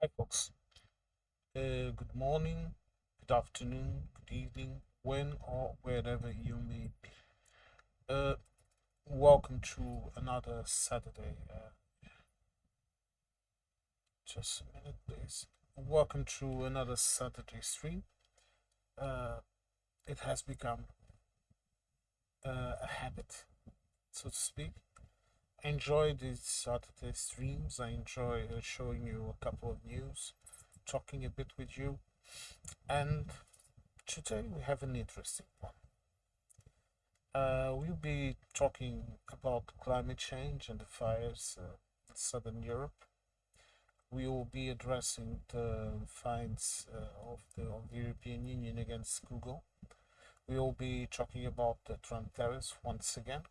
Hi, folks. Good morning, good afternoon, good evening, when or wherever you may be. Uh, Welcome to another Saturday. Just a minute, please. Welcome to another Saturday stream. Uh, it has become a habit, so to speak. I enjoy these Saturday streams. I enjoy showing you a couple of news, talking a bit with you, and today we have an interesting one. We'll be talking about climate change and the fires in southern Europe. We will be addressing the fines of the European Union against Google. We will be talking about the Trump tariffs once again.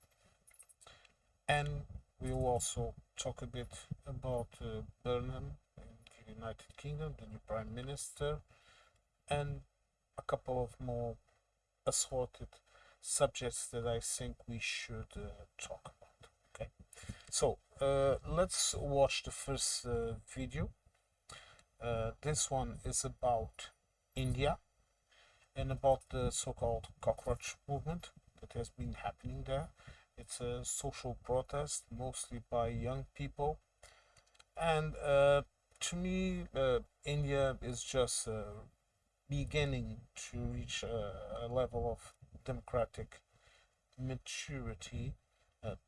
And we will also talk a bit about Burnham in the United Kingdom, the new Prime Minister, and a couple of more assorted subjects that I think we should talk about. Okay, so let's watch the first video. This one is about India and about the so-called cockroach movement that has been happening there. It's a social protest, mostly by young people, and to me, India is just beginning to reach a level of democratic maturity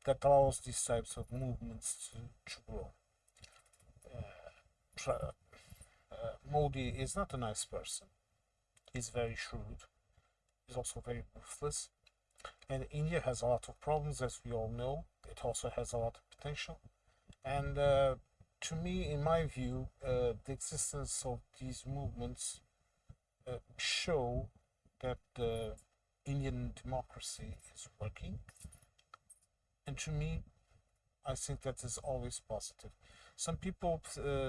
that allows these types of movements to grow. Modi is not a nice person. He's very shrewd. He's also very ruthless. And India has a lot of problems, as we all know. It also has a lot of potential. And to me, in my view, the existence of these movements show that the Indian democracy is working, and to me, I think that is always positive. Some people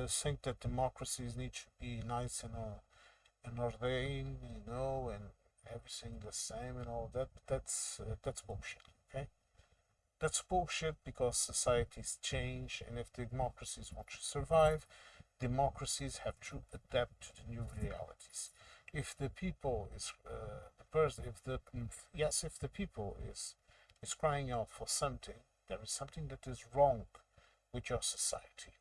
think that democracies need to be nice and ordained, and everything the same and all that. That's bullshit. Okay, that's bullshit because societies change, and if democracies want to survive, democracies have to adapt to the new realities. If the people is if the people is crying out for something, there is something that is wrong with your society,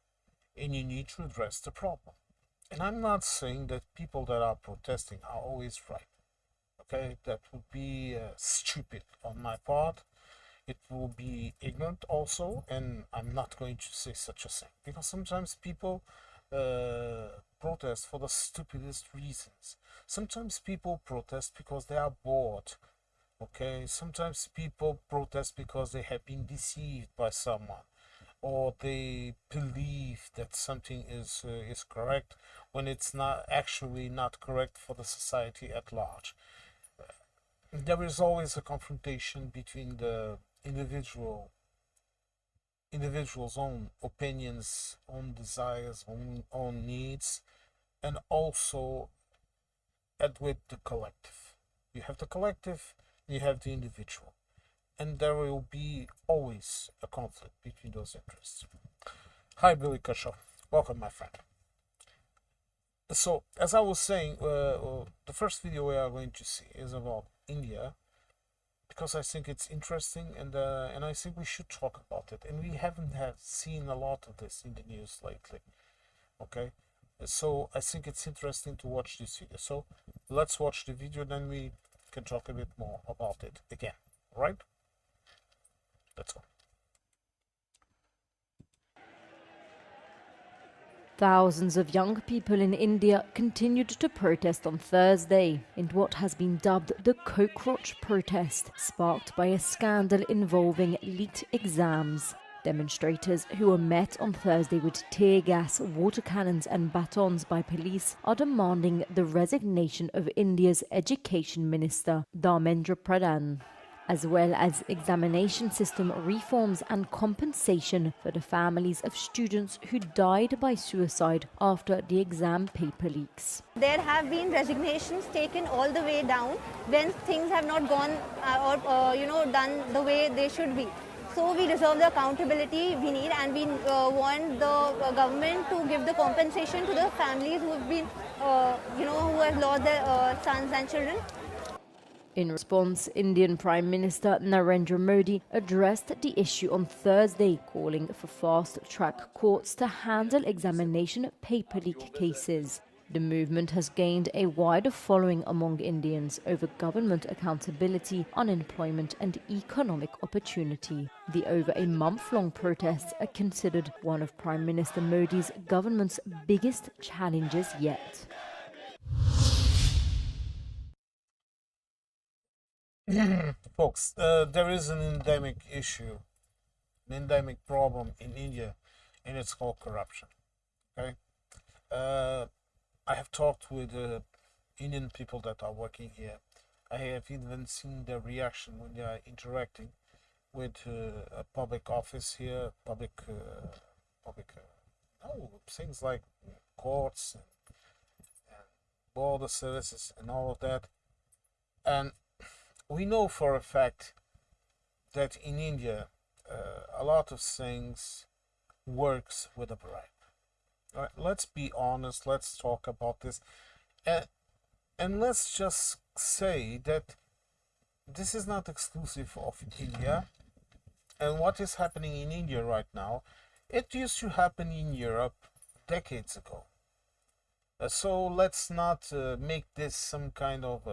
and you need to address the problem. And I'm not saying that people that are protesting are always right. Okay, that would be stupid on my part. It will be ignorant also, and I'm not going to say such a thing because sometimes people protest for the stupidest reasons. Sometimes people protest because they are bored. Okay, sometimes people protest because they have been deceived by someone, or they believe that something is correct when it's not actually not correct for the society at large. There is always a confrontation between the individual's own opinions, own desires, own needs, and also with the collective. You have the collective, and you have the individual, and there will be always a conflict between those interests. Hi, Billy Kershaw. Welcome, my friend. So, as I was saying, the first video we are going to see is about India, because I think it's interesting, and I think we should talk about it. And we haven't seen a lot of this in the news lately. Okay, so I think it's interesting to watch this video. So let's watch the video, then we can talk a bit more about it again. All right? Let's go. Thousands of young people in India continued to protest on Thursday in what has been dubbed the cockroach protest, sparked by a scandal involving leaked exams. Demonstrators who were met on Thursday with tear gas, water cannons and batons by police are demanding the resignation of India's Education Minister, Dharmendra Pradhan, as well as examination system reforms and compensation for the families of students who died by suicide after the exam paper leaks. There have been resignations taken all the way down when things have not gone done the way they should be. So we deserve the accountability we need, and we want the government to give the compensation to the families who have been, who have lost their sons and children. In response, Indian Prime Minister Narendra Modi addressed the issue on Thursday, calling for fast-track courts to handle examination paper leak cases. The movement has gained a wider following among Indians over government accountability, unemployment and economic opportunity. The over a month-long protests are considered one of Prime Minister Modi's government's biggest challenges yet. Folks, there is an endemic issue, an endemic problem in India, and it's called corruption. Okay, I have talked with Indian people that are working here. I have even seen their reaction when they are interacting with a public office here, things like courts and border services and all of that. And we know for a fact that in India, a lot of things works with a bribe. All right, let's be honest. Let's talk about this, and let's just say that this is not exclusive of India. And what is happening in India right now, it used to happen in Europe decades ago. So let's not make this some kind of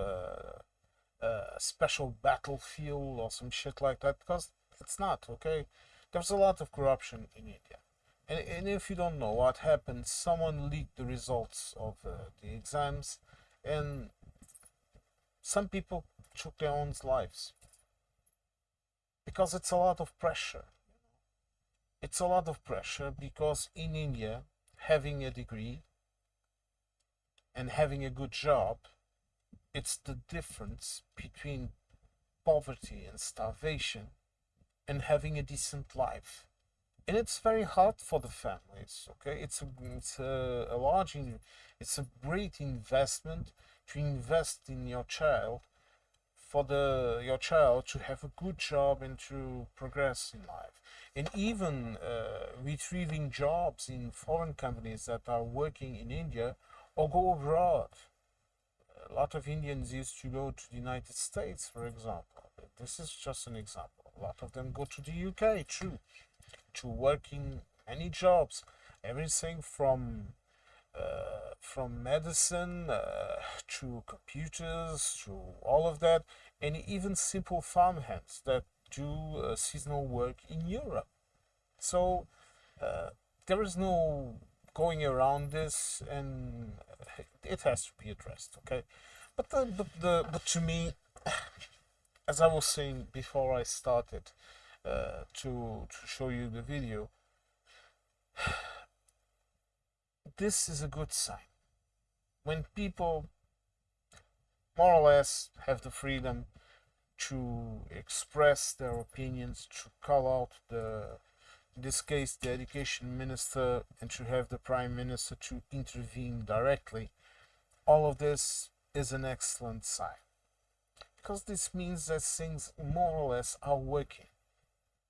special battlefield or some shit like that, because it's not, okay? There's a lot of corruption in India. And if you don't know what happened, someone leaked the results of the exams, and some people took their own lives. Because it's a lot of pressure. It's a lot of pressure because in India, having a degree and having a good job, it's the difference between poverty and starvation and having a decent life. And it's very hard for the families, okay? It's a large, it's a great investment to invest in your child, for your child to have a good job and to progress in life. And even retrieving jobs in foreign companies that are working in India or go abroad. A lot of Indians used to go to the United States, for example. This is just an example. A lot of them go to the UK, true, to work in many jobs, everything from medicine to computers to all of that, and even simple farmhands that do seasonal work in Europe. So there is no going around this, and it has to be addressed. Okay, but but to me, as I was saying before I started to show you the video, this is a good sign. When people more or less have the freedom to express their opinions, to call out in this case, the education minister, and to have the prime minister to intervene directly, all of this is an excellent sign. Because this means that things more or less are working.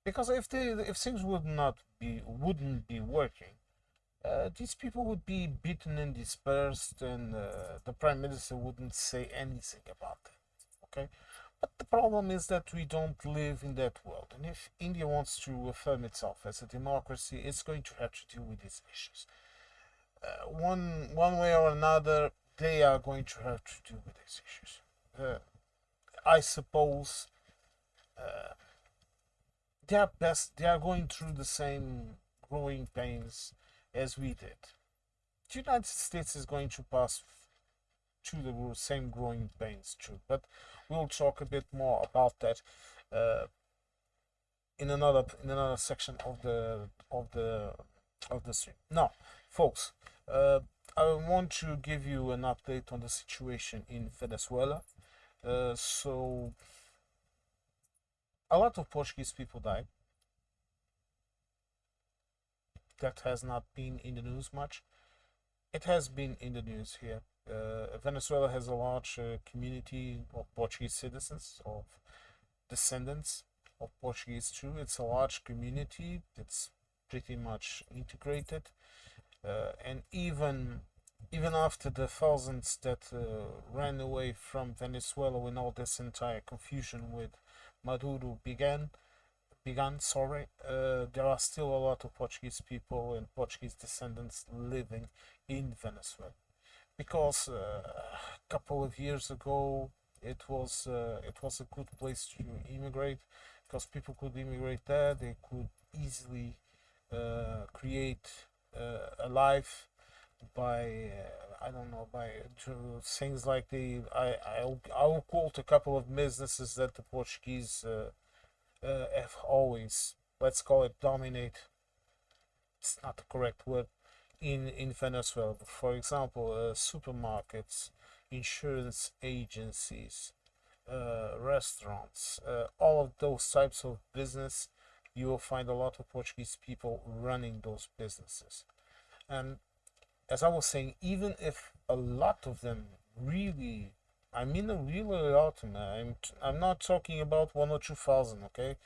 Because if things wouldn't be working, these people would be beaten and dispersed, and the prime minister wouldn't say anything about it. Okay, but the problem is that we don't live in that world, and if India wants to affirm itself as a democracy, it's going to have to deal with these issues. One way or another, they are going to have to deal with these issues. I suppose they are going through the same growing pains as we did. The United States is going to pass through the same growing pains too, but we'll talk a bit more about that in another section of the stream. Now, folks, I want to give you an update on the situation in Venezuela. So, a lot of Portuguese people died. That has not been in the news much. It has been in the news here. Venezuela has a large community of Portuguese citizens, of descendants, of Portuguese too. It's a large community. It's pretty much integrated, and even after the thousands that ran away from Venezuela when all this entire confusion with Maduro began, sorry, there are still a lot of Portuguese people and Portuguese descendants living in Venezuela, because a couple of years ago it was a good place to immigrate, because people could immigrate there. They could easily create a life by I don't know, by things like I will quote a couple of businesses that the Portuguese have always, let's call it, dominate. It's not the correct word in Venezuela. For example, supermarkets, insurance agencies, restaurants, all of those types of business. You will find a lot of Portuguese people running those businesses, and as I was saying, even if a lot of them really, I mean a really lot, I'm not talking about 1 or 2 thousand, okay?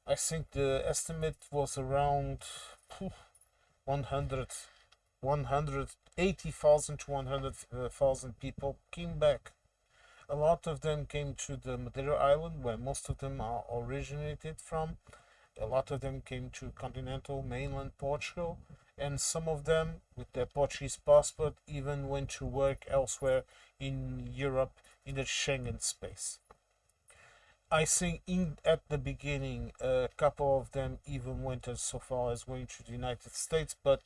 I think the estimate was around 100, 180,000 to 100,000 people came back. A lot of them came to the Madeira Island, where most of them are originated from. A lot of them came to continental mainland Portugal, and some of them, with their Portuguese passport, even went to work elsewhere in Europe in the Schengen space. I think at the beginning, a couple of them even went as so far as going to the United States, but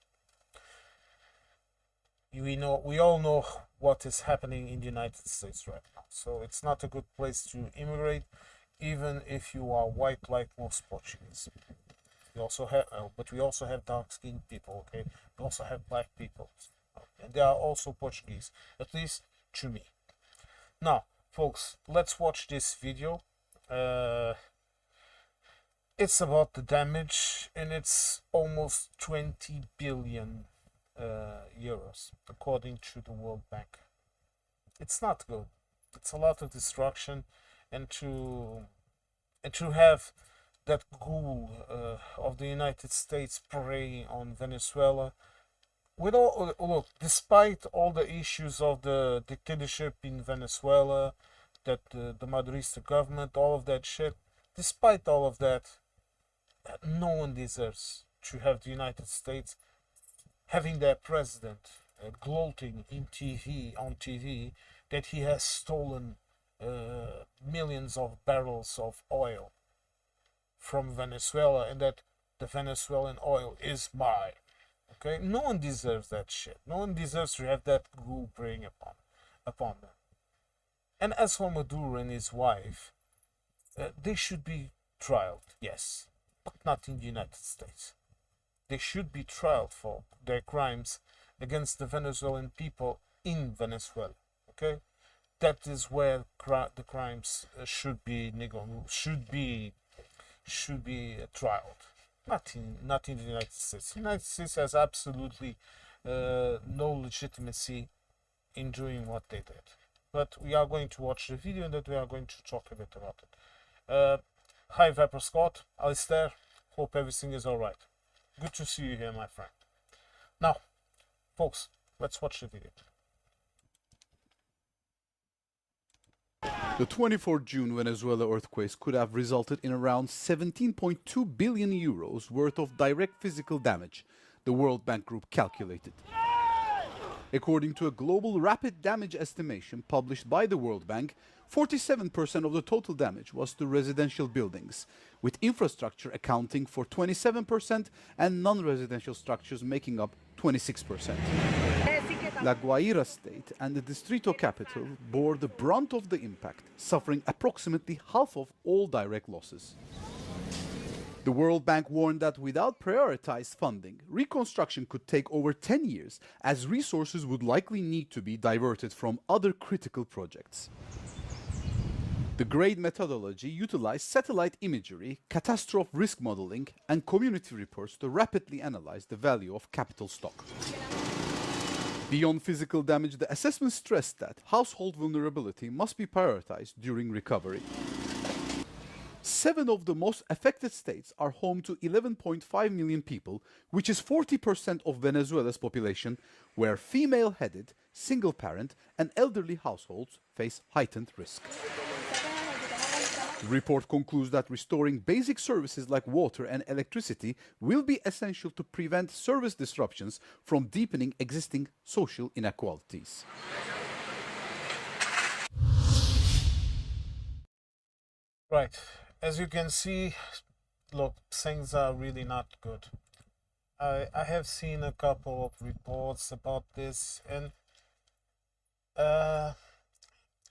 we all know what is happening in the United States right now. So it's not a good place to immigrate, even if you are white like most Portuguese. We also have, but we also have dark-skinned people. Okay, we also have black people, and they are also Portuguese, at least to me. Now, folks, let's watch this video. It's about the damage, and it's almost 20 billion euros, according to the World Bank. It's not good. It's a lot of destruction, and to have that ghoul of the United States preying on Venezuela. With all, look, despite all the issues of the dictatorship in Venezuela, that the Madurista government, all of that shit, despite all of that, no one deserves to have the United States having their president gloating on TV that he has stolen millions of barrels of oil from Venezuela, and that the Venezuelan oil is mine. Okay, no one deserves that shit. No one deserves to have that ghoul preying upon them. And as for Maduro and his wife, they should be trialed, yes, but not in the United States. They should be trialed for their crimes against the Venezuelan people in Venezuela. Okay, that is where the crimes should be trialed, not in the United States. The United States has absolutely no legitimacy in doing what they did. But we are going to watch the video, and that we are going to talk a bit about it. Hi, Vapor Scott, Alistair. Hope everything is all right. Good to see you here, my friend. Now, folks, let's watch the video. The 24th June Venezuela earthquakes could have resulted in around 17.2 billion euros worth of direct physical damage, the World Bank Group calculated. According to a global rapid damage estimation published by the World Bank, 47% of the total damage was to residential buildings, with infrastructure accounting for 27% and non-residential structures making up 26%. La Guaira state and the Distrito capital bore the brunt of the impact, suffering approximately half of all direct losses. The World Bank warned that without prioritized funding, reconstruction could take over 10 years, as resources would likely need to be diverted from other critical projects. The GRADE methodology utilized satellite imagery, catastrophe risk modeling, and community reports to rapidly analyze the value of capital stock. Beyond physical damage, the assessment stressed that household vulnerability must be prioritized during recovery. 7 of the most affected states are home to 11.5 million people, which is 40% of Venezuela's population, where female headed, single parent, and elderly households face heightened risk. The report concludes that restoring basic services like water and electricity will be essential to prevent service disruptions from deepening existing social inequalities. Right. As you can see, look, things are really not good. I have seen a couple of reports about this, and uh,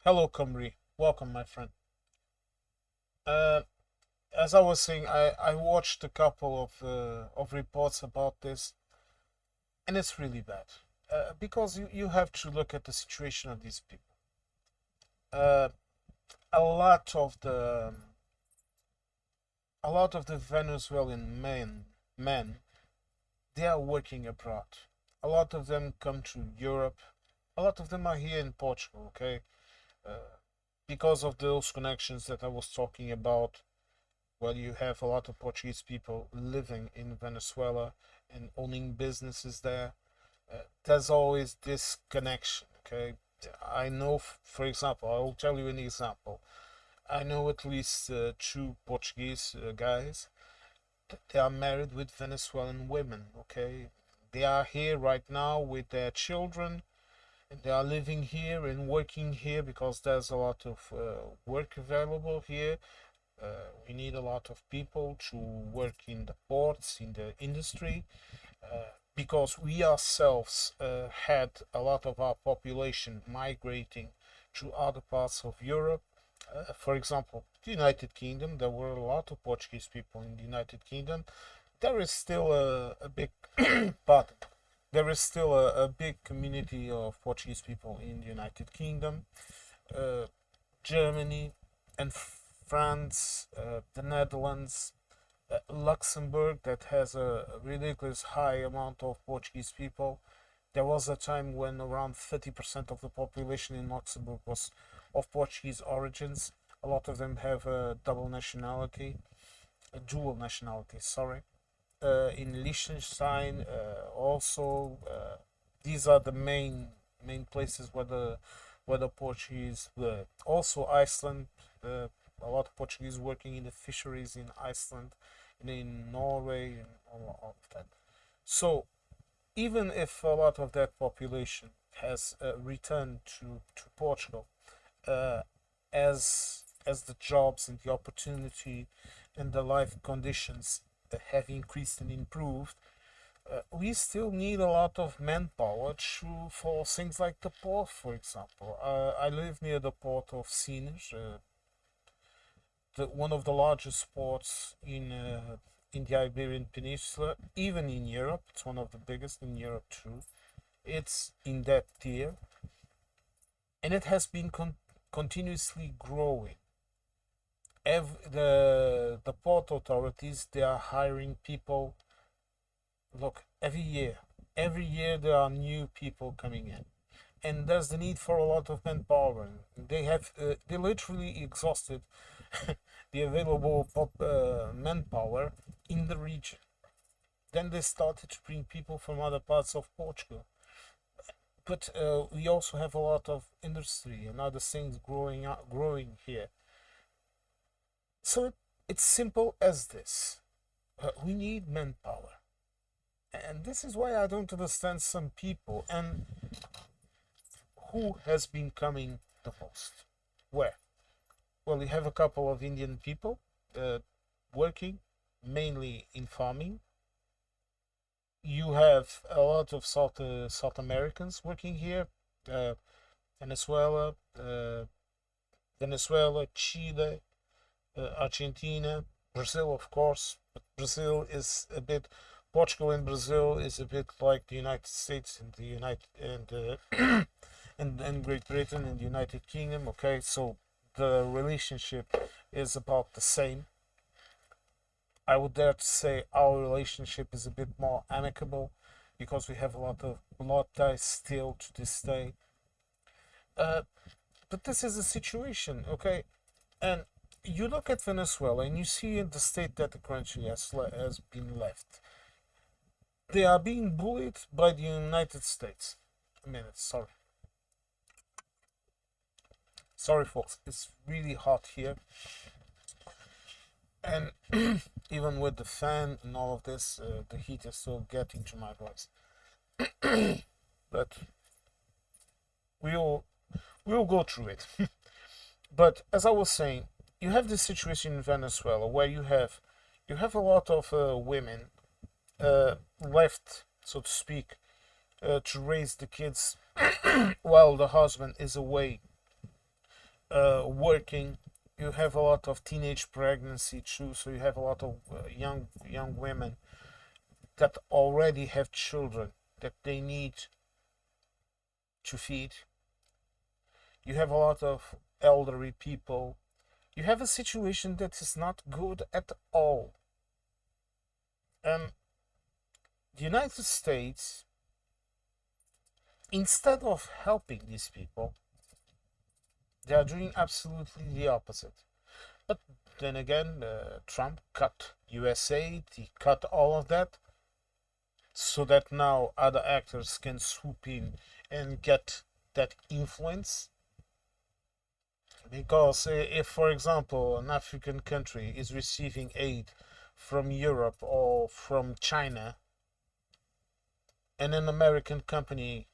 hello, Kamri. Welcome, my friend. Uh, as I was saying, I watched a couple of reports about this, and it's really bad. Because you have to look at the situation of these people. Uh, a lot of the a lot of the Venezuelan men, they are working abroad. A lot of them come to Europe. A lot of them are here in Portugal. Okay, because of those connections that I was talking about, where you have a lot of Portuguese people living in Venezuela and owning businesses there. There's always this connection. Okay, I know, for example, I will tell you an example. I know at least two Portuguese guys. They are married with Venezuelan women. Okay, they are here right now with their children, and they are living here and working here because there's a lot of work available here. We need a lot of people to work in the ports, in the industry, because we ourselves had a lot of our population migrating to other parts of Europe. For example, the United Kingdom, there were a lot of Portuguese people in the United Kingdom. There is still a big pardon. There is still a big community of Portuguese people in the United Kingdom, Germany, and France, the Netherlands, Luxembourg, that has a ridiculous high amount of Portuguese people. There was a time when around 30% of the population in Luxembourg was of Portuguese origins. A lot of them have a double nationality, a dual nationality, sorry. In Liechtenstein, also, these are the main places where the Portuguese were. Also, Iceland, a lot of Portuguese working in the fisheries in Iceland and in Norway and all of that. So, even if a lot of that population has returned to Portugal, uh, as the jobs and the opportunity and the life conditions have increased and improved, we still need a lot of manpower for things like the port, for example. I live near the port of Sines, one of the largest ports in the Iberian Peninsula, even in Europe. It's one of the biggest in Europe too. It's in that tier, and it has been continuously growing. The port authorities, they are hiring people. Look, every year there are new people coming in, and there's the need for a lot of manpower. They literally exhausted the available manpower in the region. Then they started to bring people from other parts of Portugal. But we also have a lot of industry and other things growing here. So it's simple as this. We need manpower. And this is why I don't understand some people. And who has been coming the most? Where? Well, you have a couple of Indian people working mainly in farming. You have a lot of South Americans working here, uh, Venezuela, Chile, Argentina, Brazil, of course. But Brazil is a bit. Portugal and Brazil is a bit like the United States and the United and Great Britain and the United Kingdom. Okay, so the relationship is about the same. I would dare to say our relationship is a bit more amicable because we have a lot of blood ties still to this day. Uh, but this is the situation, okay? And you look at Venezuela and you see in the state that the country has been left. They are being bullied by the United States. A minute, sorry. Sorry, folks. It's really hot here, and even with the fan and all of this, the heat is still getting to my voice. But we'll we'll go through it. But as I was saying, you have this situation in Venezuela where you have a lot of women left, so to speak, to raise the kids while the husband is away working. You have a lot of teenage pregnancy too, so you have a lot of young women that already have children that they need to feed. You have a lot of elderly people. You have a situation that is not good at all. And the United States, instead of helping these people, they are doing absolutely the opposite. But then again, Trump cut USAID, he cut all of that, so that now other actors can swoop in and get that influence. Because if, for example, an African country is receiving aid from Europe or from China, and an American company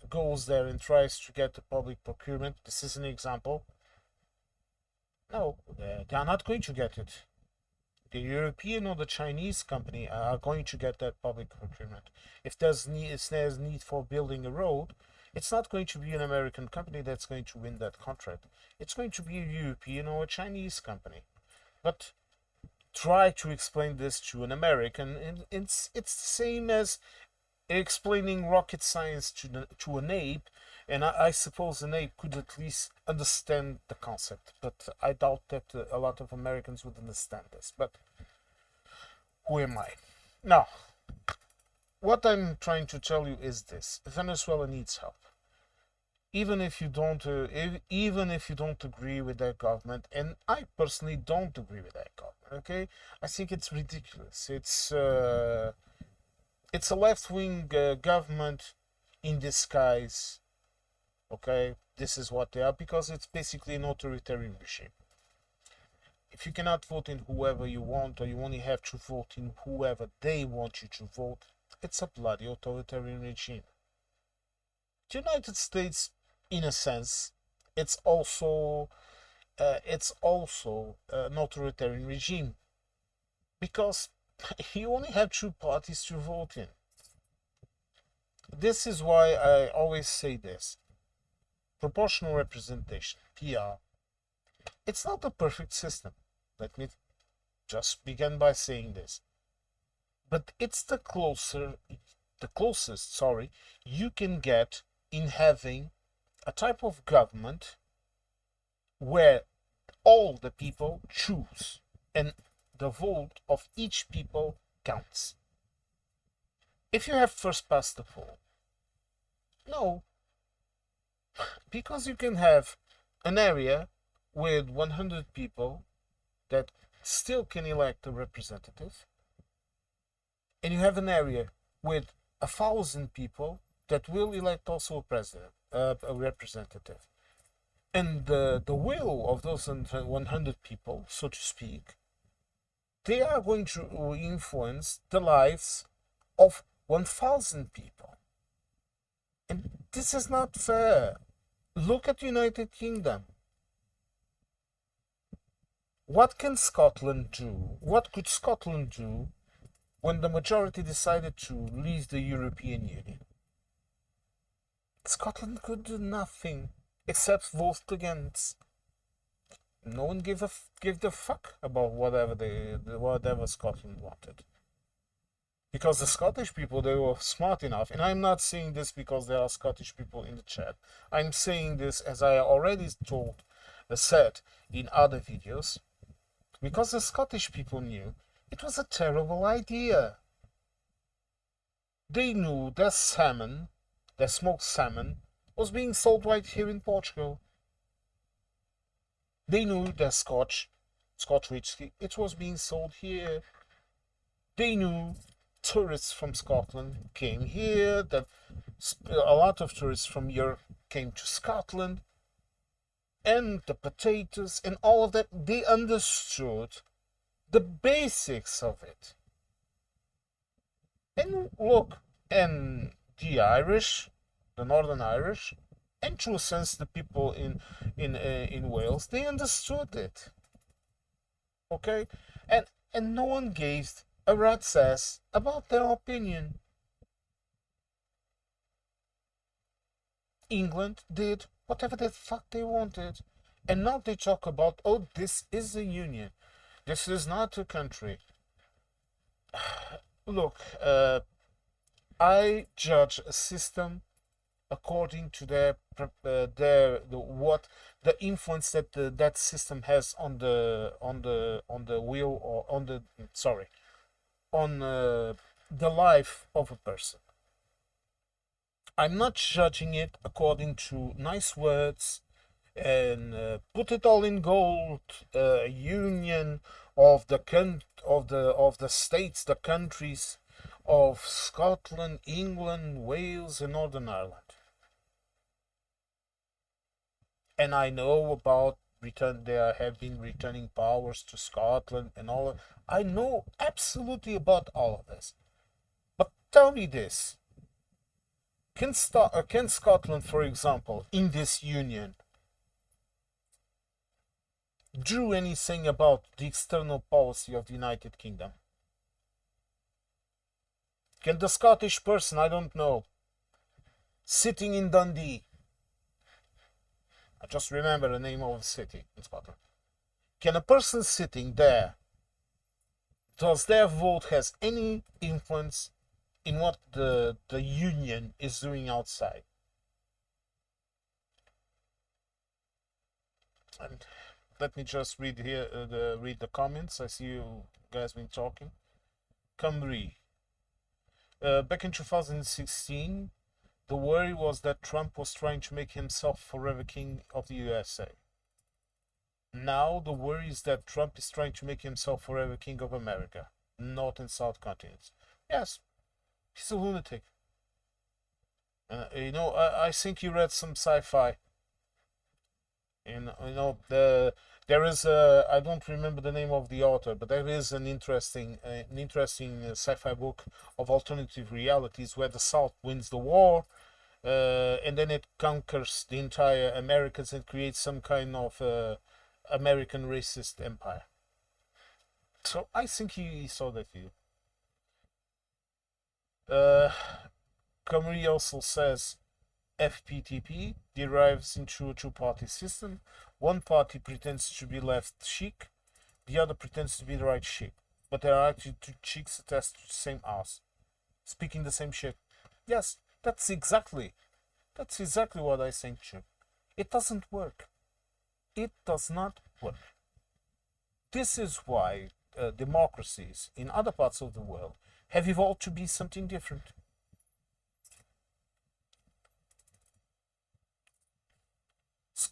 goes there and tries to get the public procurement, this is an example. No, they are not going to get it. The European or the Chinese company are going to get that public procurement. If there's need for building a road, it's not going to be an American company that's going to win that contract. It's going to be a European or a Chinese company. But try to explain this to an American, and it's the same as explaining rocket science to an ape, and I suppose an ape could at least understand the concept, but I doubt that a lot of Americans would understand this. But who am I? Now, what I'm trying to tell you is this: Venezuela needs help. Even if you don't, even if you don't agree with that government, and I personally don't agree with that government. Okay, I think it's ridiculous. It's a left-wing government in disguise. Okay, this is what they are, because it's basically an authoritarian regime. If you cannot vote in whoever you want, or you only have to vote in whoever they want you to vote, it's a bloody authoritarian regime. The United States, in a sense, it's also an authoritarian regime, because you only have two parties to vote in. This is why I always say this: proportional representation, PR. It's not a perfect system. Let me just begin by saying this. But it's the closest, you can get in having a type of government where all the people choose and the vote of each people counts. If you have first past the poll, no, because you can have an area with 100 people that still can elect a representative, and you have an area with 1,000 people that will elect also a president, a representative. And the will of those 100 people, so to speak, they are going to influence the lives of 1,000 people. And this is not fair. Look at the United Kingdom. What can Scotland do? What could Scotland do when the majority decided to leave the European Union? Scotland could do nothing except vote against. No one gave the fuck about whatever Scotland wanted. Because the Scottish people, they were smart enough, and I'm not saying this because there are Scottish people in the chat. I'm saying this, as I already said in other videos, because the Scottish people knew it was a terrible idea. They knew their salmon, their smoked salmon, was being sold right here in Portugal. They knew that Scotch whiskey, it was being sold here. They knew tourists from Scotland came here, that a lot of tourists from Europe came to Scotland, and the potatoes and all of that. They understood the basics of it. And look, and the Irish, the Northern Irish, and to a sense the people in Wales, they understood it. Okay, and no one gave a rat's ass about their opinion. England did whatever the fuck they wanted, and now they talk about, oh, this is a union, this is not a country. Look, I judge a system according to the influence that that system has on the will, or on the, sorry, on the life of a person. I'm not judging it according to nice words and put it all in gold, union of the states, the countries of Scotland, England, Wales, and Northern Ireland. And I know about there have been returning powers to Scotland and all. I know absolutely about all of this. But tell me this: can Scotland, for example, in this union, do anything about the external policy of the United Kingdom? Can the Scottish person, I don't know, sitting in Dundee, I just remember the name of the city in Scotland, can a person sitting there, does their vote has any influence in what the union is doing outside? And let me just read here read the comments. I see you guys been talking. Camry. Back in 2016, the worry was that Trump was trying to make himself forever king of the USA. Now the worry is that Trump is trying to make himself forever king of America, North and South continents. Yes, he's a lunatic. I think he read some sci-fi. And there is I don't remember the name of the author, but there is an interesting sci-fi book of alternative realities where the South wins the war, and then it conquers the entire Americas and creates some kind of American racist empire. So I think he saw that view. Camry also says FPTP derives into a two-party system. One party pretends to be left chic, the other pretends to be the right chic, but there are actually two cheeks attached to the same ass, speaking the same shit. Yes, that's exactly what I think too. It doesn't work. It does not work. This is why democracies in other parts of the world have evolved to be something different.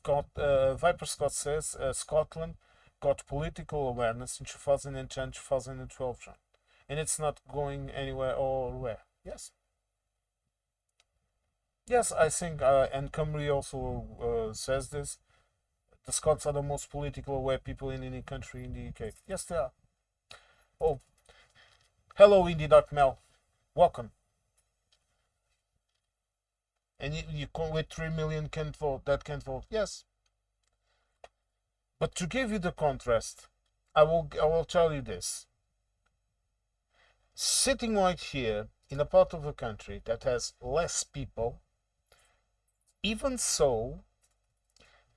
Viper Scott says Scotland got political awareness in 2010-2012, and it's not going anywhere or where. Yes. Yes, I think, and Cymru also says this, the Scots are the most political aware people in any country in the UK. Yes, they are. Oh, hello, Indie Dark Mel. Welcome. And you come with 3 million can't vote, that can't vote. Yes. But to give you the contrast, I will tell you this. Sitting right here in a part of the country that has less people, even so,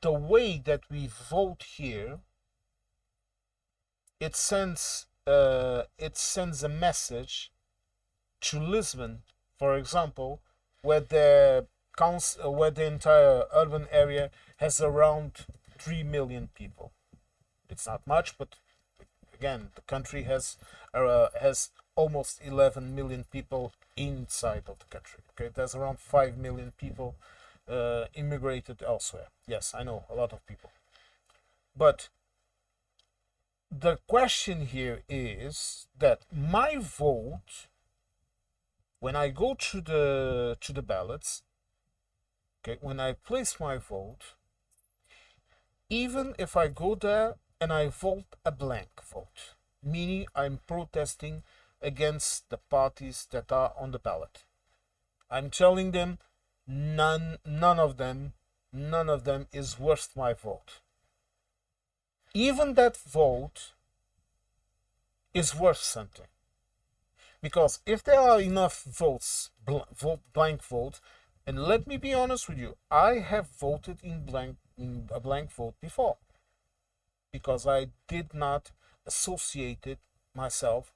the way that we vote here, it sends a message to Lisbon, for example, where the entire urban area has around 3 million people. It's not much, but again, the country has almost 11 million people inside of the country. Okay, there's around 5 million people immigrated elsewhere. Yes, I know, a lot of people. But the question here is that my vote, when I go to the ballots, okay, when I place my vote, even if I go there and I vote a blank vote, meaning I'm protesting against the parties that are on the ballot, I'm telling them none of them is worth my vote. Even that vote is worth something. Because if there are enough votes, blank votes, and let me be honest with you, I have voted in a blank vote before, because I did not associate it myself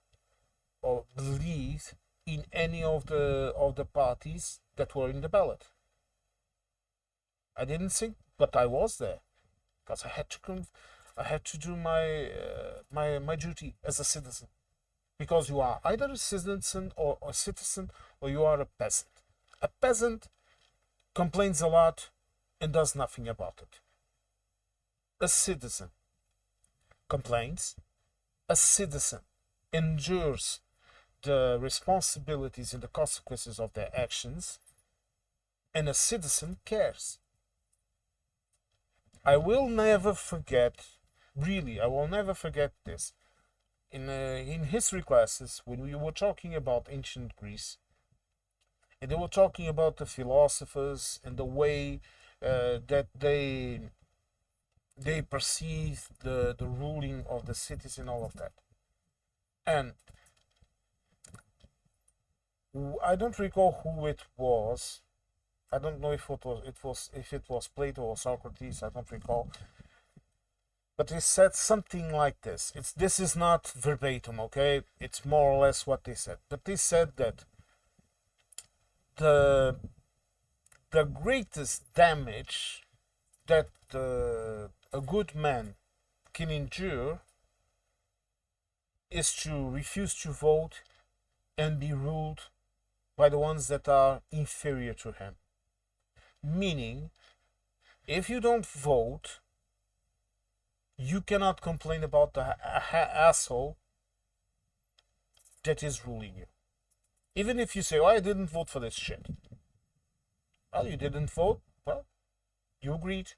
or believe in any of the parties that were in the ballot. I didn't think, but I was there because I had to do my duty as a citizen. Because you are either a citizen or a citizen, or you are a peasant. A peasant complains a lot and does nothing about it. A citizen complains. A citizen endures the responsibilities and the consequences of their actions, and a citizen cares. I will never forget, really, I will never forget this. In history classes, when we were talking about ancient Greece, and they were talking about the philosophers and the way that they perceive the ruling of the cities and all of that. And I don't recall who it was. I don't know if it was Plato or Socrates. I don't recall. But they said something like this. This is not verbatim, okay? It's more or less what they said. But they said that the greatest damage that a good man can endure is to refuse to vote and be ruled by the ones that are inferior to him. Meaning, if you don't vote, you cannot complain about the asshole that is ruling you. Even if you say, oh, I didn't vote for this shit. Well, you didn't vote. Well, you agreed.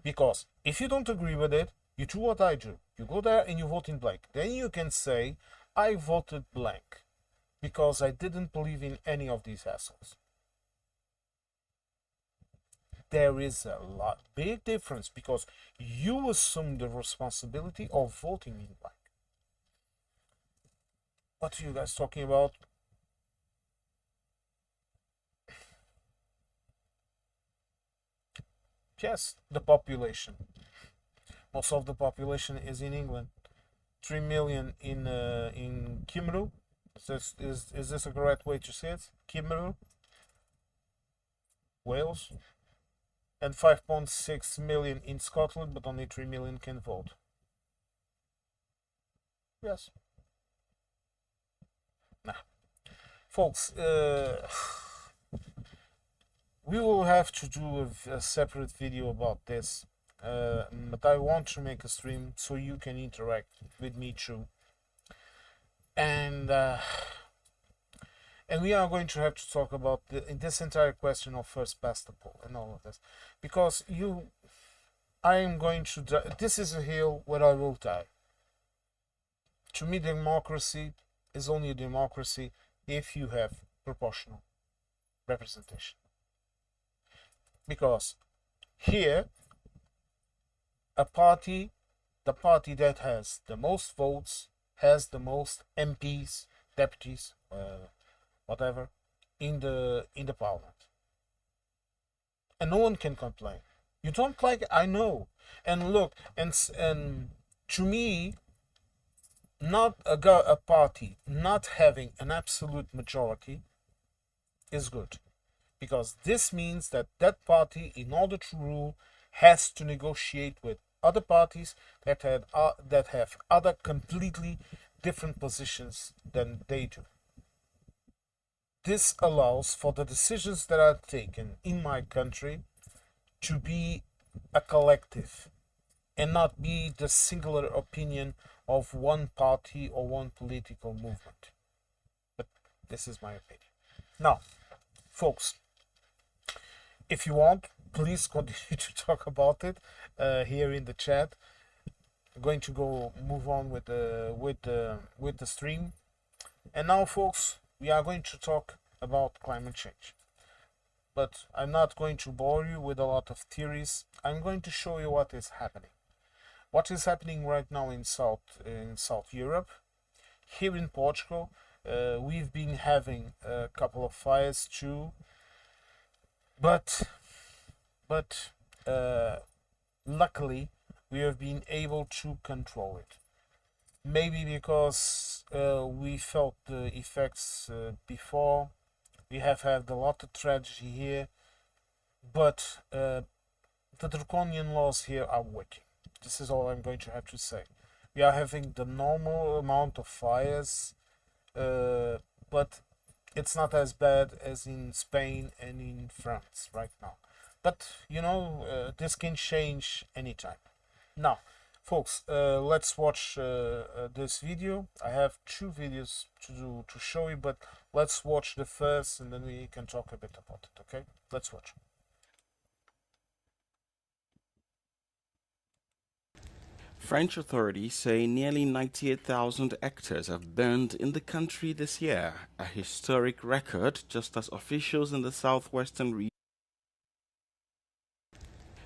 Because if you don't agree with it, you do what I do. You go there and you vote in blank. Then you can say, I voted blank because I didn't believe in any of these assholes. There is a big difference, because you assume the responsibility of voting in blank. What are you guys talking about? Yes, the population. Most of the population is in England. 3 million in Kimru. Is this a correct way to say it? Kimru, Wales. And 5.6 million in Scotland, but only 3 million can vote. Yes. Nah. Folks, we will have to do a separate video about this. But I want to make a stream so you can interact with me too. And we are going to have to talk about this entire question of first past the poll and all of this, because I am going to die. This is a hill where I will die. To me, democracy is only a democracy if you have proportional representation. Because here, the party that has the most votes has the most MPs, deputies, whatever, in the parliament, and no one can complain. You don't like it, I know. And look, and to me, not a party not having an absolute majority is good, because this means that that party, in order to rule, has to negotiate with other parties that have other completely different positions than they do. This allows for the decisions that are taken in my country to be a collective and not be the singular opinion of one party or one political movement. But this is my opinion. Now, folks, if you want, please continue to talk about it here in the chat. I'm going to go move on with the stream. And now, folks, we are going to talk about climate change. But I'm not going to bore you with a lot of theories. I'm going to show you what is happening. What is happening right now in South Europe. Here in Portugal, we've been having a couple of fires too, but luckily we have been able to control it. Maybe because we felt the effects before. We have had a lot of tragedy here, but the draconian laws here are working. This is all I'm going to have to say. We are having the normal amount of fires, but it's not as bad as in Spain and in France right now. But you know, this can change anytime. Now, folks, let's watch this video. I have two videos to show you, but let's watch the first and then we can talk a bit about it, okay? Let's watch. French authorities say nearly 98,000 hectares have burned in the country this year, a historic record, just as officials in the southwestern region.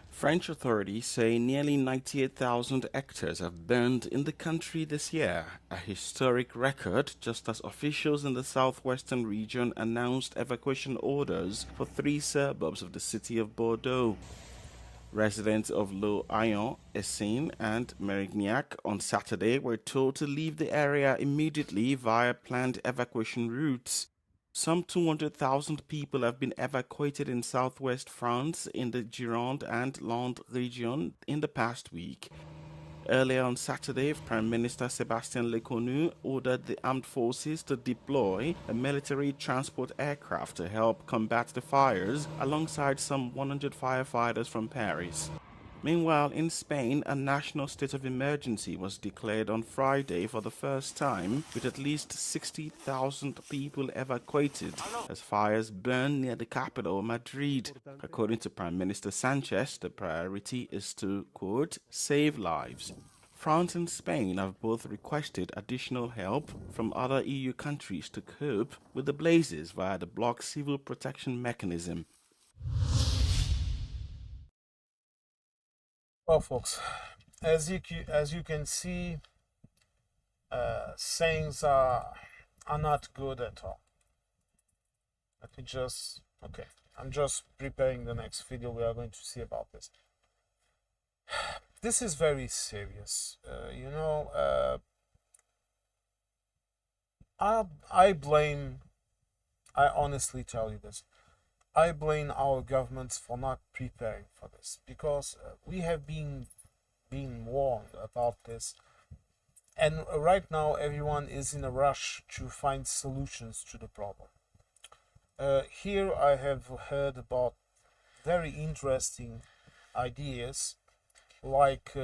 French authorities say nearly 98,000 hectares have burned in the country this year, a historic record, just as officials in the southwestern region announced evacuation orders for 3 suburbs of the city of Bordeaux. Residents of Lohaillon, Essines, and Mérignac on Saturday were told to leave the area immediately via planned evacuation routes. Some 200,000 people have been evacuated in southwest France in the Gironde and Landes region in the past week. Earlier on Saturday, Prime Minister Sébastien Lecornu ordered the armed forces to deploy a military transport aircraft to help combat the fires alongside some 100 firefighters from Paris. Meanwhile, in Spain, a national state of emergency was declared on Friday for the first time, with at least 60,000 people evacuated as fires burn near the capital, Madrid. According to Prime Minister Sanchez, the priority is to, quote, save lives. France and Spain have both requested additional help from other EU countries to cope with the blazes via the bloc civil protection mechanism. Well, folks, as you can see, sayings are not good at all. Let me just I'm just preparing the next video. We are going to see about this. This is very serious. I honestly tell you this. I blame our governments for not preparing for this because we have been warned about this, and right now everyone is in a rush to find solutions to the problem. Here I have heard about very interesting ideas like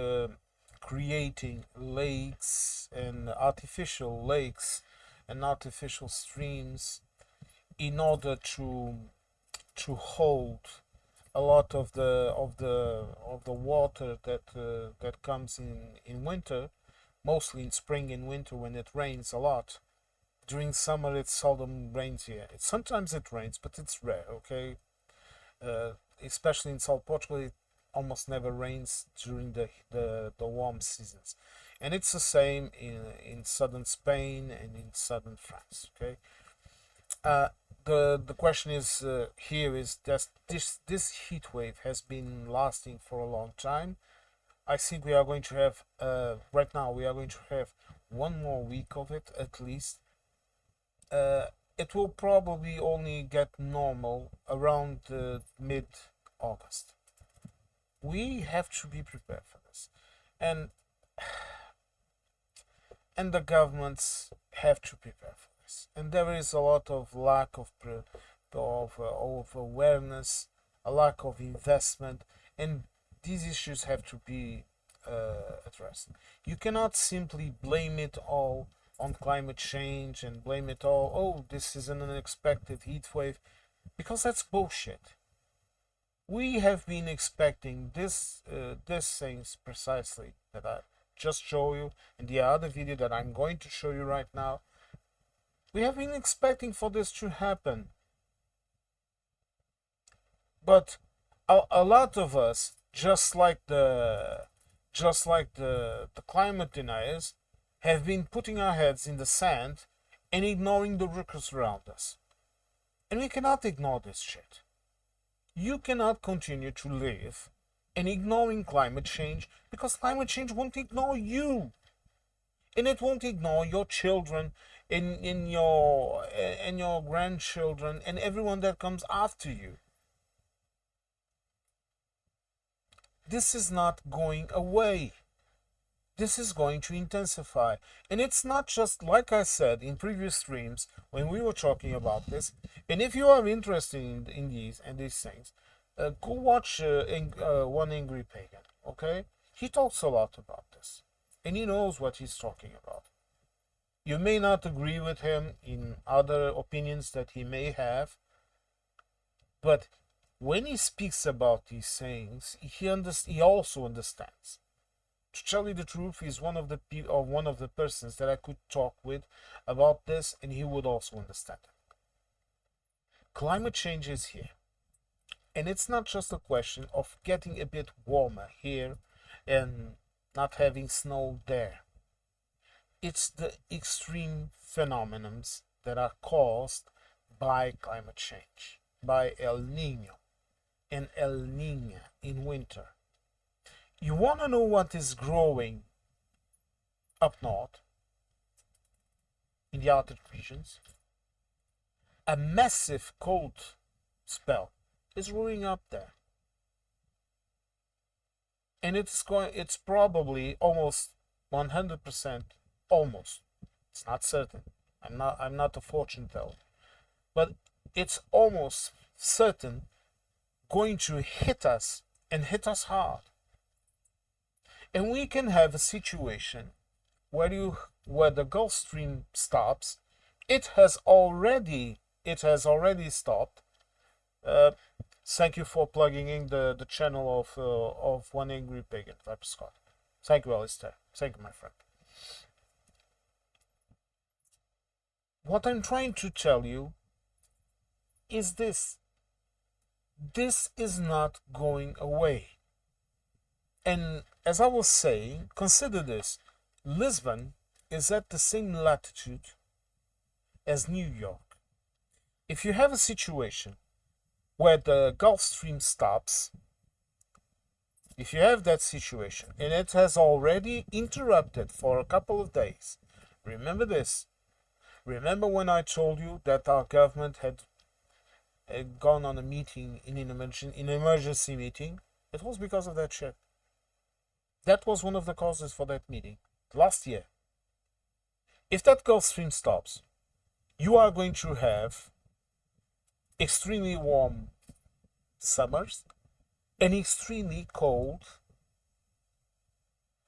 creating lakes and artificial streams in order to hold a lot of the water that comes in winter, mostly in spring and winter when it rains a lot. During summer it seldom rains here. Sometimes it rains, but it's rare, okay? Especially in South Portugal, it almost never rains during the warm seasons. And it's the same in southern Spain and in southern France, okay? The question is here is that this heat wave has been lasting for a long time. I think we are going to have right now we are going to have 1 more week of it at least. It will probably only get normal around mid-August. We have to be prepared for this, and the governments have to prepare for this. And there is a lot of lack of awareness, a lack of investment, and these issues have to be addressed. You cannot simply blame it all on climate change and blame it all, oh, this is an unexpected heat wave, because that's bullshit. We have been expecting these things precisely that I just show you in the other video that I'm going to show you right now. We have been expecting for this to happen. But a lot of us, just like the climate deniers, have been putting our heads in the sand and ignoring the workers around us. And we cannot ignore this shit. You cannot continue to live and ignoring climate change, because climate change won't ignore you. And it won't ignore your children and your grandchildren and everyone that comes after you. This is not going away. This is going to intensify. And it's not just, like I said in previous streams when we were talking about this. And if you are interested in these things, go watch One Angry Pagan, okay? He talks a lot about this. And he knows what he's talking about. You may not agree with him in other opinions that he may have, but when he speaks about these things, he also understands. To tell you the truth, he's one of the persons that I could talk with about this, and he would also understand it. Climate change is here, and it's not just a question of getting a bit warmer here and not having snow there. It's the extreme phenomenons that are caused by climate change, by El Nino and El Niña in winter. You want to know what is growing up north in the Arctic regions? A massive cold spell is brewing up there. And it's probably almost 100%, almost. It's not certain. I'm not a fortune teller. But it's almost certain going to hit us, and hit us hard. And we can have a situation where the Gulf Stream stops. It has already stopped. Thank you for plugging in the channel of One Angry Pagan, Viper Scott. Thank you, Alistair. Thank you, my friend. What I'm trying to tell you is this. This is not going away. And as I was saying, consider this. Lisbon is at the same latitude as New York. If you have a situation where the Gulf Stream stops, if you have that situation and it has already interrupted for a couple of days, remember this. Remember when I told you that our government had gone on a meeting in an emergency meeting? It was because of that ship. That was one of the causes for that meeting last year. If that Gulf Stream stops, you are going to have extremely warm summers and extremely cold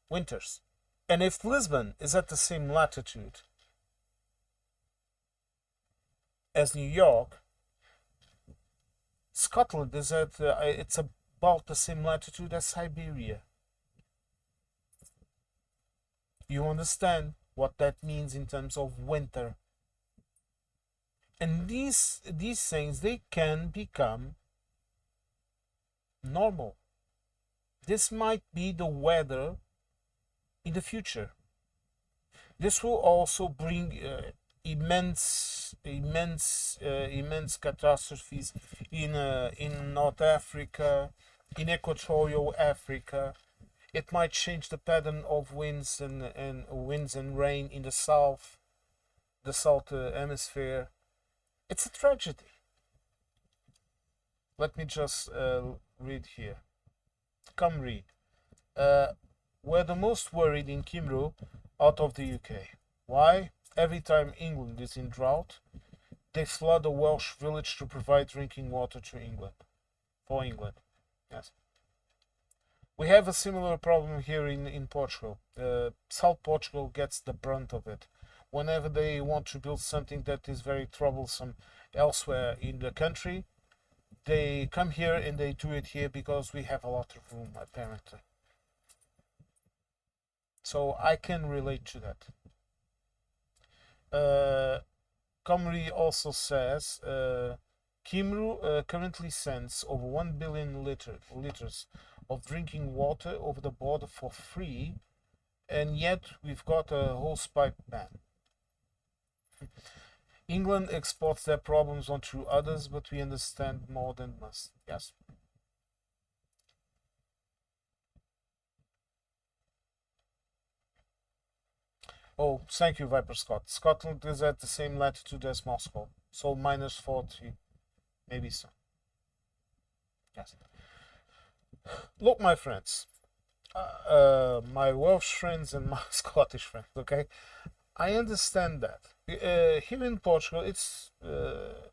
winters. And if Lisbon is at the same latitude as New York, Scotland is it's about the same latitude as Siberia. You understand what that means in terms of winter. And these things, they can become normal. This might be the weather in the future. This will also bring immense catastrophes in North Africa, in Equatorial Africa. It might change the pattern of winds and rain in the south hemisphere. It's a tragedy. Let me just read here. Come read. We're the most worried in Kimru out of the UK. Why? Every time England is in drought, they flood a Welsh village to provide drinking water to England. For England. Yes. We have a similar problem here in Portugal. South Portugal gets the brunt of it. Whenever they want to build something that is very troublesome elsewhere in the country, they come here and they do it here because we have a lot of room, apparently. So I can relate to that. Comrie also says Kimru currently sends over 1 billion liters of drinking water over the border for free, and yet we've got a hosepipe ban. England exports their problems onto others, but we understand more than must. Yes. Oh, thank you, Viper Scott. Scotland is at the same latitude as Moscow, so minus 40, maybe so. Yes. Look, my friends, my Welsh friends and my Scottish friends, okay? I understand that. Here in Portugal, it's the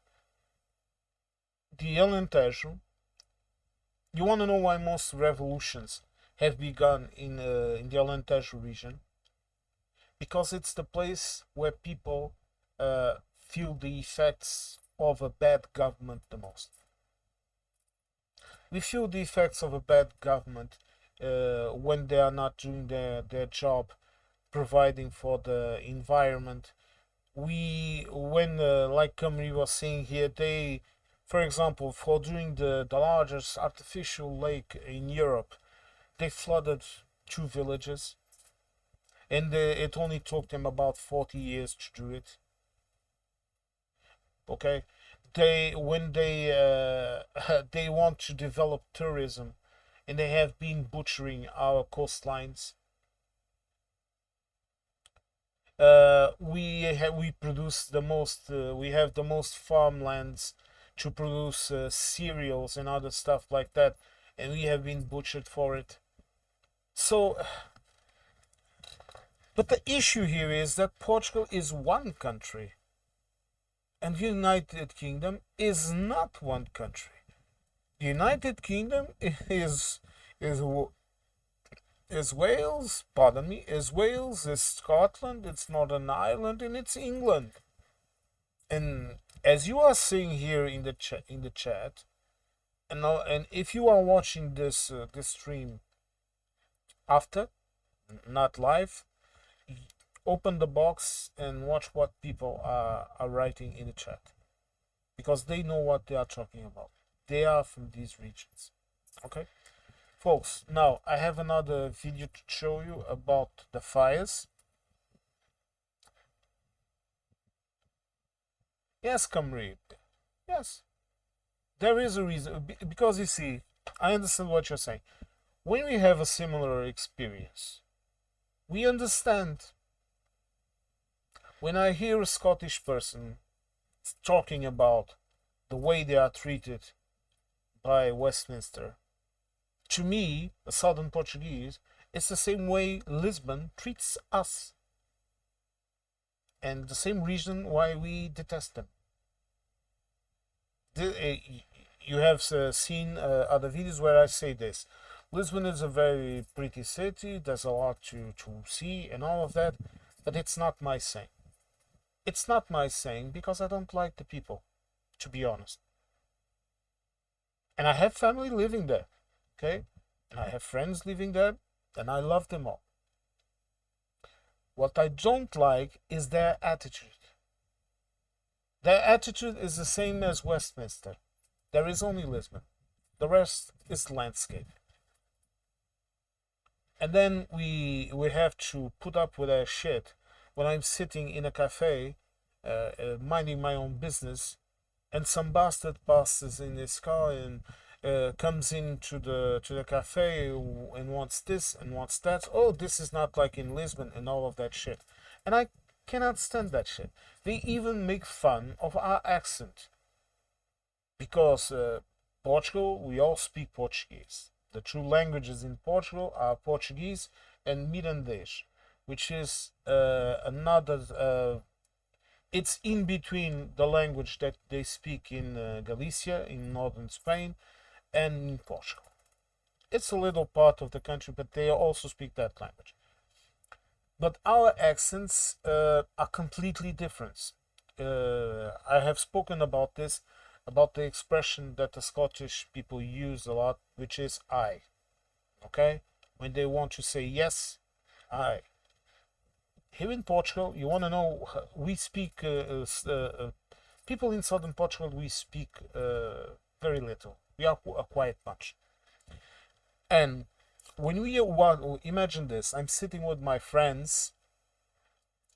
Alentejo. You want to know why most revolutions have begun in the Alentejo region? Because it's the place where people feel the effects of a bad government the most. We feel the effects of a bad government when they are not doing their job, providing for the environment. When like Camry was saying here, they, for example, for doing the largest artificial lake in Europe, they flooded 2 villages, and it only took them about 40 years to do it. Okay, when they want to develop tourism, and they have been butchering our coastlines. We produce the most. We have the most farmlands to produce cereals and other stuff like that, and we have been butchered for it. So, but the issue here is that Portugal is one country, and the United Kingdom is not one country. The United Kingdom is Wales, pardon me, is Wales, is Scotland, it's Northern Ireland, and it's England. And as you are seeing here in the chat, and if you are watching this stream after, not live, open the box and watch what people are writing in the chat, because they know what they are talking about. They are from these regions. Okay. Folks, now I have another video to show you about the fires. Yes, Camry. Yes. There is a reason. Because you see, I understand what you're saying. When we have a similar experience, we understand. When I hear a Scottish person talking about the way they are treated by Westminster, to me, a Southern Portuguese, it's the same way Lisbon treats us. And the same reason why we detest them. You have seen other videos where I say this. Lisbon is a very pretty city, there's a lot to see and all of that, but it's not my saying. It's not my saying because I don't like the people, to be honest. And I have family living there. Okay, and I have friends living there, and I love them all. What I don't like is their attitude. Their attitude is the same as Westminster. There is only Lisbon. The rest is landscape. And then we have to put up with their shit when I'm sitting in a cafe, minding my own business, and some bastard passes in his car and comes into the cafe and wants this and wants that. Oh, this is not like in Lisbon and all of that shit. And I cannot stand that shit. They even make fun of our accent. Because Portugal, we all speak Portuguese. The two languages in Portugal are Portuguese and Mirandês, which is another. It's in between the language that they speak in Galicia, in northern Spain, and in Portugal. It's a little part of the country, but they also speak that language. But our accents are completely different. I have spoken about this, about the expression that the Scottish people use a lot, which is I. Okay? When they want to say yes, I. Here in Portugal, you want to know, we speak, people in southern Portugal, we speak very little. We are a quiet bunch. And when we want, imagine this, I'm sitting with my friends,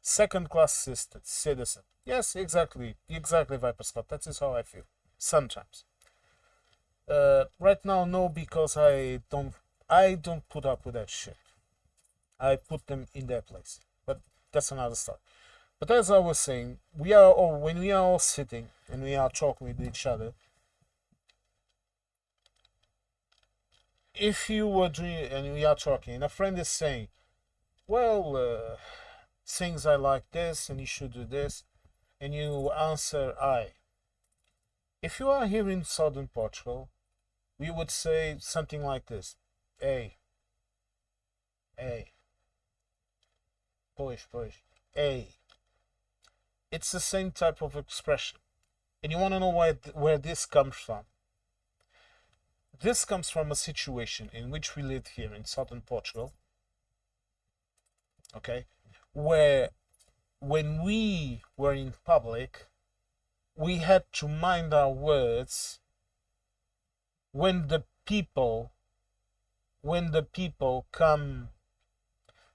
second class citizen. Yes, exactly, Viper Scott. That is how I feel sometimes. Right now, no, because I don't put up with that shit. I put them in their place, but that's another story. But as I was saying, when we are all sitting and we are talking with each other, if you were doing and we are talking, and a friend is saying, well, things I like this, and you should do this, and you answer I. If you are here in southern Portugal, we would say something like this: Hey, hey, push, hey. It's the same type of expression. And you want to know where this comes from? This comes from a situation in which we live here in southern Portugal, okay, where when we were in public, we had to mind our words when the people come,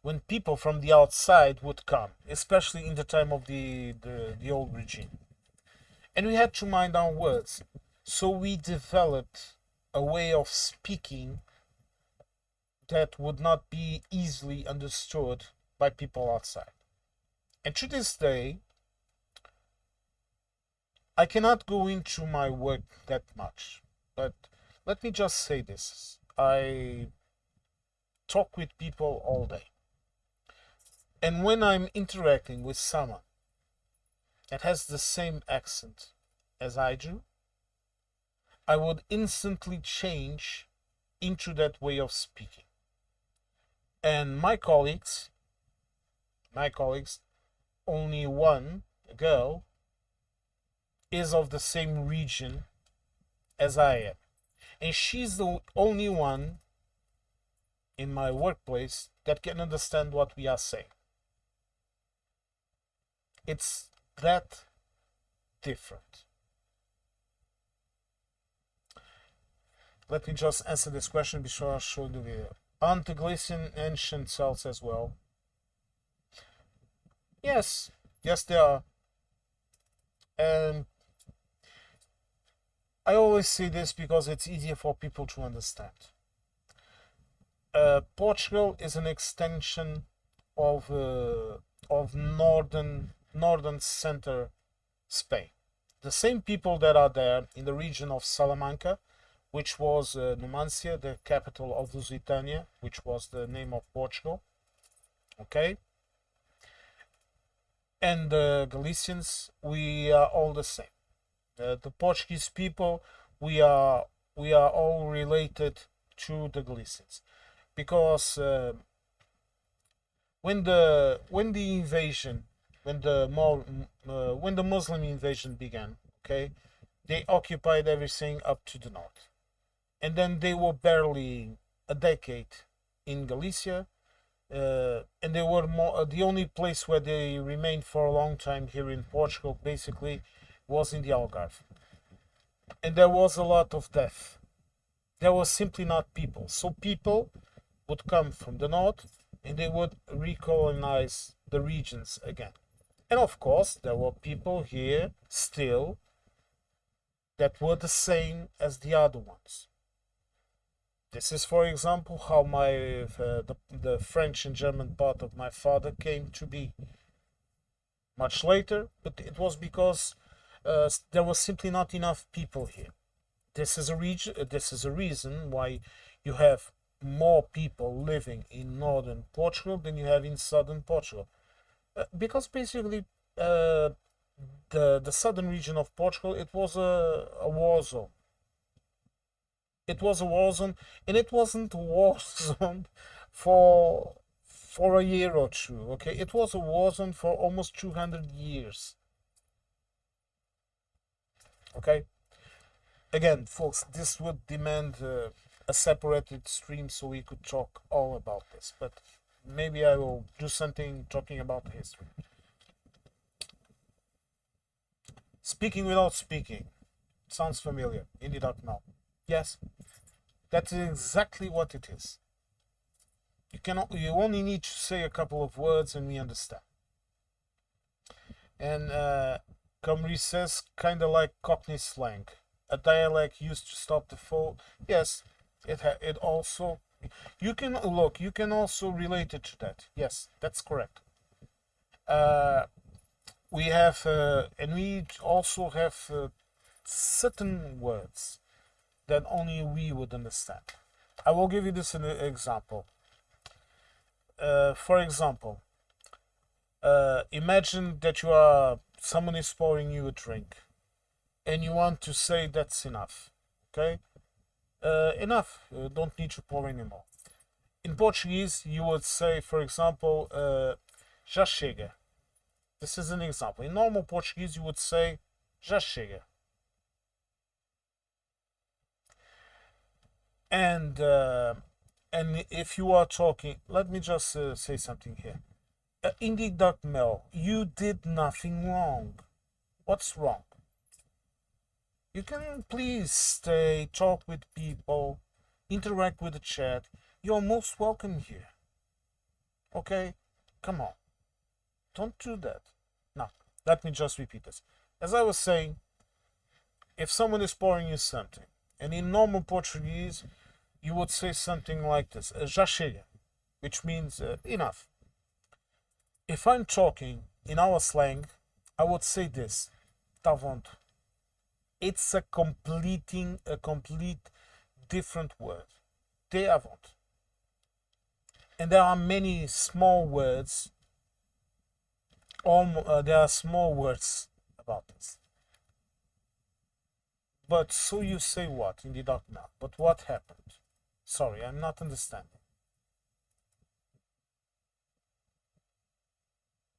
when people from the outside would come, especially in the time of the old regime. And we had to mind our words. So we developed a way of speaking that would not be easily understood by people outside. And to this day, I cannot go into my work that much, but let me just say this. I talk with people all day. And when I'm interacting with someone that has the same accent as I do, I would instantly change into that way of speaking. And my colleagues, only one, a girl, is of the same region as I am. And she's the only one in my workplace that can understand what we are saying. It's that different. Let me just answer this question before I show the video. Aren't the Galician ancient cells as well? Yes, they are. And I always say this because it's easier for people to understand. Portugal is an extension of northern center Spain. The same people that are there in the region of Salamanca, which was Numancia, the capital of Lusitania, which was the name of Portugal. Okay? And the Galicians, we are all the same. The Portuguese people, we are all related to the Galicians, because when the invasion, when the Muslim invasion began, okay, they occupied everything up to the north, and then they were barely a decade in Galicia, and they were the only place where they remained for a long time here in Portugal, basically, was in the Algarve. And there was a lot of death. There was simply not people. So people would come from the north and they would recolonize the regions again. And of course, there were people here still that were the same as the other ones. This is, for example, how the French and German part of my father came to be. Much later, but it was because there was simply not enough people here. This is a reason why you have more people living in northern Portugal than you have in southern Portugal, because basically the southern region of Portugal, it was a war zone. It was a war zone, and it wasn't a war zone for a year or two. Okay, it was a war zone for almost 200 years. Okay, again, folks, this would demand a separated stream so we could talk all about this, but maybe I will do something talking about history. Speaking without speaking. Sounds familiar. In the dark now. Yes, that's exactly what it is. You only need to say a couple of words and we understand. And Comrie says, kind of like Cockney slang, a dialect used to stop the flow. Yes, it also. You can also relate it to that. Yes, that's correct. We have, and we also have certain words that only we would understand. I will give you this an example. For example, imagine that someone is pouring you a drink, and you want to say that's enough. Okay, enough. Don't need to pour anymore. In Portuguese, you would say, for example, já chega. This is an example. In normal Portuguese, you would say já chega. And if you are talking, let me just say something here. Indeed, Dr. Mel, you did nothing wrong. What's wrong? You can please stay, talk with people, interact with the chat. You're most welcome here. Okay? Come on. Don't do that. Now, let me just repeat this. As I was saying, if someone is pouring you something, and in normal Portuguese, you would say something like this, já chega, which means enough. If I'm talking in our slang, I would say this, tá vendo. It's a complete different word. Te avont. And there are many small words, there are small words about this. But so you say what in the dark now? But what happened? Sorry, I'm not understanding.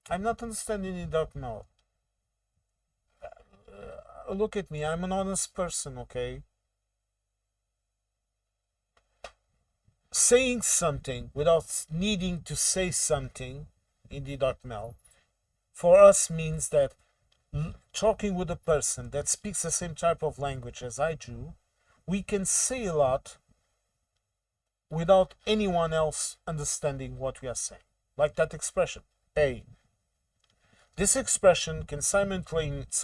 I'm not understanding in the dark now. Look at me, I'm an honest person, okay? Saying something without needing to say something in the dark now for us means that talking with a person that speaks the same type of language as I do, we can say a lot without anyone else understanding what we are saying. Like that expression, hey. This expression can simultaneous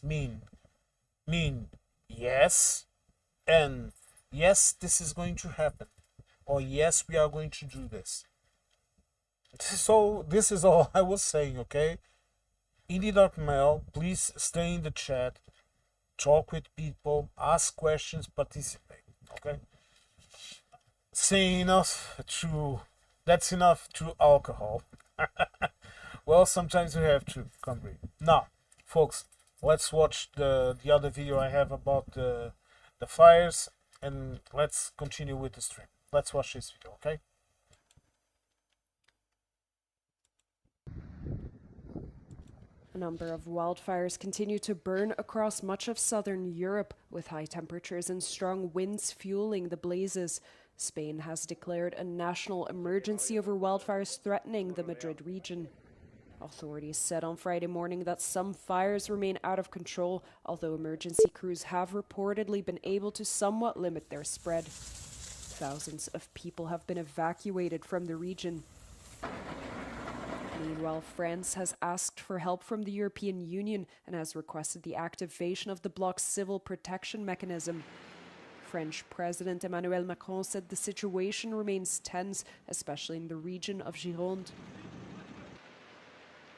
mean yes and yes, this is going to happen, or yes, we are going to do this. So this is all I was saying, okay? Indie.mail, please stay in the chat, talk with people, ask questions, participate, okay? Saying that's enough to alcohol. Well, sometimes we have to, Cumbria. Now, folks, let's watch the other video I have about the fires, and let's continue with the stream. Let's watch this video, okay? A number of wildfires continue to burn across much of southern Europe, with high temperatures and strong winds fueling the blazes. Spain has declared a national emergency over wildfires threatening the Madrid region. Authorities said on Friday morning that some fires remain out of control, although emergency crews have reportedly been able to somewhat limit their spread. Thousands of people have been evacuated from the region. Meanwhile, France has asked for help from the European Union and has requested the activation of the bloc's civil protection mechanism. French President Emmanuel Macron said the situation remains tense, especially in the region of Gironde.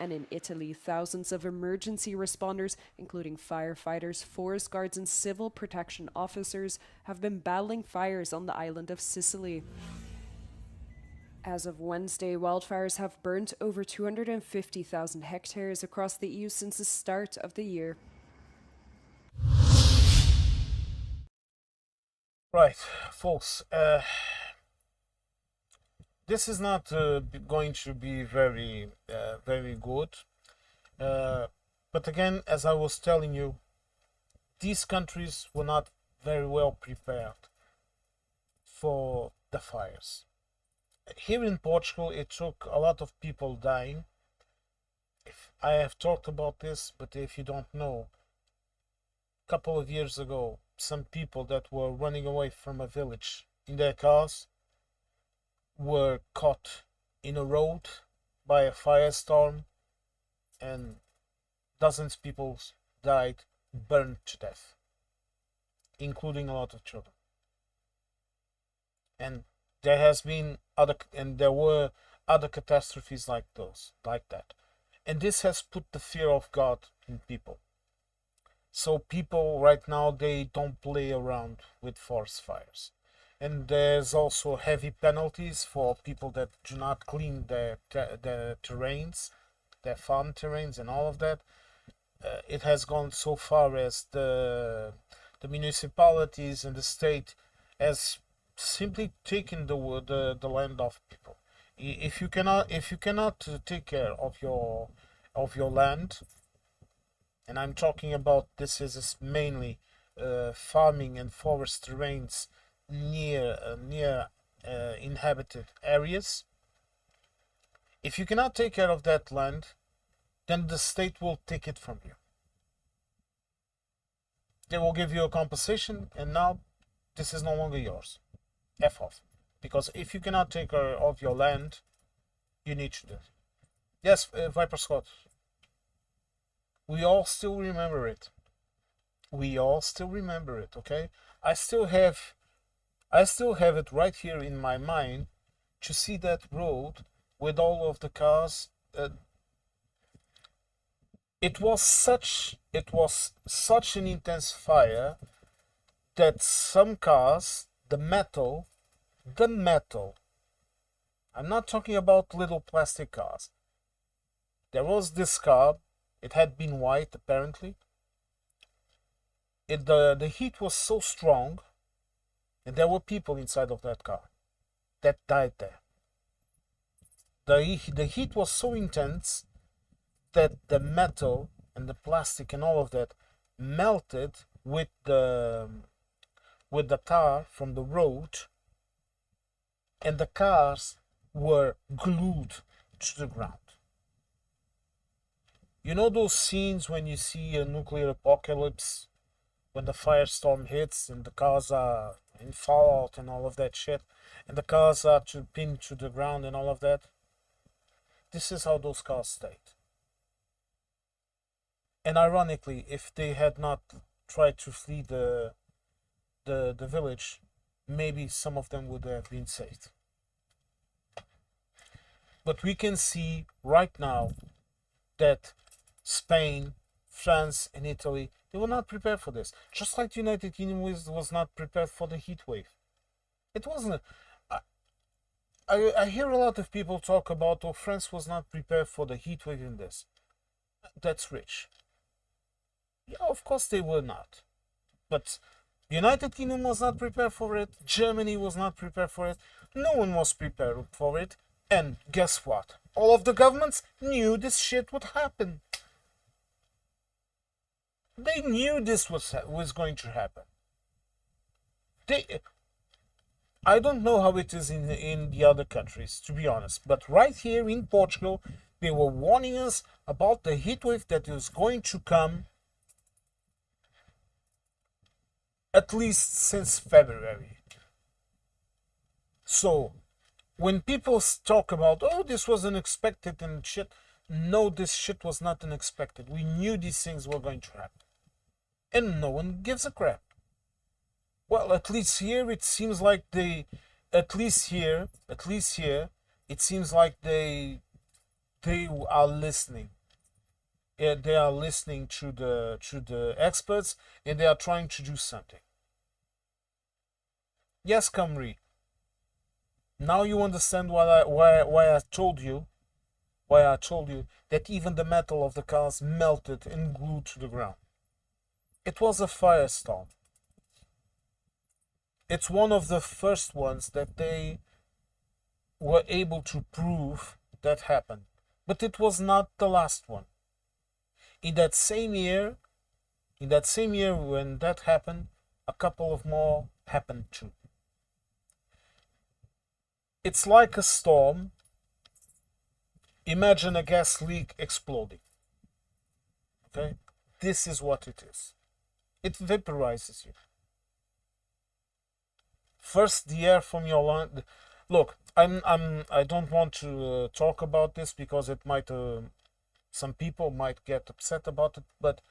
And in Italy, thousands of emergency responders, including firefighters, forest guards, and civil protection officers, have been battling fires on the island of Sicily. As of Wednesday, wildfires have burnt over 250,000 hectares across the EU since the start of the year. Right, folks. This is not going to be very good. But again, as I was telling you, these countries were not very well prepared for the fires. Here in Portugal, it took a lot of people dying. If I have talked about this, but if you don't know, a couple of years ago, some people that were running away from a village in their cars were caught in a road by a firestorm, and dozens of people died, burned to death, including a lot of children. And there were other catastrophes like that. And this has put the fear of God in people. So people right now, they don't play around with forest fires. And there's also heavy penalties for people that do not clean their terrains, their farm terrains, and all of that. It has gone so far as the municipalities and the state has simply taken the land of people. If you cannot take care of your land, and I'm talking about this is mainly farming and forest terrains near inhabited areas. If you cannot take care of that land, then the state will take it from you. They will give you a compensation, and now this is no longer yours. F off. Because if you cannot take care of your land, you need to do it. Yes, Viper Scott. We all still remember it. We all still remember it, okay? I still have it right here in my mind to see that road with all of the cars. It was such an intense fire that some cars, the metal, I'm not talking about little plastic cars. There was this car, it had been white apparently. The heat was so strong, and there were people inside of that car that died there. The heat was so intense that the metal and the plastic and all of that melted with the tar from the road, and the cars were glued to the ground. You know those scenes when you see a nuclear apocalypse, when the firestorm hits and the cars are in fallout and all of that shit, and the cars are pinned to the ground and all of that? This is how those cars stayed. And ironically, if they had not tried to flee the village, maybe some of them would have been saved. But we can see right now that Spain, France, and Italy, they were not prepared for this. Just like the United Kingdom was not prepared for the heat wave. It wasn't. I hear a lot of people talk about, oh, France was not prepared for the heat wave in this. That's rich. Yeah, of course they were not. But the United Kingdom was not prepared for it. Germany was not prepared for it. No one was prepared for it. And guess what? All of the governments knew this shit would happen. They knew this was going to happen. I don't know how it is in the other countries, to be honest. But right here in Portugal, they were warning us about the heat wave that is going to come at least since February. So, when people talk about, oh, this was unexpected and shit, no, this shit was not unexpected. We knew these things were going to happen. And no one gives a crap. Well, at least here it seems like it seems like they are listening. Yeah, they are listening to the experts, and they are trying to do something. Yes, Kamri. Now you understand why I told you that even the metal of the cars melted and glued to the ground. It was a firestorm. It's one of the first ones that they were able to prove that happened. But it was not the last one. In that same year, when that happened, a couple of more happened too. It's like a storm. Imagine a gas leak exploding. Okay? This is what it is. It vaporizes you. First, the air from your lung. Look, I don't want to talk about this because it might, some people might get upset about it. But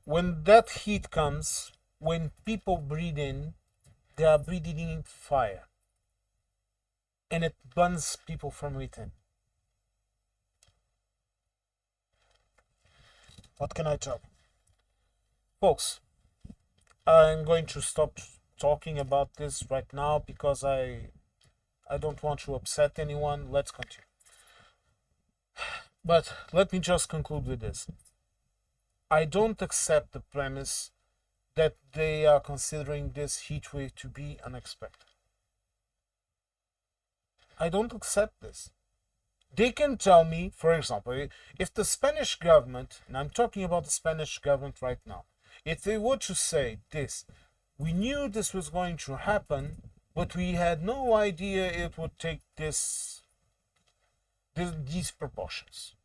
when that heat comes, when people breathe in, they are breathing in fire, and it burns people from within. What can I tell? Folks, I'm going to stop talking about this right now because I don't want to upset anyone. Let's continue. But let me just conclude with this. I don't accept the premise that they are considering this heat wave to be unexpected. I don't accept this. They can tell me, for example, if the Spanish government, and I'm talking about the Spanish government right now, if they were to say this, we knew this was going to happen, but we had no idea it would take these proportions.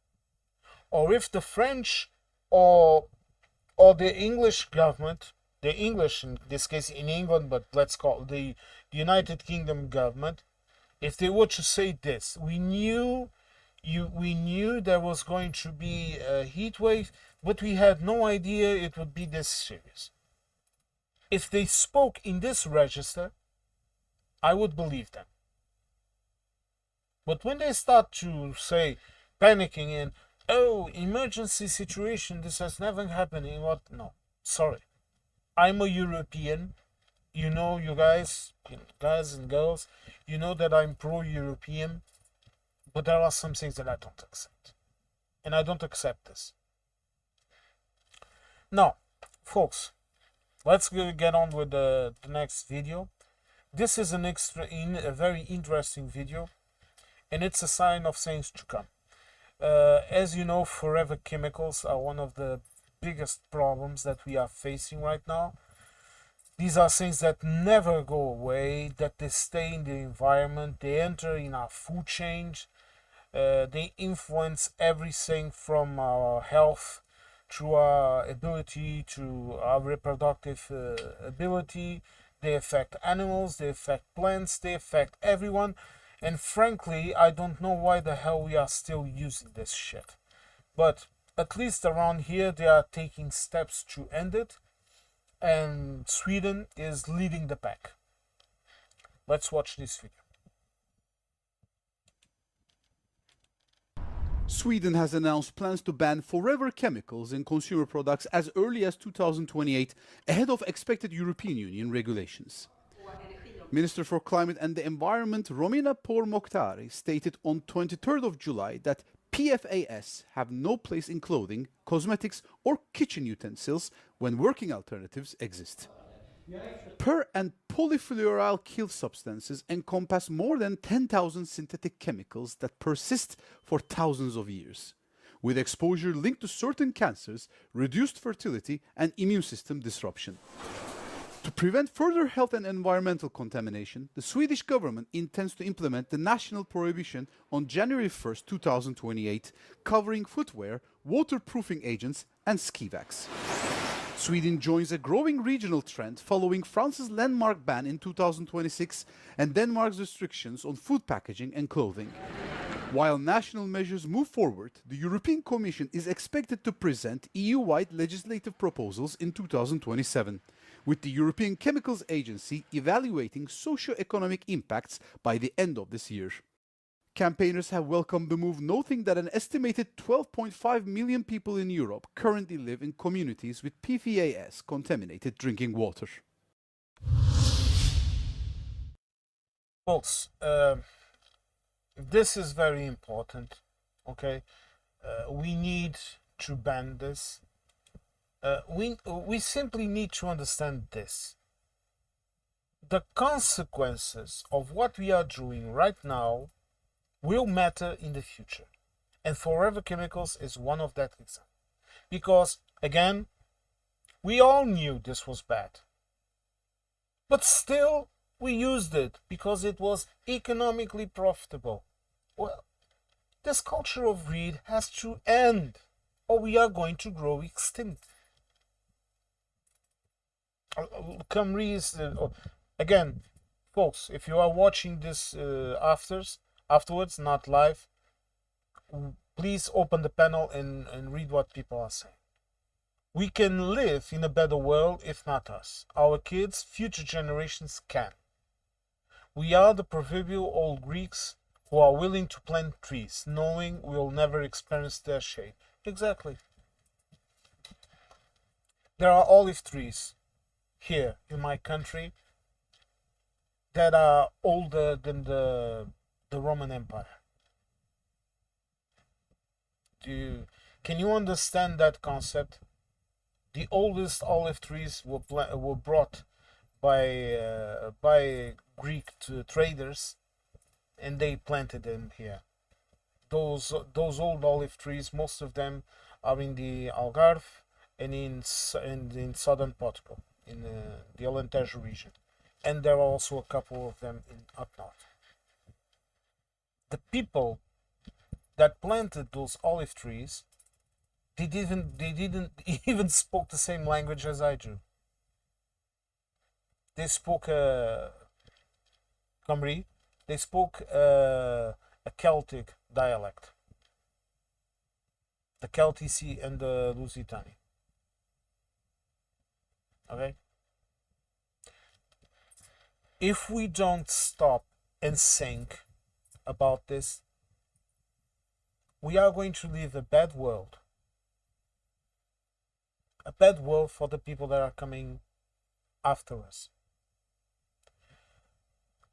Or if the French or the English government, the English in this case in England, but let's call it the United Kingdom government, if they were to say this, we knew there was going to be a heat wave, but we had no idea it would be this serious. If they spoke in this register, I would believe them. But when they start to say panicking and, oh, emergency situation, this has never happened in what? No, sorry. I'm a European. You know, you guys and girls, you know that I'm pro-European, but there are some things that I don't accept. And I don't accept this. Now, folks, let's get on with the next video. This is a very interesting video, and it's a sign of things to come. As you know, forever chemicals are one of the biggest problems that we are facing right now. These are things that never go away, that they stay in the environment, they enter in our food chain, they influence everything from our health through our ability to our reproductive ability. They affect animals, they affect plants, they affect everyone. And frankly, I don't know why the hell we are still using this shit. But at least around here, they are taking steps to end it. And Sweden is leading the pack. Let's watch this video. Sweden has announced plans to ban forever chemicals in consumer products as early as 2028, ahead of expected European Union regulations. Minister for Climate and the Environment Romina Pourmokhtari stated on 23rd of July that PFAS have no place in clothing, cosmetics or kitchen utensils when working alternatives exist. Per and polyfluoral kill substances encompass more than 10,000 synthetic chemicals that persist for thousands of years, with exposure linked to certain cancers, reduced fertility and immune system disruption. To prevent further health and environmental contamination, the Swedish government intends to implement the national prohibition on January 1st, 2028, covering footwear, waterproofing agents and ski vacs. Sweden joins a growing regional trend following France's landmark ban in 2026 and Denmark's restrictions on food packaging and clothing. While national measures move forward, the European Commission is expected to present EU-wide legislative proposals in 2027, with the European Chemicals Agency evaluating socio-economic impacts by the end of this year. Campaigners have welcomed the move, noting that an estimated 12.5 million people in Europe currently live in communities with PFAS-contaminated drinking water. Folks, this is very important, okay? We need to ban this. we simply need to understand this. The consequences of what we are doing right now will matter in the future. And Forever Chemicals is one of that example. Because, again, we all knew this was bad. But still, we used it because it was economically profitable. Well, this culture of greed has to end, or we are going to grow extinct. Camry again, folks, if you are watching this afterwards, not live, please open the panel and read what people are saying. We can live in a better world if not us. Our kids, future generations can. We are the proverbial old Greeks who are willing to plant trees, knowing we'll never experience their shade. Exactly. There are olive trees here in my country that are older than the Roman Empire. Can you understand that concept? The oldest olive trees were brought by Greek traders, and they planted them here. Those old olive trees, most of them are in the Algarve and in southern Portugal, in the Alentejo region, and there are also a couple of them in up north. The people that planted those olive trees, they didn't even spoke the same language as I do. They spoke Camry. They spoke a Celtic dialect, the Celtici and the Lusitani. Okay? If we don't stop and think about this, we are going to live a bad world. A bad world for the people that are coming after us.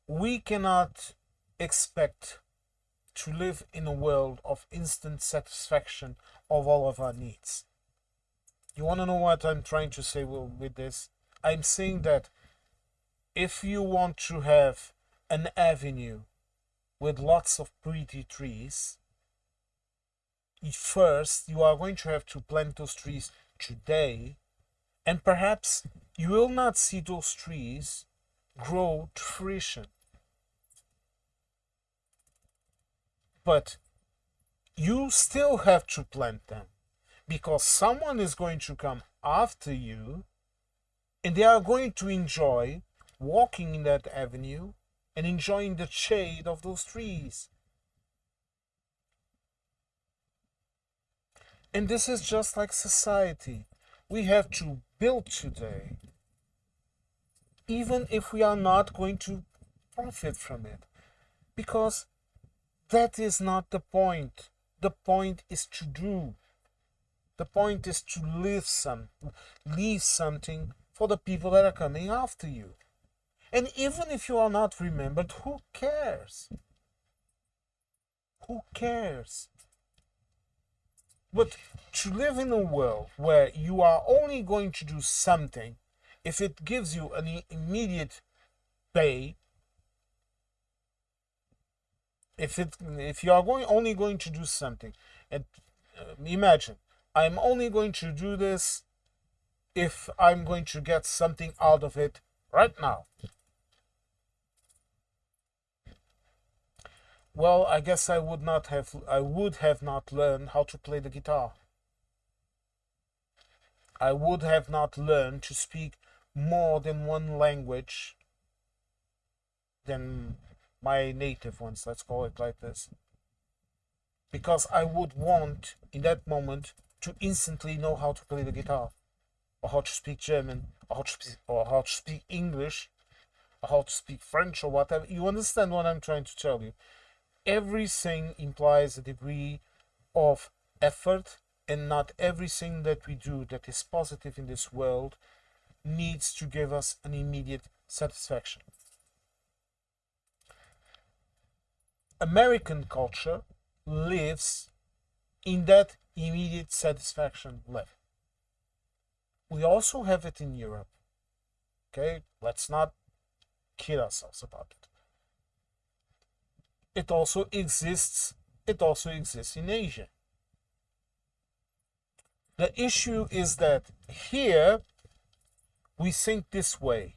We cannot expect to live in a world of instant satisfaction of all of our needs. You want to know what I'm trying to say with this? I'm saying that if you want to have an avenue with lots of pretty trees, first you are going to have to plant those trees today, and perhaps you will not see those trees grow to fruition. But you still have to plant them, because someone is going to come after you and they are going to enjoy walking in that avenue and enjoying the shade of those trees. And this is just like society. We have to build today, even if we are not going to profit from it, because that is not the point. The point is to do. The point is to leave something for the people that are coming after you. And even if you are not remembered, who cares? Who cares? But to live in a world where you are only going to do something if it gives you an immediate pay, if you are only going to do something, and imagine, I'm only going to do this if I'm going to get something out of it right now. Well, I guess I would have not learned how to play the guitar. I would have not learned to speak more than one language than my native ones, let's call it like this. Because I would want, in that moment, to instantly know how to play the guitar, or how to speak German, or how to speak English, or how to speak French, or whatever. You understand what I'm trying to tell you? Everything implies a degree of effort, and not everything that we do that is positive in this world needs to give us an immediate satisfaction. American culture lives in that immediate satisfaction level. We also have it in Europe. Okay, let's not kid ourselves about it. It also exists. It also exists in Asia. The issue is that here we think this way.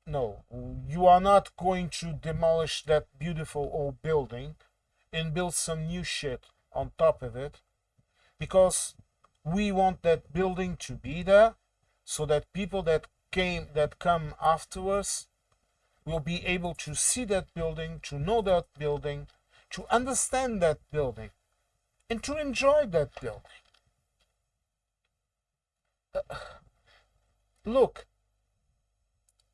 No, you are not going to demolish that beautiful old building and build some new shit on top of it, because we want that building to be there so that people that come afterwards will be able to see that building, to know that building, to understand that building, and to enjoy that building. Look,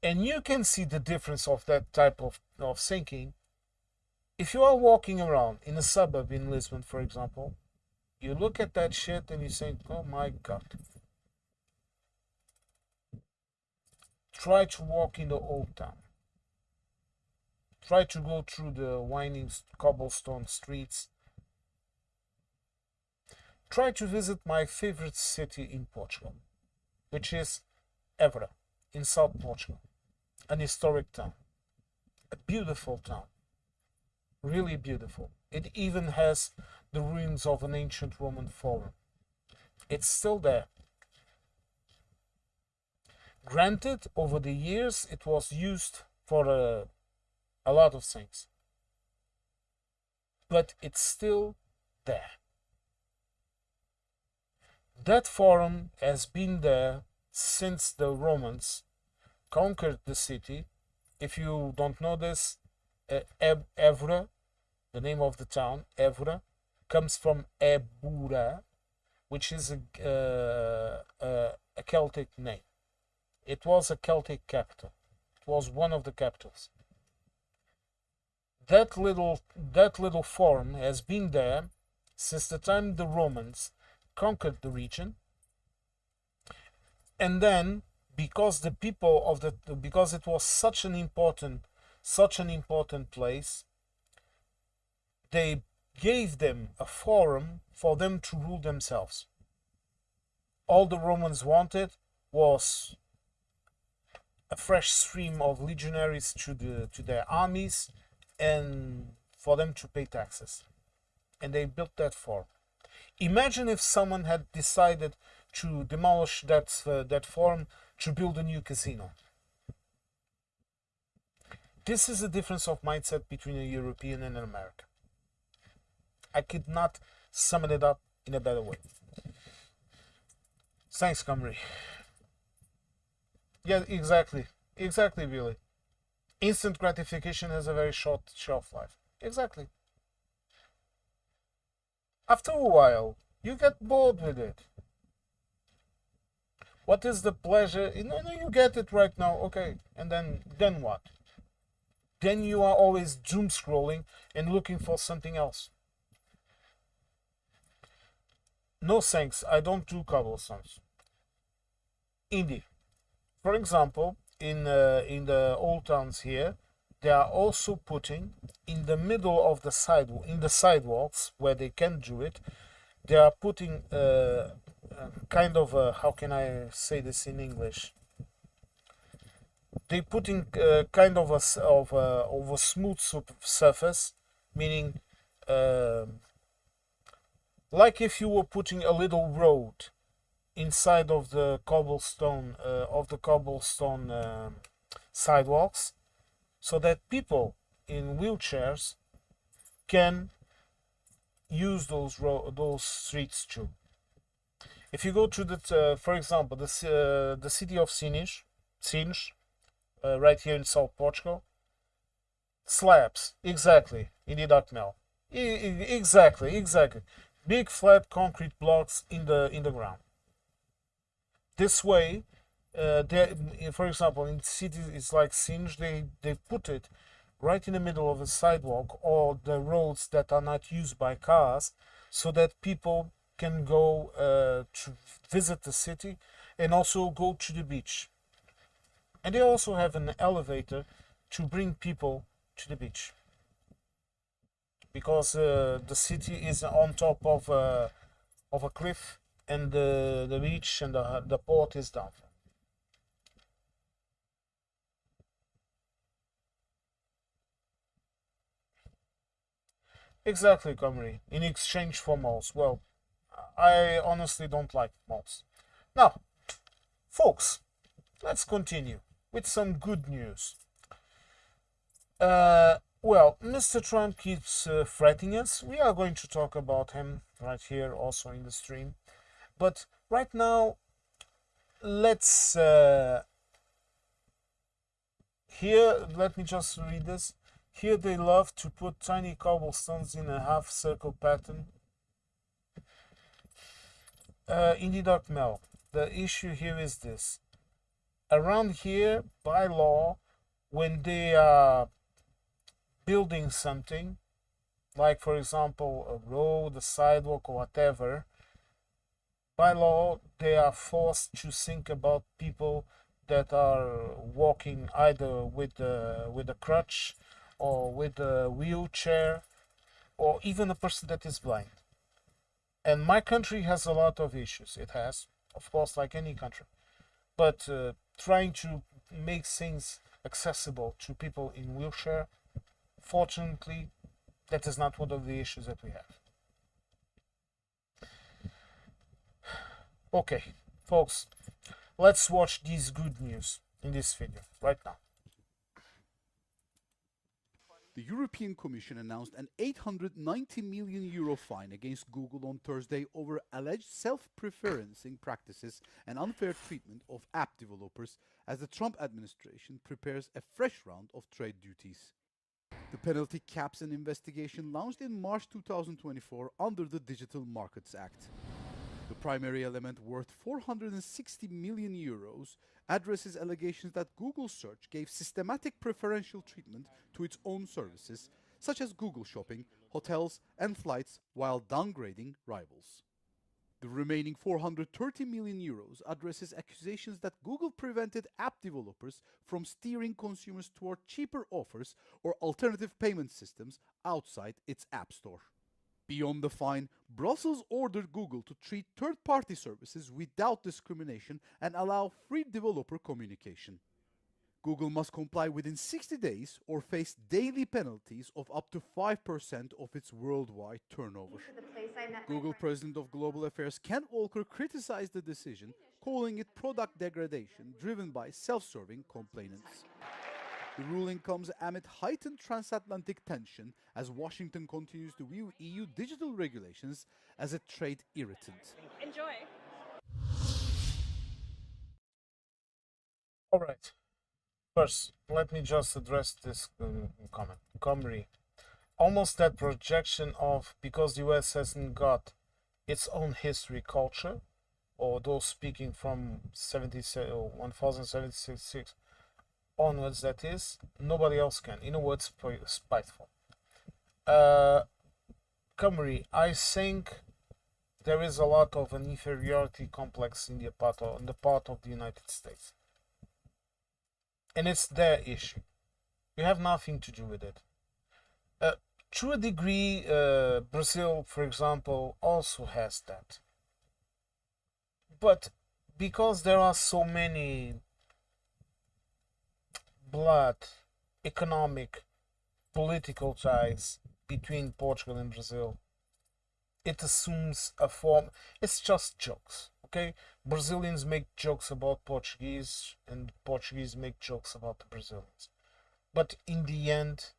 and you can see the difference of that type of thinking. If you are walking around in a suburb in Lisbon, for example, you look at that shit and you think, oh my God. Try to walk in the old town. Try to go through the winding cobblestone streets. Try to visit my favorite city in Portugal, which is Évora, in South Portugal. An historic town. A beautiful town. Really beautiful. It even has the ruins of an ancient Roman forum. It's still there. Granted, over the years, it was used for a lot of things. But it's still there. That forum has been there since the Romans conquered the city. If you don't know this, Évora, the name of the town, Évora, comes from Ebura, which is a Celtic name. It was a Celtic capital. It was one of the capitals. That little forum has been there since the time the Romans conquered the region, and then because because it was such an important place, they gave them a forum for them to rule themselves. All the Romans wanted was a fresh stream of legionaries to their armies, and for them to pay taxes. And they built that forum. Imagine if someone had decided to demolish that forum to build a new casino. This is the difference of mindset between a European and an American. I could not sum it up in a better way. Thanks, Camry. Yeah, exactly, Billy. Instant gratification has a very short shelf life. Exactly. After a while, you get bored with it. What is the pleasure? No, you get it right now, okay. And then what? Then you are always doom scrolling and looking for something else. No thanks, I don't do cobblestones. Indie. For example, in the old towns here, they are also putting in the middle of the sidewalks where they can do it. They are putting kind of a, how can I say this in English? They putting kind of a smooth surface, meaning like if you were putting a little road inside of the cobblestone sidewalks, so that people in wheelchairs can use those streets too. If you go to for example, the city of Sines, right here in South Portugal, slabs, exactly, in Idacmel, exactly, big flat concrete blocks in the ground. This way, for example, in cities like Sines, they put it right in the middle of a sidewalk or the roads that are not used by cars, so that people can go to visit the city and also go to the beach. And they also have an elevator to bring people to the beach, because the city is on top of a cliff, and the beach and the port is down. Exactly, Comrie. In exchange for malls. Well, I honestly don't like malls. Now, folks, let's continue with some good news. Well, Mr. Trump keeps threatening us. We are going to talk about him right here also in the stream. But right now, let's here, let me just read this. Here they love to put tiny cobblestones in a half circle pattern. Indie Dark Mel, the issue here is this. Around here, by law, when they are building something, like for example a road, a sidewalk, or whatever, by law they are forced to think about people that are walking either with a crutch or with a wheelchair, or even a person that is blind. And my country has a lot of issues. It has, of course, like any country. But trying to make things accessible to people in wheelchair, fortunately, that is not one of the issues that we have. Okay, folks, let's watch this good news in this video right now. The European Commission announced an €890 million fine against Google on Thursday over alleged self-preferencing practices and unfair treatment of app developers as the Trump administration prepares a fresh round of trade duties. The penalty caps an investigation launched in March 2024 under the Digital Markets Act. The primary element, worth €460 million, addresses allegations that Google Search gave systematic preferential treatment to its own services, such as Google Shopping, hotels, and flights, while downgrading rivals. The remaining €430 million addresses accusations that Google prevented app developers from steering consumers toward cheaper offers or alternative payment systems outside its App Store. Beyond the fine, Brussels ordered Google to treat third-party services without discrimination and allow free developer communication. Google must comply within 60 days or face daily penalties of up to 5% of its worldwide turnover. Google President of Global Affairs Ken Walker criticized the decision, calling it product degradation driven by self-serving complainants. The ruling comes amid heightened transatlantic tension as Washington continues to view EU digital regulations as a trade irritant. Enjoy. All right. First, let me just address this comment. Comrie, almost that projection of because the US hasn't got its own history, culture, or those speaking from 1076 onwards, that is, nobody else can. In a word, spiteful. Comrie, I think there is a lot of an inferiority complex in the part of the United States. And it's their issue. You have nothing to do with it. To a degree, Brazil, for example, also has that. But because there are so many blood, economic, political ties between Portugal and Brazil, it assumes a form. It's just jokes, okay? Brazilians make jokes about Portuguese, and Portuguese make jokes about the Brazilians. But in the end,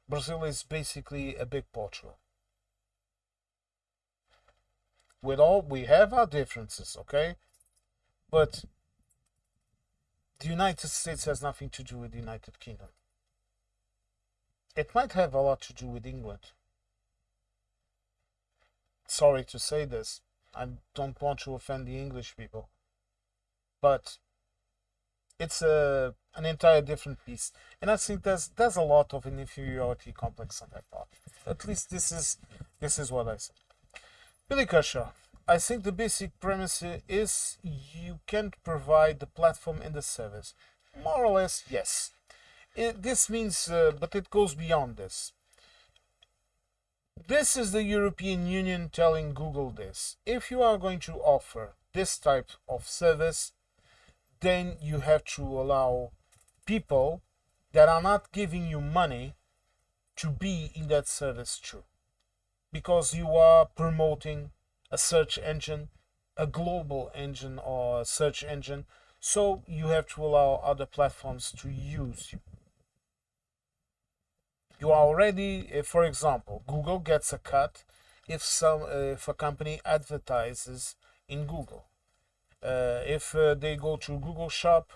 Brazil is basically a big Portugal. We have our differences, okay? But the United States has nothing to do with the United Kingdom. It might have a lot to do with England. Sorry to say this. I don't want to offend the English people. But it's an entire different piece. And I think there's a lot of an inferiority complex on that part. At least this is what I say. Billy Kershaw, I think the basic premise is you can't provide the platform and the service. More or less, yes. This means, but it goes beyond this. This is the European Union telling Google this. If you are going to offer this type of service, then you have to allow people that are not giving you money to be in that service too. Because you are promoting a search engine, a global engine or a search engine, so you have to allow other platforms to use you. You are already, for example, Google gets a cut if a company advertises in Google. If they go to Google Shop,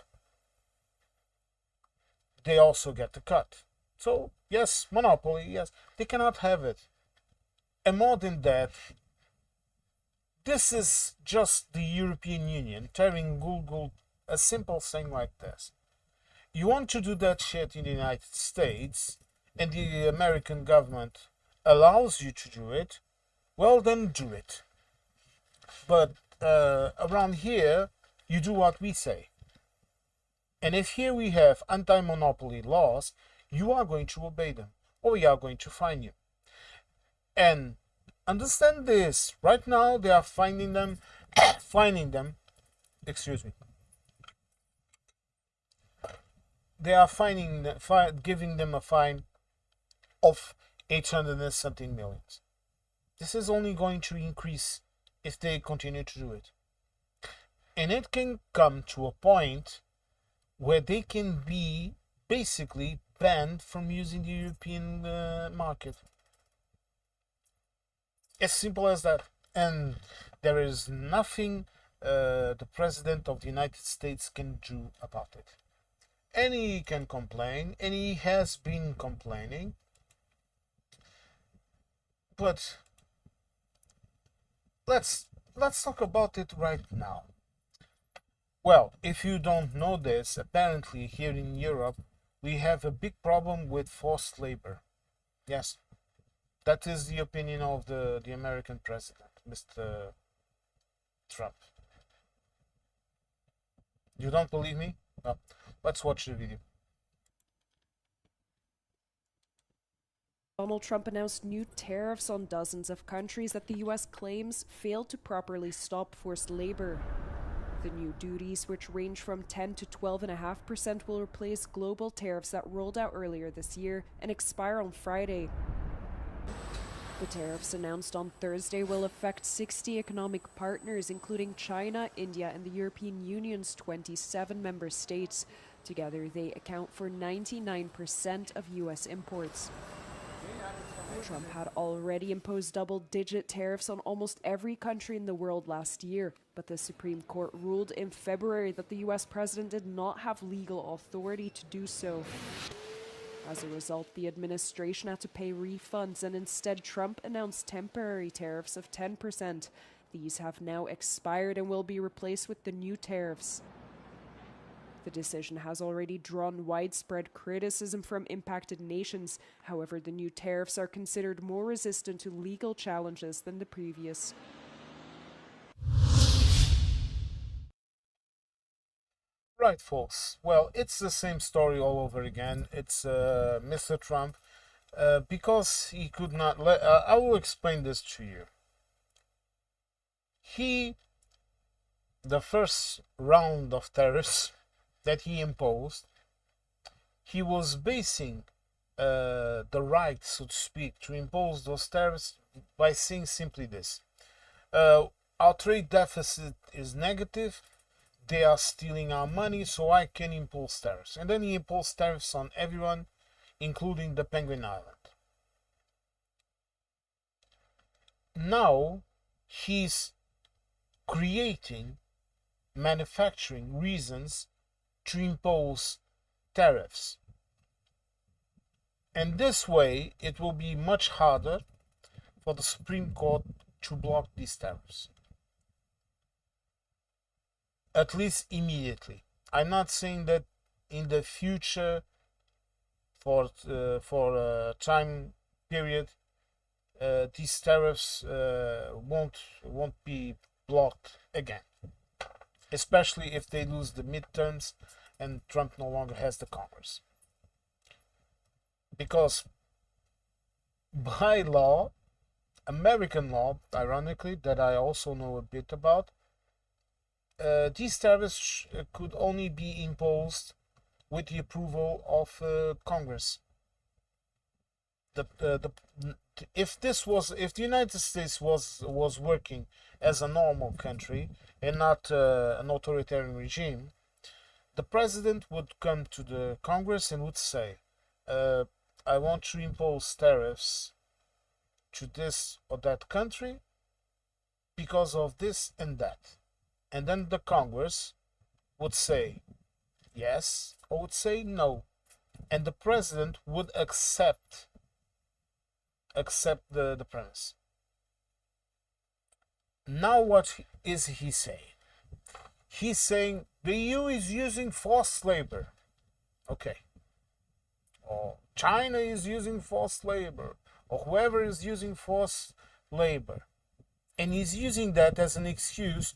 they also get a cut. So yes, monopoly, yes, they cannot have it. And more than that, this is just the European Union telling Google a simple thing like this. You want to do that shit in the United States, and the American government allows you to do it, well then do it. But around here, you do what we say. And if here we have anti-monopoly laws, you are going to obey them, or we are going to fine you. And understand this, right now they are finding them, excuse me, they are giving them a fine of 800 and something millions. This is only going to increase if they continue to do it. And it can come to a point where they can be basically banned from using the European market. As simple as that. And there is nothing the President of the United States can do about it. And he can complain, and he has been complaining. But let's talk about it right now. Well, if you don't know this, apparently here in Europe we have a big problem with forced labor. Yes, that is the opinion of the American president, Mr. Trump. You don't believe me? Well, let's watch the video. Donald Trump announced new tariffs on dozens of countries that the US claims failed to properly stop forced labor. The new duties, which range from 10 to 12.5%, will replace global tariffs that rolled out earlier this year and expire on Friday. The tariffs announced on Thursday will affect 60 economic partners, including China, India, and the European Union's 27 member states. Together, they account for 99% of US imports. Trump had already imposed double-digit tariffs on almost every country in the world last year, but the Supreme Court ruled in February that the US president did not have legal authority to do so. As a result, the administration had to pay refunds, and instead Trump announced temporary tariffs of 10%. These have now expired and will be replaced with the new tariffs. The decision has already drawn widespread criticism from impacted nations. However, the new tariffs are considered more resistant to legal challenges than the previous. Right, folks. Well, it's the same story all over again. It's Mr. Trump. Because he could not let... I will explain this to you. The first round of tariffs that he imposed, he was basing the right, so to speak, to impose those tariffs by saying simply this. Our trade deficit is negative, they are stealing our money, so I can impose tariffs. And then he imposed tariffs on everyone, including the Penguin Island. Now, he's creating manufacturing reasons to impose tariffs. And this way, it will be much harder for the Supreme Court to block these tariffs. At least immediately. I'm not saying that in the future, for a time period, these tariffs won't be blocked again. Especially if they lose the midterms and Trump no longer has the Congress. Because by law, American law, ironically, that I also know a bit about, these tariffs could only be imposed with the approval of Congress. If the United States was working as a normal country and not an authoritarian regime, the president would come to the Congress and would say, I want to impose tariffs to this or that country because of this and that. And then the Congress would say yes or would say no. And the president would accept the premise. Now what is he saying? He's saying the EU is using forced labor. Okay. Or China is using forced labor. Or whoever is using forced labor. And he's using that as an excuse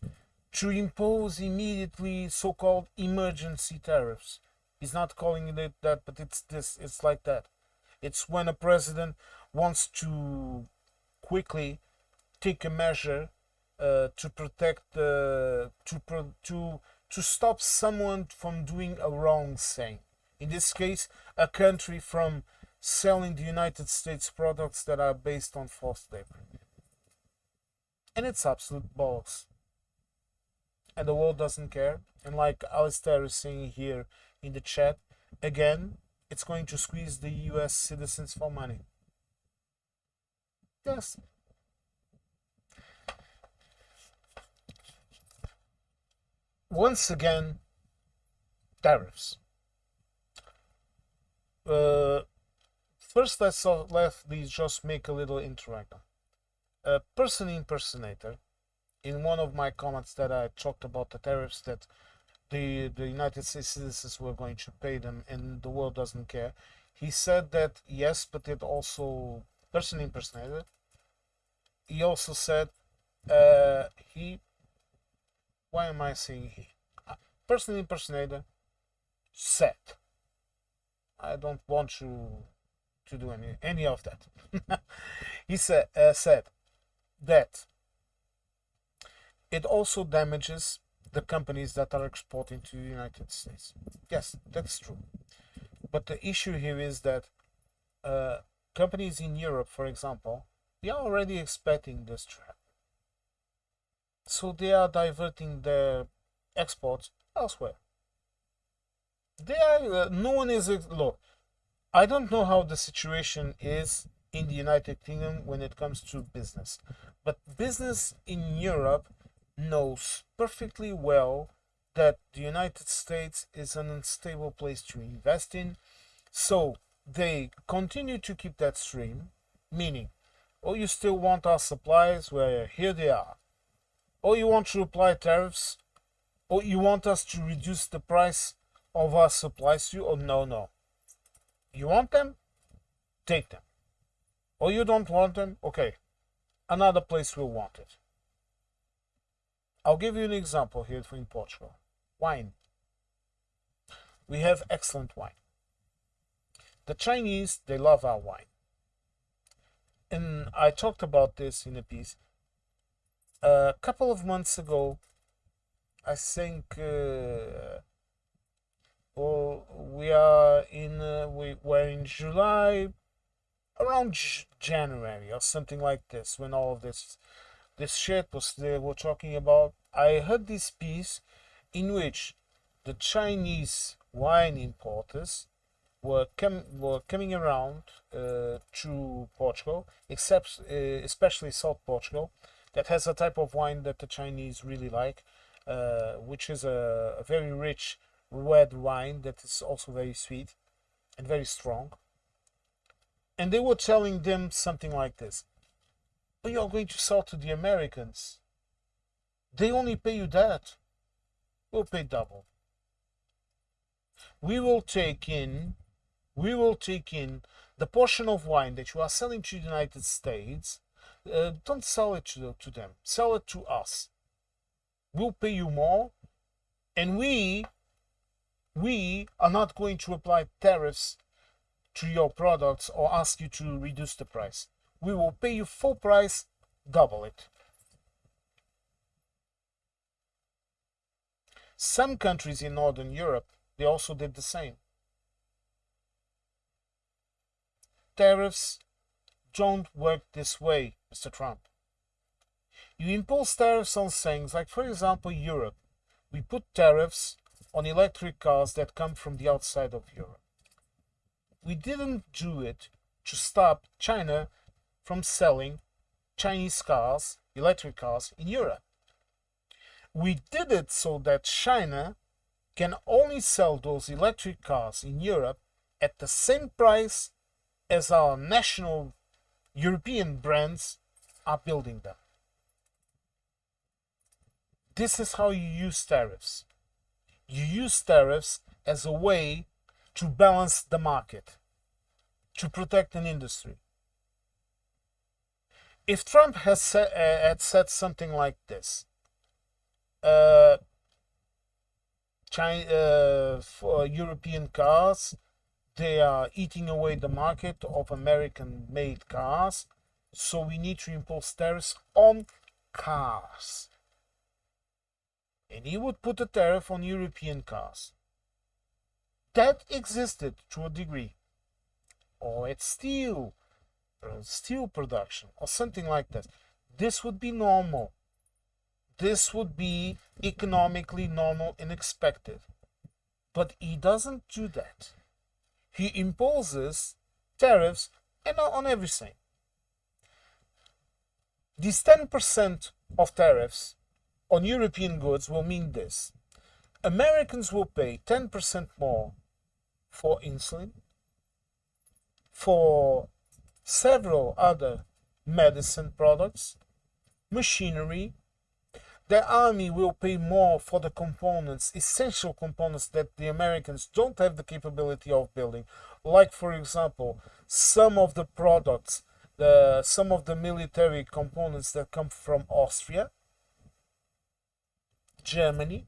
to impose immediately so-called emergency tariffs. He's not calling it that, but it's like that. It's when a president wants to quickly take a measure to protect to stop someone from doing a wrong thing. In this case, a country from selling the United States products that are based on forced labor. And it's absolute bollocks. And the world doesn't care. And like Alistair is saying here in the chat, again, it's going to squeeze the US citizens for money. Yes. Once again, tariffs. First, let me just make a little interaction. A person impersonator, in one of my comments that I talked about the tariffs that the United States citizens were going to pay them and the world doesn't care, he said that yes, but it also, person impersonator, he also said, why am I saying he? Person impersonator said, I don't want to do any of that. He said that it also damages the companies that are exporting to the United States. Yes, that's true. But the issue here is that companies in Europe, for example, they are already expecting this to happen. So they are diverting their exports elsewhere. They are, no one is, look, I don't know how the situation is in the United Kingdom when it comes to business, but business in Europe knows perfectly well that the United States is an unstable place to invest in, so they continue to keep that stream, meaning, oh, you still want our supplies? Well, here they are. Oh, you want to apply tariffs? Oh, you want us to reduce the price of our supplies to you? Oh, no. You want them? Take them. Oh, you don't want them? Okay. Another place will want it. I'll give you an example here in Portugal. Wine. We have excellent wine. The Chinese, they love our wine. And I talked about this in a piece. A couple of months ago, I think, we're in July, around January or something like this, when all of this shit was they were talking about. I heard this piece in which the Chinese wine importers were coming around to Portugal, especially South Portugal, that has a type of wine that the Chinese really like, which is a very rich red wine that is also very sweet and very strong. And they were telling them something like this: but you're going to sell to the Americans. They only pay you that. We'll pay double. We will take in the portion of wine that you are selling to the United States. Don't sell it to them. Sell it to us. We'll pay you more, and we are not going to apply tariffs to your products or ask you to reduce the price. we will pay you full price, double it. Some countries in Northern Europe, they also did the same. Tariffs don't work this way, Mr. Trump. You impose tariffs on things like, for example, Europe. We put tariffs on electric cars that come from the outside of Europe. We didn't do it to stop China from selling Chinese cars, electric cars, in Europe. We did it so that China can only sell those electric cars in Europe at the same price as our national European brands are building them. This is how you use tariffs. You use tariffs as a way to balance the market, to protect an industry. If Trump had said something like this, for European cars, they are eating away the market of American-made cars, so we need to impose tariffs on cars. And he would put a tariff on European cars. That existed to a degree. Or at steel production, or something like that. This would be normal. This would be economically normal and expected. But he doesn't do that. He imposes tariffs on everything. These 10% of tariffs on European goods will mean this. Americans will pay 10% more for insulin, for several other medicine products, machinery. The army will pay more for the components, essential components that the Americans don't have the capability of building. Like, for example, some of the products, some of the military components that come from Austria, Germany,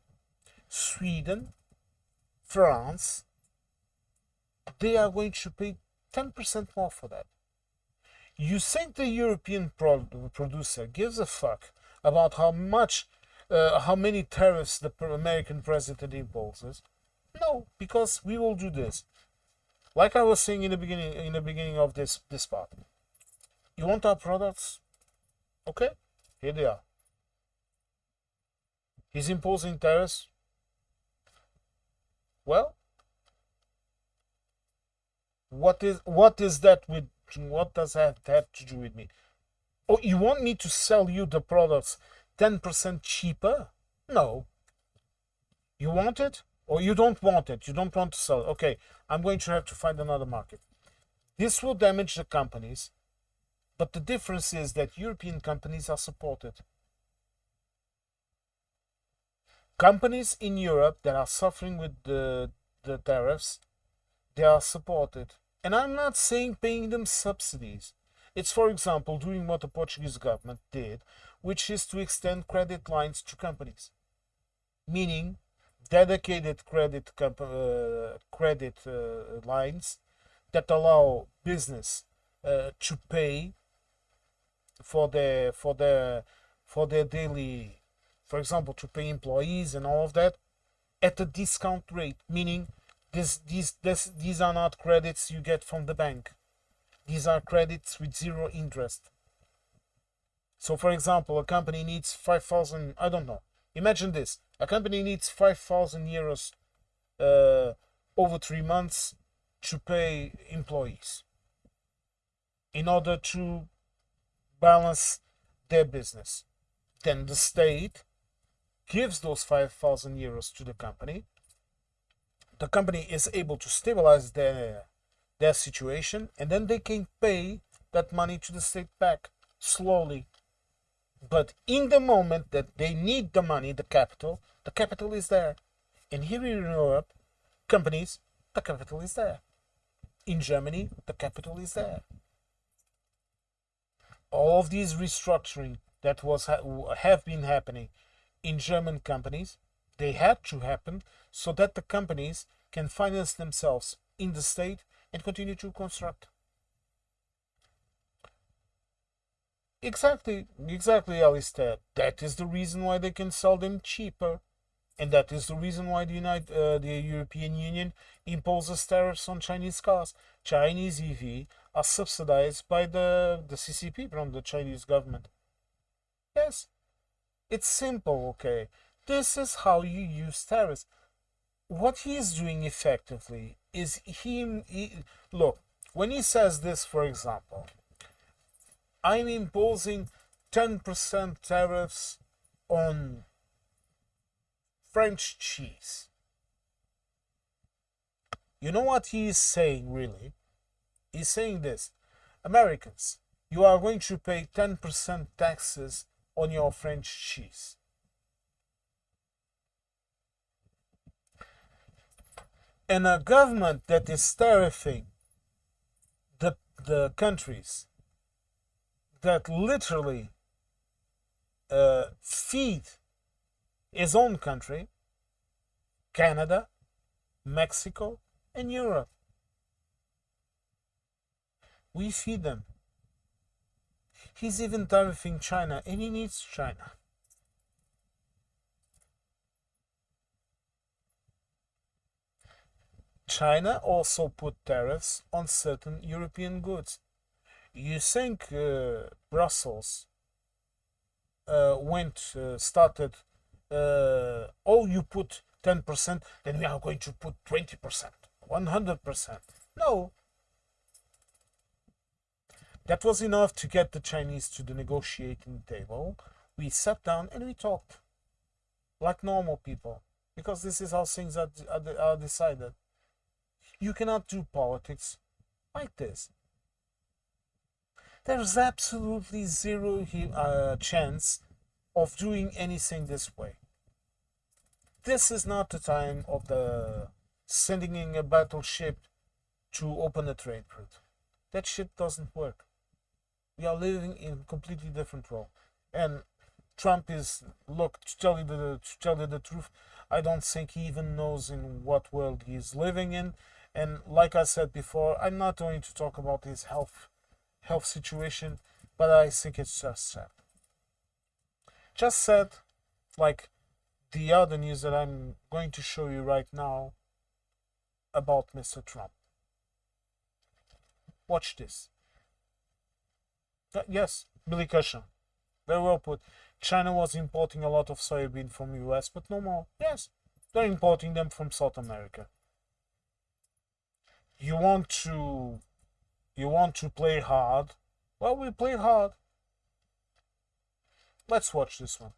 Sweden, France, they are going to pay 10% more for that. You think the European producer gives a fuck about how many tariffs the American president imposes? No, because we will do this. Like I was saying in the beginning of this part. You want our products? Okay, here they are. He's imposing tariffs. Well, what does that have to do with me? Oh, you want me to sell you the products 10% cheaper? No. You want it or you don't want it? You don't want to sell it. Okay, I'm going to have to find another market. This will damage the companies, but the difference is that European companies are supported. Companies in Europe that are suffering with the tariffs, they are supported. And I'm not saying paying them subsidies. It's, for example, doing what the Portuguese government did, which is to extend credit lines to companies. Meaning, dedicated credit lines that allow business to pay for their daily, for example, to pay employees and all of that at a discount rate. Meaning, these are not credits you get from the bank. These are credits with zero interest. So, for example, a company needs 5,000, I don't know. Imagine this. A company needs 5,000 euros over 3 months to pay employees in order to balance their business. Then the state gives those 5,000 euros to the company. The company is able to stabilize their situation, and then they can pay that money to the state back slowly. But in the moment that they need the money, the capital is there. And here in Europe, companies, the capital is there. In Germany, the capital is there. All of these restructuring that have been happening in German companies, they had to happen so that the companies can finance themselves in the state and continue to construct. Exactly, Alistair. That is the reason why they can sell them cheaper. And that is the reason why the European Union imposes tariffs on Chinese cars. Chinese EV are subsidized by the CCP from the Chinese government. Yes, it's simple, okay? This is how you use tariffs. What he is doing effectively is look, when he says this, for example, I'm imposing 10% tariffs on French cheese. You know what he is saying, really? He's saying this: Americans, you are going to pay 10% taxes on your French cheese. And a government that is tariffing the countries that literally feed his own country, Canada, Mexico, and Europe. We feed them. He's even tariffing China, and he needs China. China also put tariffs on certain European goods. You think Brussels started, oh, you put 10%, then we are going to put 20%, 100%. No. That was enough to get the Chinese to the negotiating table. We sat down and we talked like normal people, because this is how things are decided. You cannot do politics like this. There's absolutely zero chance of doing anything this way. This is not the time of the sending in a battleship to open a trade route. That shit doesn't work. We are living in a completely different world. And Trump is, look, to tell you the truth, I don't think he even knows in what world he is living in. And like I said before, I'm not going to talk about his health situation, but I think it's just sad. Just sad, like the other news that I'm going to show you right now about Mr. Trump. Watch this. Yes, Billy Cushion. Very well put. China was importing a lot of soybean from US, but no more. Yes, they're importing them from South America. You want to play hard? Well, we play hard. Let's watch this one.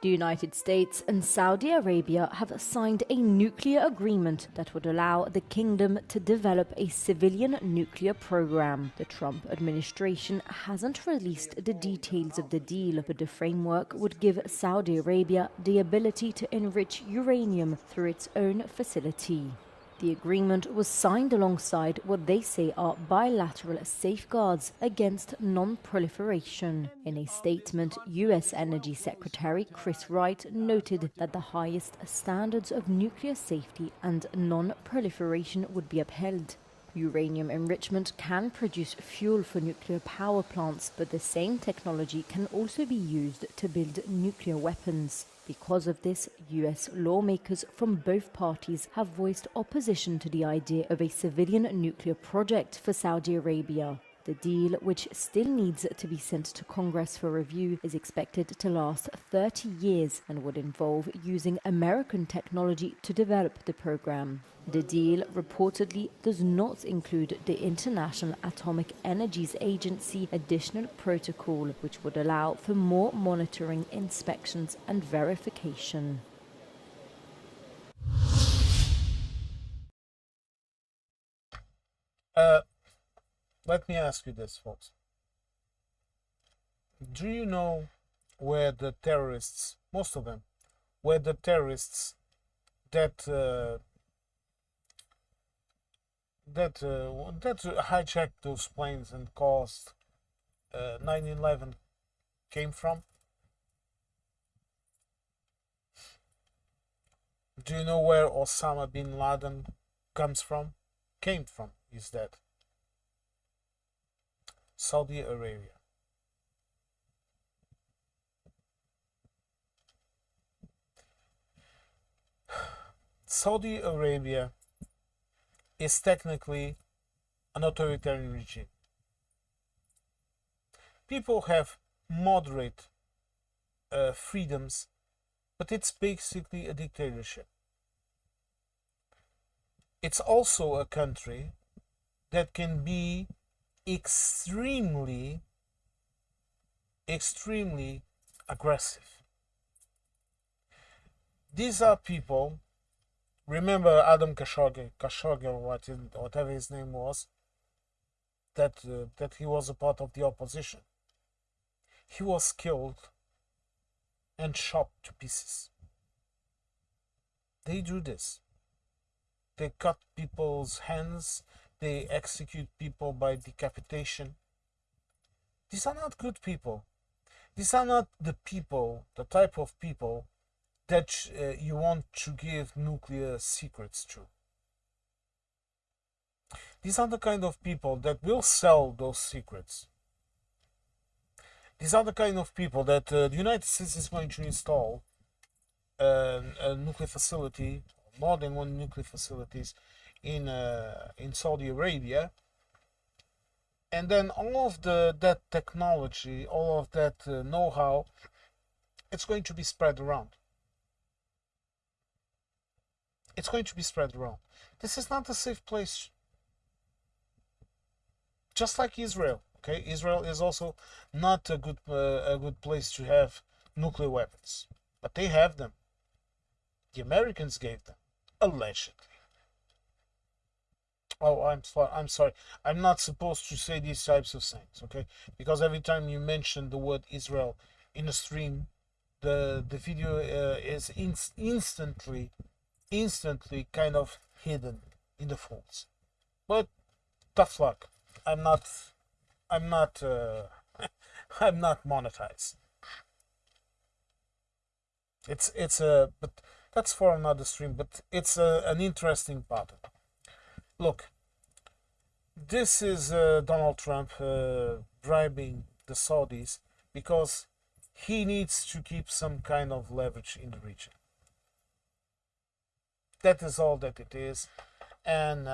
The United States and Saudi Arabia have signed a nuclear agreement that would allow the kingdom to develop a civilian nuclear program. The Trump administration hasn't released the details of the deal, but the framework would give Saudi Arabia the ability to enrich uranium through its own facility. The agreement was signed alongside what they say are bilateral safeguards against non-proliferation. In a statement, U.S. Energy Secretary Chris Wright noted that the highest standards of nuclear safety and non-proliferation would be upheld. Uranium enrichment can produce fuel for nuclear power plants, but the same technology can also be used to build nuclear weapons. Because of this, US lawmakers from both parties have voiced opposition to the idea of a civilian nuclear project for Saudi Arabia. The deal, which still needs to be sent to Congress for review, is expected to last 30 years and would involve using American technology to develop the program. The deal reportedly does not include the International Atomic Energy Agency additional protocol, which would allow for more monitoring, inspections and verification. Let me ask you this, folks. Do you know where the terrorists, most of them, where the terrorists that hijacked those planes and caused 9/11 came from? Do you know where Osama bin Laden came from? is that Saudi Arabia Saudi Arabia is technically an authoritarian regime. People have moderate freedoms, but it's basically a dictatorship. It's also a country that can be extremely aggressive. These are people. Remember Adam Khashoggi, or whatever his name was, that he was a part of the opposition. He was killed and chopped to pieces. They do this. They cut people's hands. They execute people by decapitation. These are not good people. These are not the type of people that you want to give nuclear secrets to. These are the kind of people that will sell those secrets. These are the kind of people that the United States is going to install a nuclear facility, more than one nuclear facilities in Saudi Arabia, and then all of that technology, all of that know-how, it's going to be spread around. It's going to be spread around. This is not a safe place. Just like Israel, okay? Israel is also not a good place to have nuclear weapons, but they have them. The Americans gave them, allegedly. Oh, I'm sorry. I'm not supposed to say these types of things, okay? Because every time you mention the word Israel in a stream, the video is instantly kind of hidden in the folds. But tough luck. I'm not I'm not monetized. It's a but that's for another stream. But it's an interesting pattern. Look, this is Donald Trump bribing the Saudis because he needs to keep some kind of leverage in the region. That is all that it is, and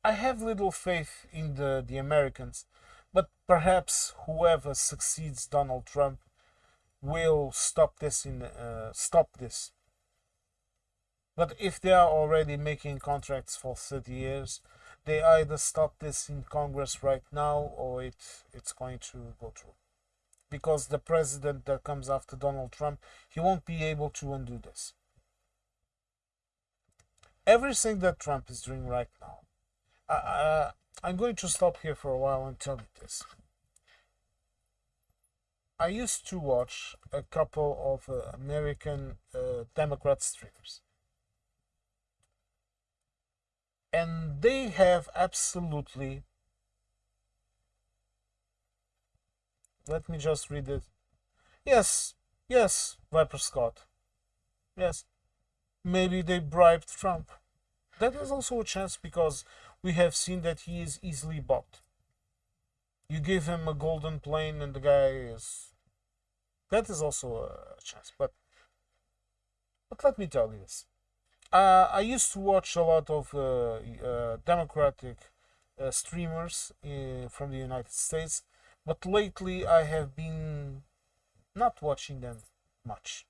I have little faith in the Americans, but perhaps whoever succeeds Donald Trump will stop this. But if they are already making contracts for 30 years, they either stop this in Congress right now or it's going to go through. Because the president that comes after Donald Trump, he won't be able to undo this. Everything that Trump is doing right now, I'm going to stop here for a while and tell you this. I used to watch a couple of American Democrat streamers. And they have absolutely, let me just read it. Yes, Viper Scott. Yes, maybe they bribed Trump. That is also a chance because we have seen that he is easily bought. You give him a golden plane and the guy is... That is also a chance. But let me tell you this. I used to watch a lot of Democratic streamers from the United States, but lately I have been not watching them much.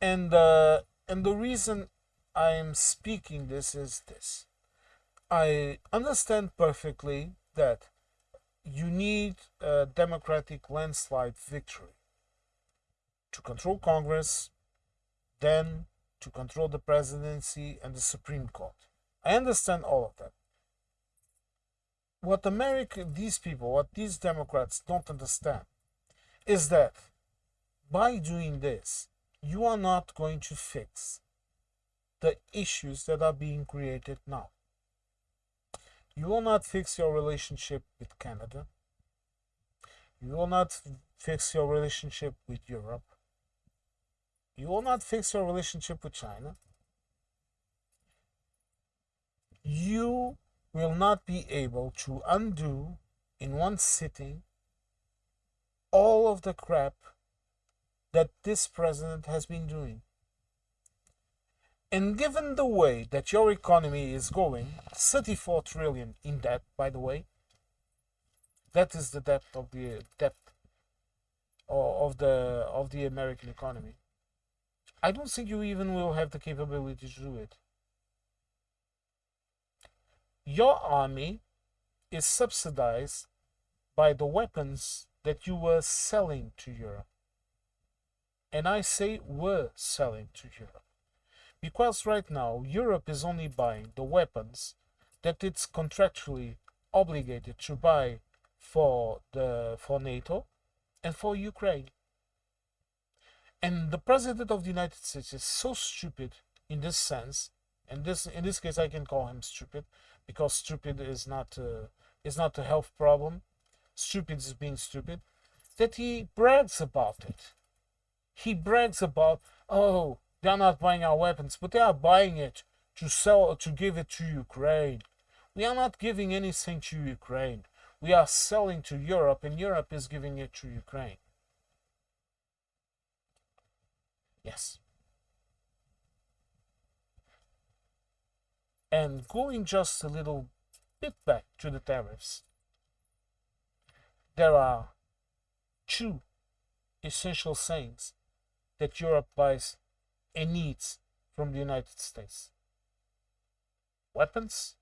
And the reason I'm speaking this is this. I understand perfectly that you need a Democratic landslide victory to control Congress, then to control the presidency and the Supreme Court. I understand all of that. What these Democrats don't understand is that by doing this, you are not going to fix the issues that are being created now. You will not fix your relationship with Canada. You will not fix your relationship with Europe. You will not fix your relationship with China. you will not be able to undo in one sitting all of the crap that this president has been doing. And given the way that your economy is going, 34 trillion in debt, by the way, that is the debt of the American economy. I don't think you even will have the capability to do it. Your army is subsidized by the weapons that you were selling to Europe. And I say were selling to Europe. Because right now, Europe is only buying the weapons that it's contractually obligated to buy for NATO and for Ukraine. And the President of the United States is so stupid in this sense, and in this case I can call him stupid, because stupid is not a health problem. Stupid is being stupid, that he brags about it. He brags about, oh, they are not buying our weapons, but they are buying it to give it to Ukraine. We are not giving anything to Ukraine. We are selling to Europe, and Europe is giving it to Ukraine. Yes. And going just a little bit back to the tariffs, there are two essential things that Europe buys and needs from the United States: weapons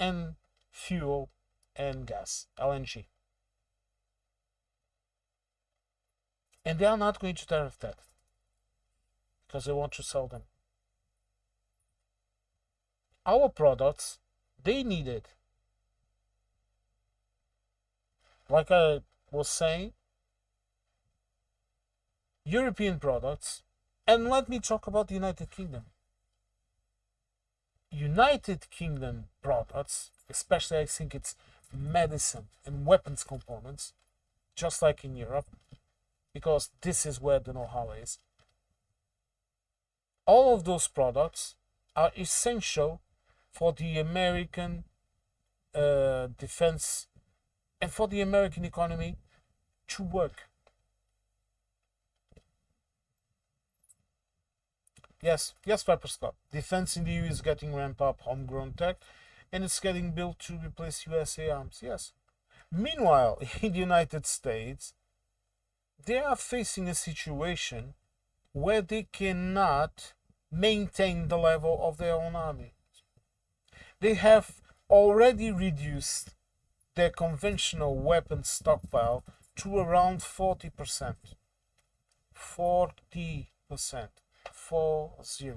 and fuel and gas, LNG. And they are not going to tariff that because they want to sell them. Our products, they need it. Like I was saying, European products, and let me talk about the United Kingdom. United Kingdom products, especially I think it's medicine and weapons components, just like in Europe, because this is where the know-how is. All of those products are essential for the American defense and for the American economy to work. Yes, Pepper Scott. Defense in the EU is getting ramped up homegrown tech, and it's getting built to replace USA arms. Yes. Meanwhile, in the United States, they are facing a situation where they cannot maintain the level of their own army. They have already reduced their conventional weapons stockpile to around 40%. 40%. 40.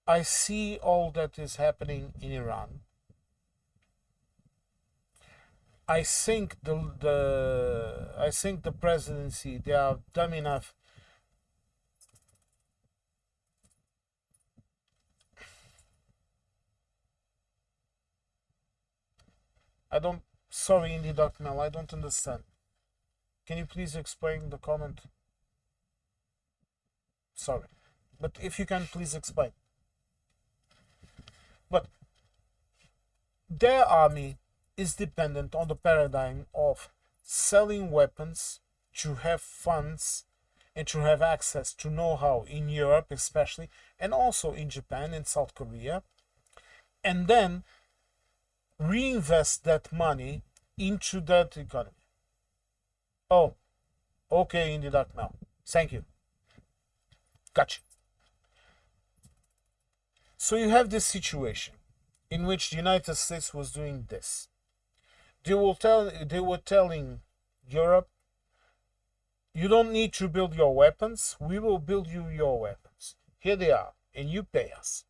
I see all that is happening in Iran. I think the presidency, they are dumb enough. Sorry, Indie Doc Mel, I don't understand. Can you please explain the comment? Sorry. But if you can, please explain. But their army is dependent on the paradigm of selling weapons to have funds and to have access to know-how in Europe especially, and also in Japan and South Korea, and then reinvest that money into that economy. Oh, okay, Indie Duck now. Thank you. Gotcha. So you have this situation in which the United States was doing this. They were telling Europe, you don't need to build your weapons, we will build you your weapons. Here they are, and you pay us.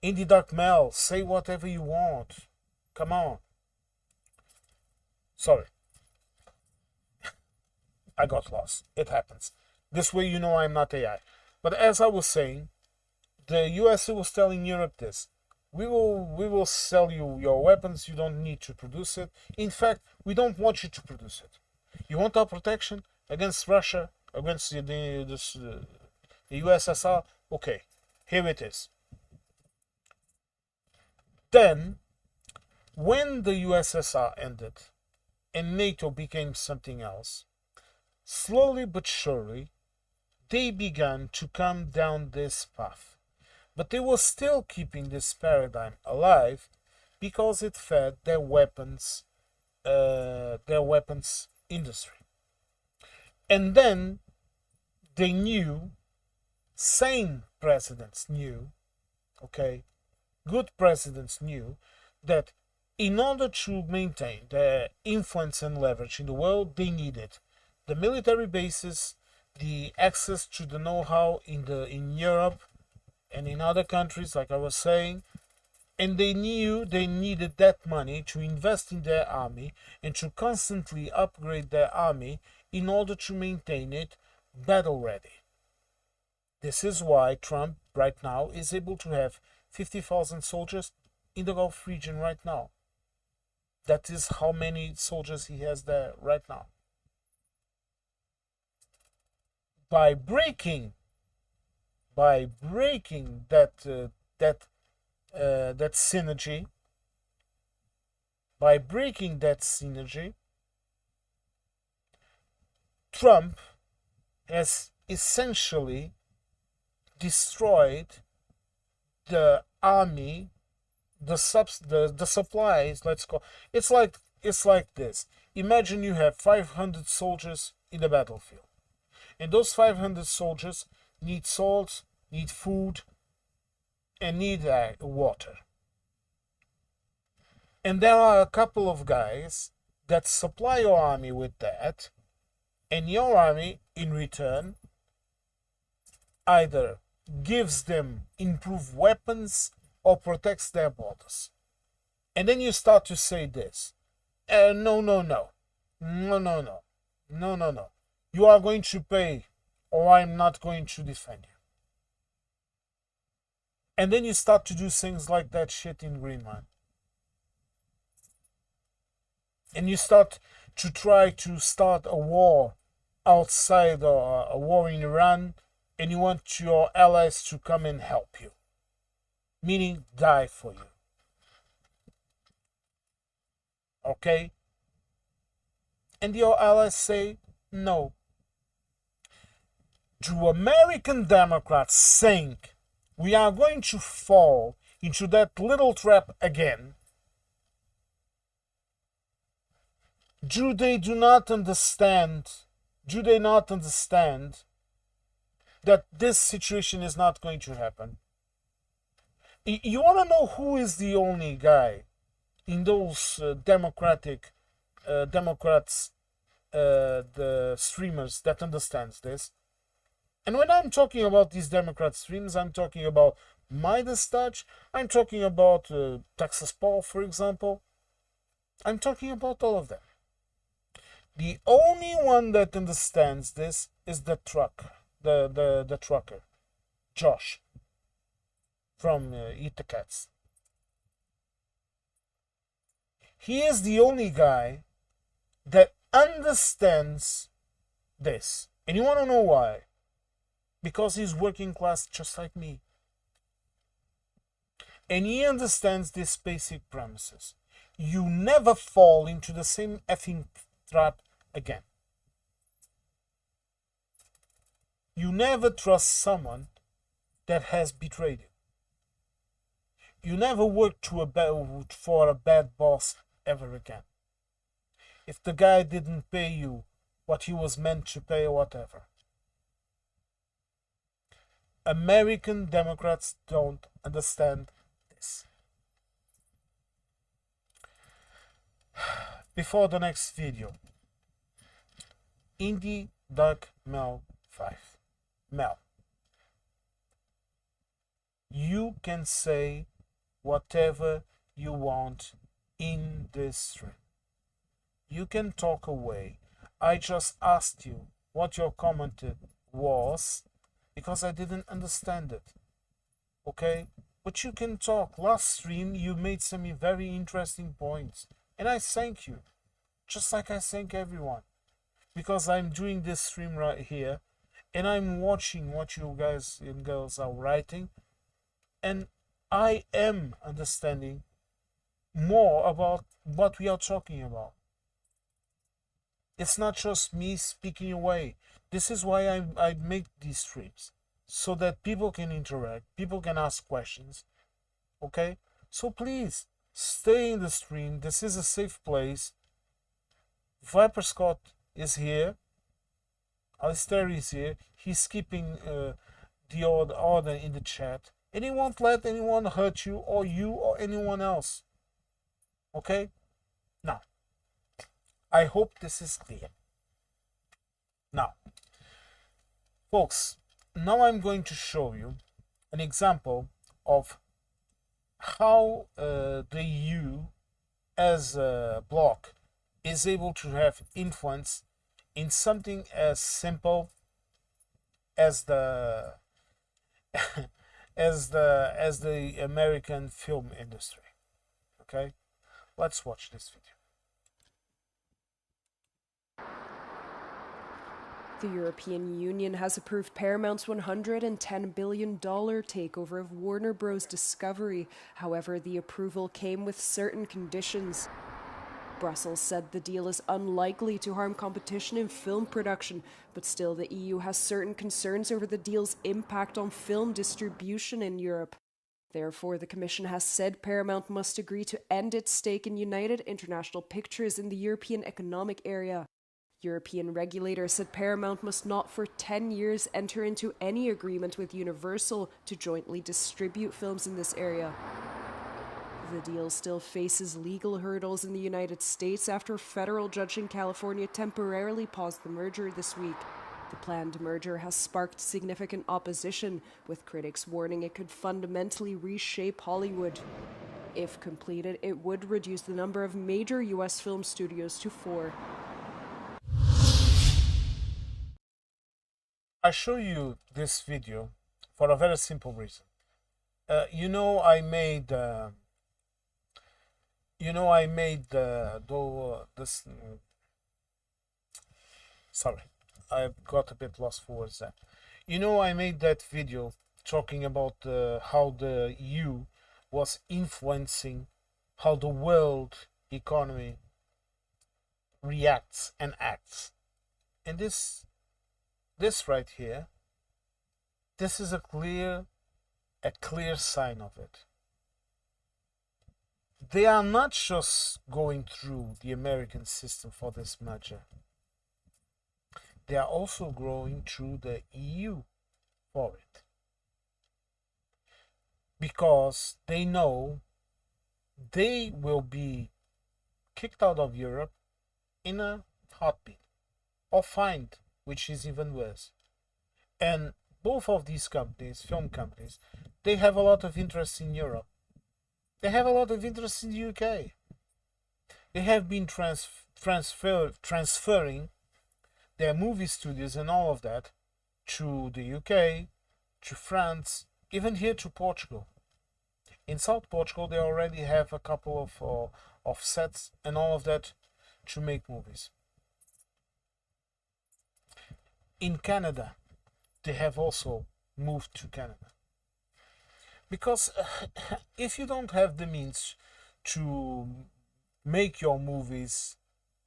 Indie Dark Mel, say whatever you want. Come on. Sorry. I got lost. It happens. This way you know I'm not AI. But as I was saying, the USA was telling Europe this. We will sell you your weapons, you don't need to produce it. In fact, we don't want you to produce it. You want our protection against Russia, against the USSR. Okay, here it is. Then, when the USSR ended and NATO became something else, slowly but surely, they began to come down this path. But they were still keeping this paradigm alive because it fed their weapons industry. And then they knew, sane presidents knew, okay, good presidents knew that in order to maintain their influence and leverage in the world, they needed the military bases, the access to the know-how in Europe and in other countries, like I was saying, and they knew they needed that money to invest in their army and to constantly upgrade their army in order to maintain it battle ready. This is why Trump right now is able to have 50,000 soldiers in the Gulf region right now. That is how many soldiers he has there right now. By breaking that synergy, Trump has essentially destroyed the army, the supplies. Let's call it's like this. Imagine you have 500 soldiers in the battlefield, and those 500 soldiers need salt, need food, and need water. And there are a couple of guys that supply your army with that, and your army in return either gives them improved weapons or protects their borders. And then you start to say this, no. You are going to pay, or I'm not going to defend you. And then you start to do things like that shit in Greenland. And you start to try to start a war outside, or a war in Iran, and you want your allies to come and help you, meaning die for you. Okay? And your allies say no. Do American Democrats think we are going to fall into that little trap again? Do they not understand that this situation is not going to happen? You want to know who is the only guy in those Democrats, the streamers that understands this? And when I'm talking about these Democrat streams, I'm talking about Midas Touch, I'm talking about Texas Paul, for example. I'm talking about all of them. The only one that understands this is the trucker, Josh, from Eat the Cats. He is the only guy that understands this. And you want to know why? Because he's working class just like me. And he understands these basic premises. You never fall into the same effing trap again. You never trust someone that has betrayed you. You never work for a bad boss ever again. If the guy didn't pay you what he was meant to pay or whatever. American Democrats don't understand this. Before the next video, Indie Dark Mel 5. Mel, you can say whatever you want in this stream. You can talk away. I just asked you what your comment was because I didn't understand it. Okay? But you can talk. Last stream you made some very interesting points. And I thank you. Just like I thank everyone. Because I'm doing this stream right here and I'm watching what you guys and girls are writing, and I am understanding more about what we are talking about. It's not just me speaking away. This is why I make these streams, so that people can interact, people can ask questions. Okay? So please, stay in the stream. This is a safe place. Viper Scott is here. Alistair is here. He's keeping the order in the chat. And he won't let anyone hurt you or anyone else. Okay? Now, I hope this is clear. Now, folks, now I'm going to show you an example of how the EU as a bloc is able to have influence in something as simple as the as the American film industry. Okay, let's watch this video. The European Union has approved Paramount's $110 billion takeover of Warner Bros. Discovery. However, the approval came with certain conditions. Brussels said the deal is unlikely to harm competition in film production, but still the EU has certain concerns over the deal's impact on film distribution in Europe. Therefore, the Commission has said Paramount must agree to end its stake in United International Pictures in the European Economic Area. European regulators said Paramount must not for 10 years enter into any agreement with Universal to jointly distribute films in this area. The deal still faces legal hurdles in the United States after a federal judge in California temporarily paused the merger this week. The planned merger has sparked significant opposition, with critics warning it could fundamentally reshape Hollywood. If completed, it would reduce the number of major U.S. film studios to 4. I show you this video for a very simple reason. I made this. Sorry, I got a bit lost for words there. I made that video talking about how the EU was influencing how the world economy reacts and acts, and this right here, this is a clear sign of it. They are not just going through the American system for this merger. They are also going through the EU for it. Because they know they will be kicked out of Europe in a heartbeat, or fined, which is even worse. And both of these companies, film companies, they have a lot of interest in Europe. They have a lot of interest in the UK. They have been transferring their movie studios and all of that to the UK, to France, even here to Portugal. In South Portugal, they already have a couple of sets and all of that to make movies. In Canada, they have also moved to Canada. Because if you don't have the means to make your movies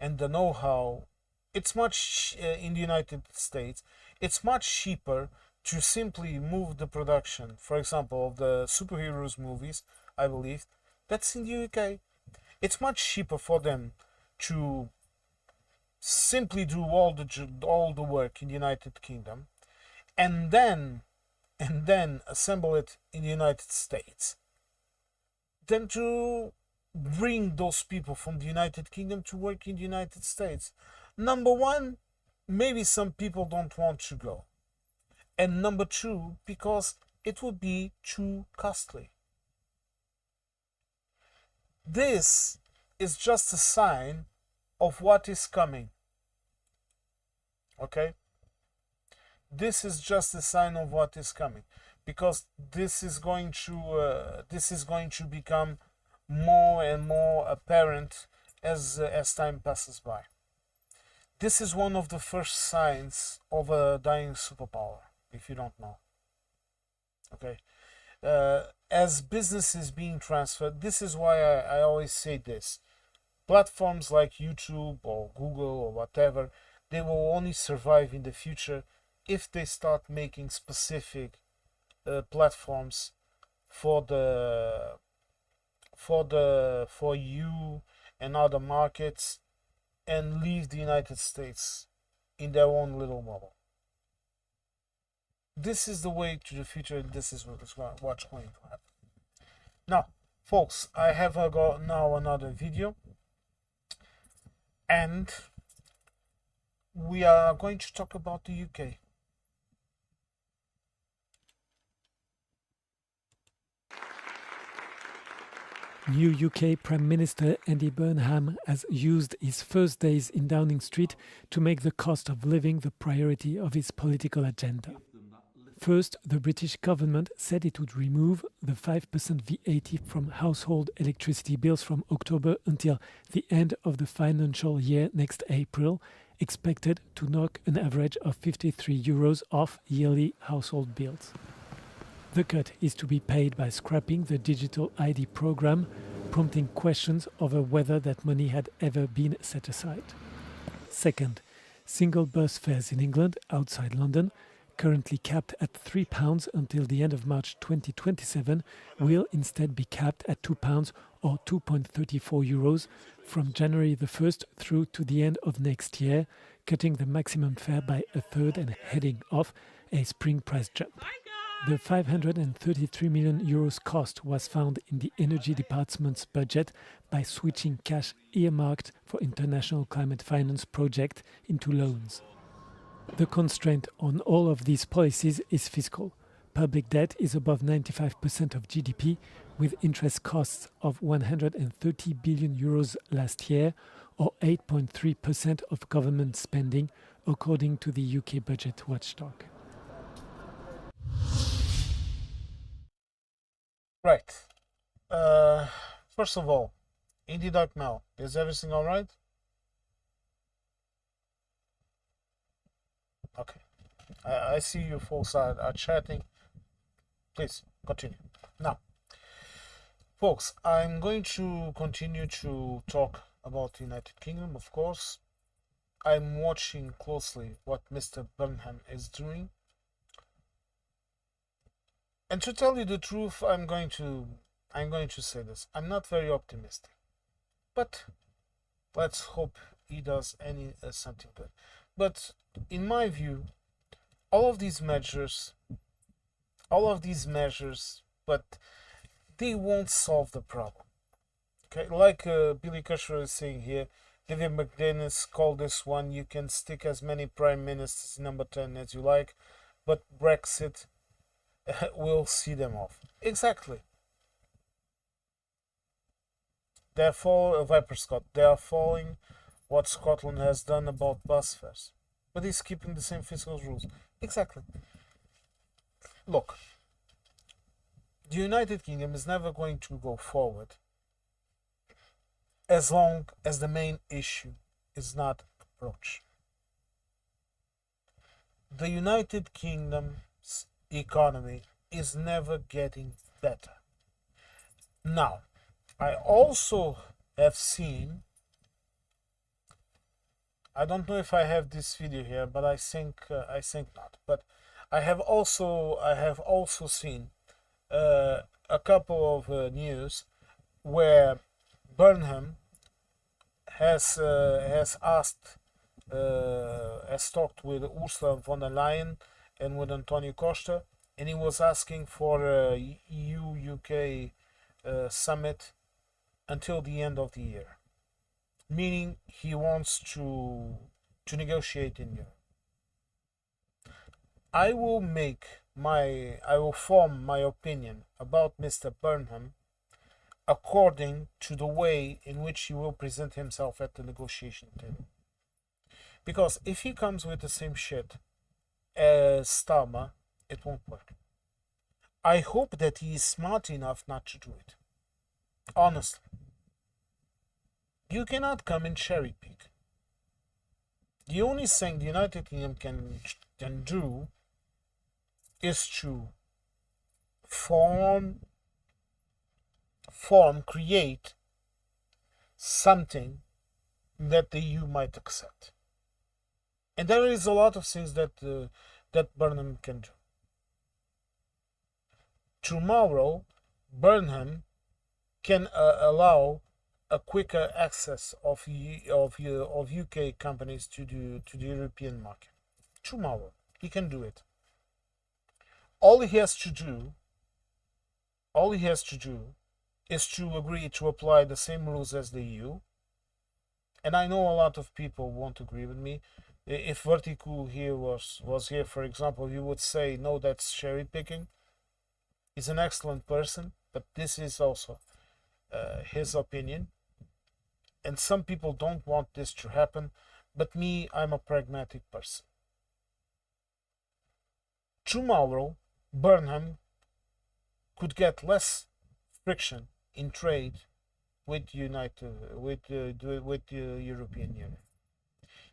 and the know-how, it's much, in the United States, it's much cheaper to simply move the production, for example, of the superheroes movies, I believe, that's in the UK. It's much cheaper for them to simply do all the work in the United Kingdom and then assemble it in the United States than to bring those people from the United Kingdom to work in the United States. Number one, maybe some people don't want to go. And number two, because it would be too costly. This is just a sign of what is coming. Okay? This is just a sign of what is coming, because this is going to become more and more apparent as time passes by. This is one of the first signs of a dying superpower, if you don't know. Okay. As business is being transferred, this is why I always say this. Platforms like YouTube or Google or whatever, they will only survive in the future if they start making specific platforms for you and other markets, and leave the United States in their own little bubble. This is the way to the future, and this is what's going to happen. Now, folks, I have got now another video, and we are going to talk about the UK. New UK Prime Minister Andy Burnham has used his first days in Downing Street to make the cost of living the priority of his political agenda. First, the British government said it would remove the 5% VAT from household electricity bills from October until the end of the financial year next April, expected to knock an average of €53 off yearly household bills. The cut is to be paid by scrapping the digital ID program, prompting questions over whether that money had ever been set aside. Second, single bus fares in England outside London, currently capped at £3 until the end of March 2027, will instead be capped at £2 or €2.34 from January the 1st through to the end of next year, cutting the maximum fare by a third and heading off a spring price jump. The €533 million cost was found in the Energy Department's budget by switching cash earmarked for international climate finance projects into loans. The constraint on all of these policies is fiscal. Public debt is above 95% of GDP, with interest costs of €130 billion last year, or 8.3% of government spending, according to the UK budget watchdog. Right. First of all, in the dark now, is everything all right? Okay. I see you folks are chatting. Please continue. Now, folks, I'm going to continue to talk about the United Kingdom, of course. I'm watching closely what Mr. Burnham is doing. And to tell you the truth, I'm going to say this. I'm not very optimistic, but let's hope he does something good. But in my view, all of these measures, but they won't solve the problem. Okay, like Billy Cusher is saying here, David McDennis called this one: you can stick as many prime ministers number 10 as you like, but Brexit will see them off. Exactly. Therefore, Viper Scott, they are following what Scotland has done about bus fares, but he's keeping the same fiscal rules. Exactly. Look, the United Kingdom is never going to go forward as long as the main issue is not approach. The United Kingdom's economy is never getting better. Now, I also have seen, I don't know if I have this video here, but I think not. But I have also seen a couple of news where Burnham has talked with Ursula von der Leyen and with Antonio Costa, and he was asking for a EU-UK summit until the end of the year, meaning he wants to negotiate in Europe. I will form my opinion about Mr. Burnham according to the way in which he will present himself at the negotiation table. Because if he comes with the same shit as Starmer, it won't work. I hope that he is smart enough not to do it. Honestly. You cannot come and cherry pick. The only thing the United Kingdom can do is to create something that the EU might accept. And there is a lot of things that Burnham can do. Tomorrow, Burnham can allow a quicker access of UK companies to the European market. Tomorrow, he can do it. All he has to do is to agree to apply the same rules as the EU. And I know a lot of people won't agree with me. If Vertical here was here, for example, he would say, no, that's cherry picking. He's an excellent person, but this is also his opinion. And some people don't want this to happen, but me, I'm a pragmatic person. Tomorrow, Burnham could get less friction in trade with the European Union.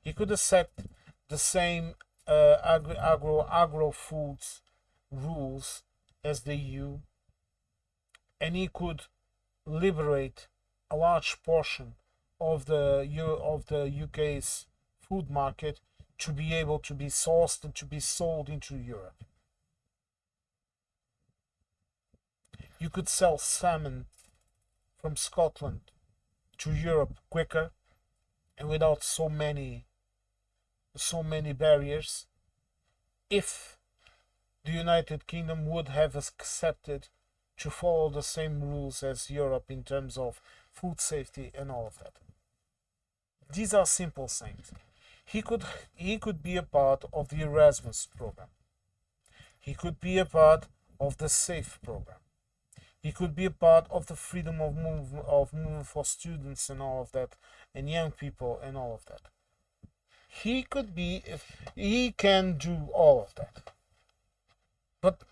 He could accept the same agro foods rules as the EU, and he could liberate a large portion of the UK's food market to be able to be sourced and to be sold into Europe. You could sell salmon from Scotland to Europe quicker and without so many barriers if the United Kingdom would have accepted to follow the same rules as Europe in terms of food safety and all of that. These are simple things. He could be a part of the Erasmus program. He could be a part of the SAFE program. He could be a part of the freedom of movement for students and all of that, and young people and all of that. He can do all of that. But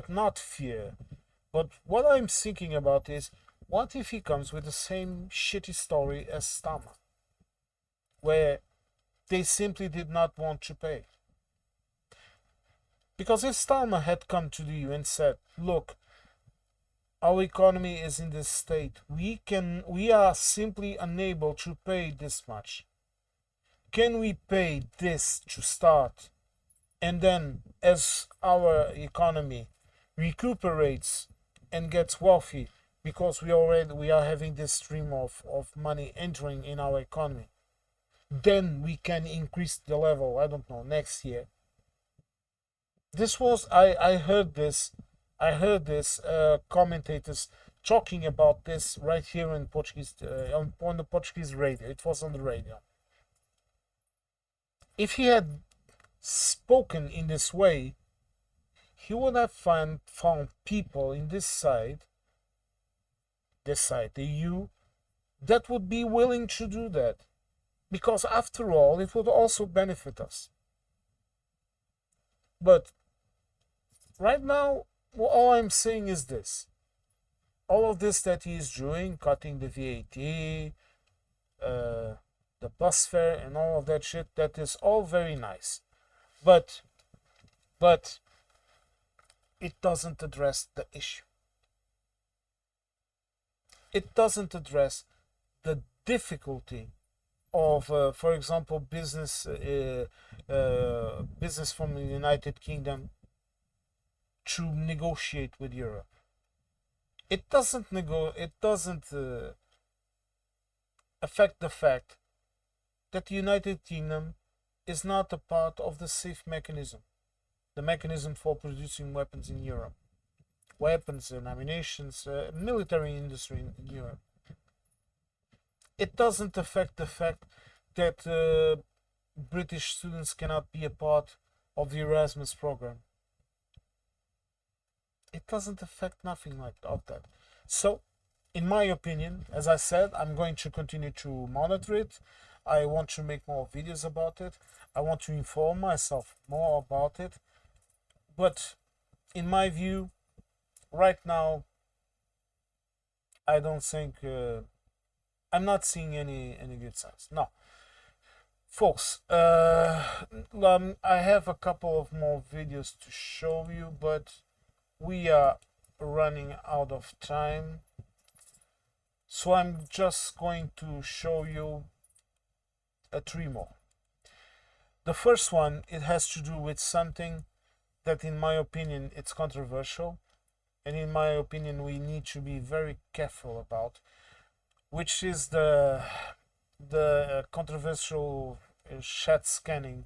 not fear, but what I'm thinking about is, what if he comes with the same shitty story as Stama, where they simply did not want to pay? Because if Stama had come to the EU and said, look, our economy is in this state, we are simply unable to pay this much. Can we pay this to start? And then as our economy recuperates and gets wealthy, because we are having this stream of money entering in our economy, then we can increase the level, I don't know, next year. This was, I heard this commentators talking about this right here in Portuguese, on the Portuguese radio. It was on the radio. If he had spoken in this way, he would have found people in this side, the EU, that would be willing to do that. Because after all, it would also benefit us. But right now, all I'm saying is this. All of this that he is doing, cutting the VAT, the bus fare and all of that shit, that is all very nice. But it doesn't address the issue. It doesn't address the difficulty of, for example, business from the United Kingdom to negotiate with Europe. It doesn't affect the fact that the United Kingdom is not a part of the SAFE mechanism, the mechanism for producing weapons in Europe, weapons and ammunition, military industry in Europe. It doesn't affect the fact that British students cannot be a part of the Erasmus program. It doesn't affect nothing of that. So, in my opinion, as I said, I'm going to continue to monitor it. I want to make more videos about it. I want to inform myself more about it. But in my view, right now, I don't think I'm not seeing any good signs. No, Folks, I have a couple of more videos to show you, but we are running out of time. So I'm just going to show you three more. The first one, it has to do with something that in my opinion it's controversial, and in my opinion we need to be very careful about, which is the controversial chat scanning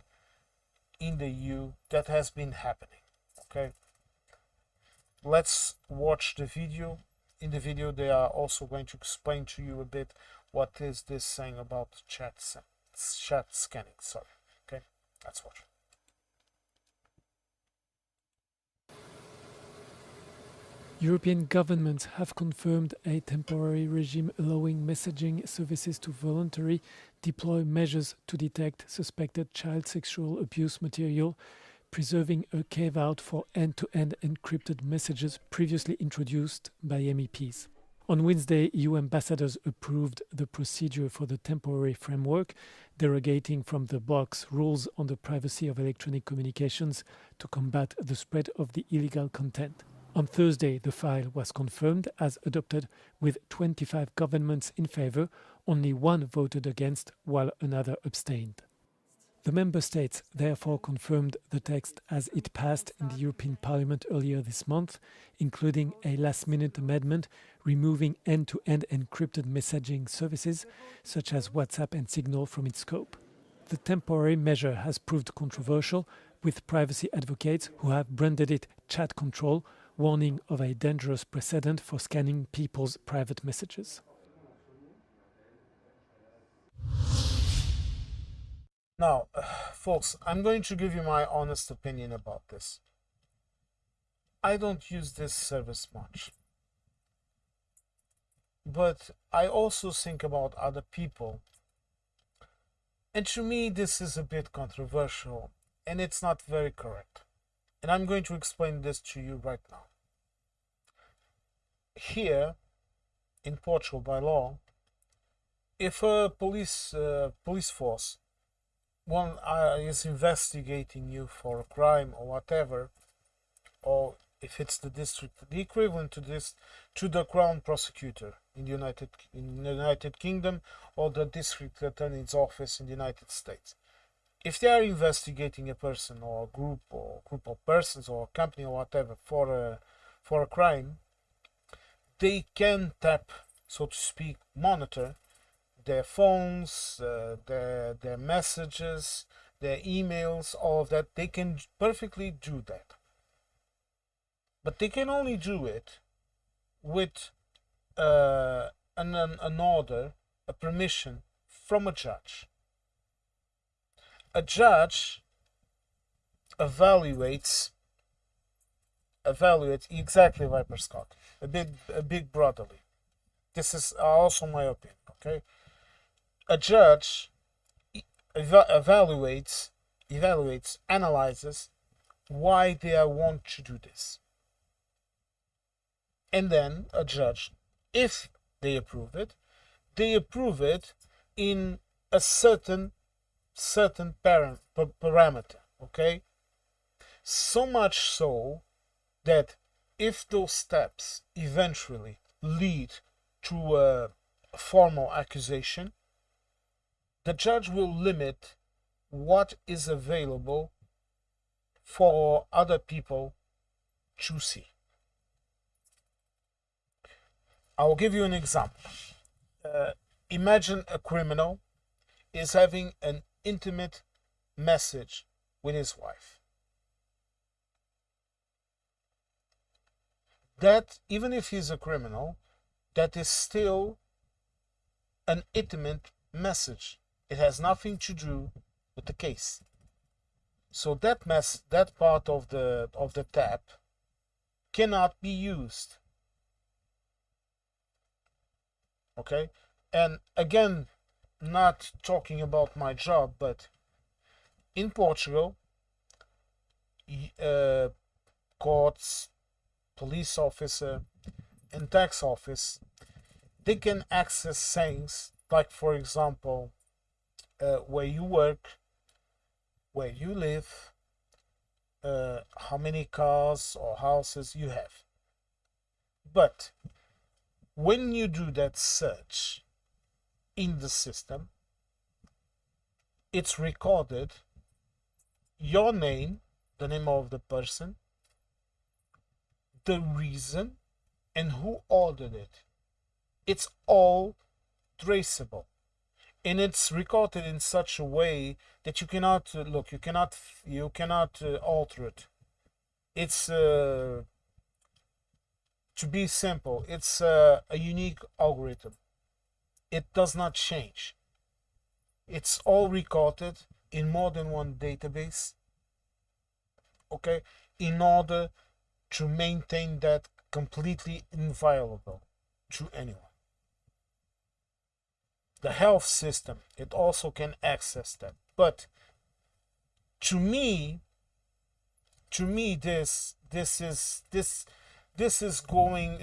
in the EU that has been happening. Okay, let's watch the video. In the video they are also going to explain to you a bit what is this saying about chat scanning. Sorry. Okay, let's watch. European governments have confirmed a temporary regime allowing messaging services to voluntarily deploy measures to detect suspected child sexual abuse material, preserving a carve-out for end-to-end encrypted messages previously introduced by MEPs. On Wednesday, EU ambassadors approved the procedure for the temporary framework, derogating from the box rules on the privacy of electronic communications to combat the spread of the illegal content. On Thursday, the file was confirmed as adopted with 25 governments in favour, only one voted against, while another abstained. The Member States therefore confirmed the text as it passed in the European Parliament earlier this month, including a last-minute amendment removing end-to-end encrypted messaging services such as WhatsApp and Signal from its scope. The temporary measure has proved controversial, with privacy advocates who have branded it chat control, warning of a dangerous precedent for scanning people's private messages. Now, folks, I'm going to give you my honest opinion about this. I don't use this service much. But I also think about other people. And to me, this is a bit controversial, and it's not very correct. And I'm going to explain this to you right now. Here, in Portugal, by law, if a police force is investigating you for a crime or whatever, or if it's the district, the equivalent to this, to the Crown Prosecutor in the United Kingdom, or the District Attorney's Office in the United States. If they are investigating a person or a group of persons or a company or whatever for a crime, they can tap, so to speak, monitor their phones, their messages, their emails, all of that. They can perfectly do that. But they can only do it with an order, a permission from a judge. A judge evaluates exactly, Viper Scott, a big brotherly. This is also my opinion. Okay, a judge evaluates, analyzes why they want to do this, and then a judge, if they approve it in a certain parameter. Okay, so much so that if those steps eventually lead to a formal accusation, the judge will limit what is available for other people to see. I'll give you an example. Imagine a criminal is having an intimate message with his wife. That, even if he's a criminal, that is still an intimate message. It has nothing to do with the case. So that part of the tap cannot be used. Okay? And again, not talking about my job, but in Portugal, courts, police officer, and tax office, they can access things like, for example, where you work, where you live, how many cars or houses you have. But when you do that search in the system, it's recorded your name, the name of the person, the reason, and who ordered it. It's all traceable, and it's recorded in such a way that you cannot you cannot alter it. It's to be simple, it's a unique algorithm. It does not change. It's all recorded in more than one database, okay, in order to maintain that completely inviolable to anyone. The health system, it also can access that. But to me, this is going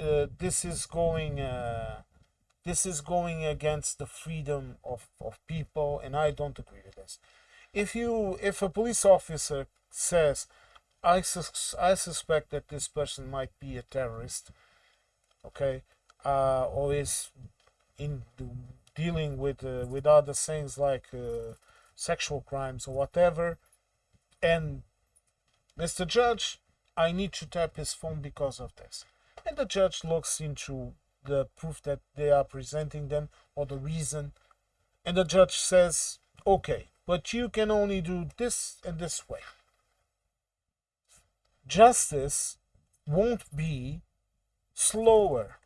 against the freedom of people, and I don't agree with this. If a police officer says, I suspect that this person might be a terrorist, okay, or is in dealing with other things like sexual crimes or whatever, and Mr. Judge, I need to tap his phone because of this. And the judge looks into the proof that they are presenting them or the reason, and the judge says, okay, but you can only do this and this way. Justice won't be slower.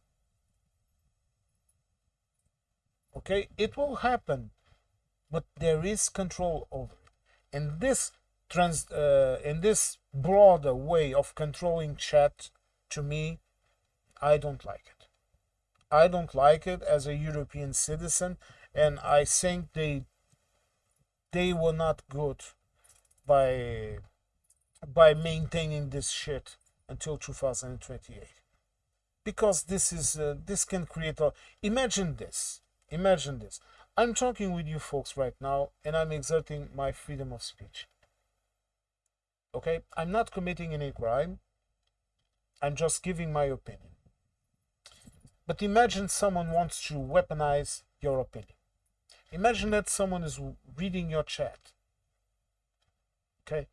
Okay, it will happen, but there is control over it. And this in this broader way of controlling chat, to me, I don't like it. I don't like it as a European citizen, and I think they were not good by maintaining this shit until 2028, because this can create a imagine this. I'm talking with you folks right now, and I'm exerting my freedom of speech. Okay, I'm not committing any crime, I'm just giving my opinion. But imagine someone wants to weaponize your opinion. Imagine that someone is reading your chat, okay,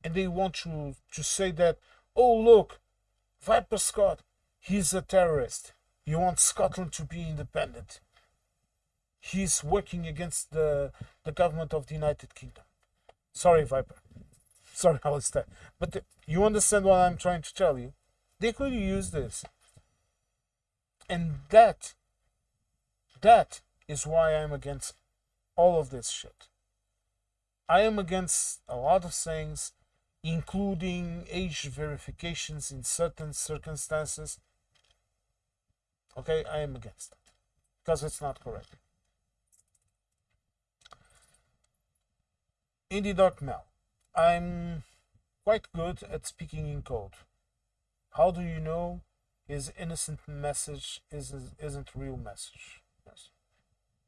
and they want you to say that, oh look, Viper Scott, he's a terrorist. He wants Scotland to be independent. He's working against the government of the United Kingdom. Sorry, Viper. Sorry, Alistair. But you understand what I'm trying to tell you? They could use this. And that is why I'm against all of this shit. I am against a lot of things, including age verifications in certain circumstances. Okay, I am against it because it's not correct. Indie Dark Mel, I'm quite good at speaking in code. How do you know his innocent message isn't real message? Yes.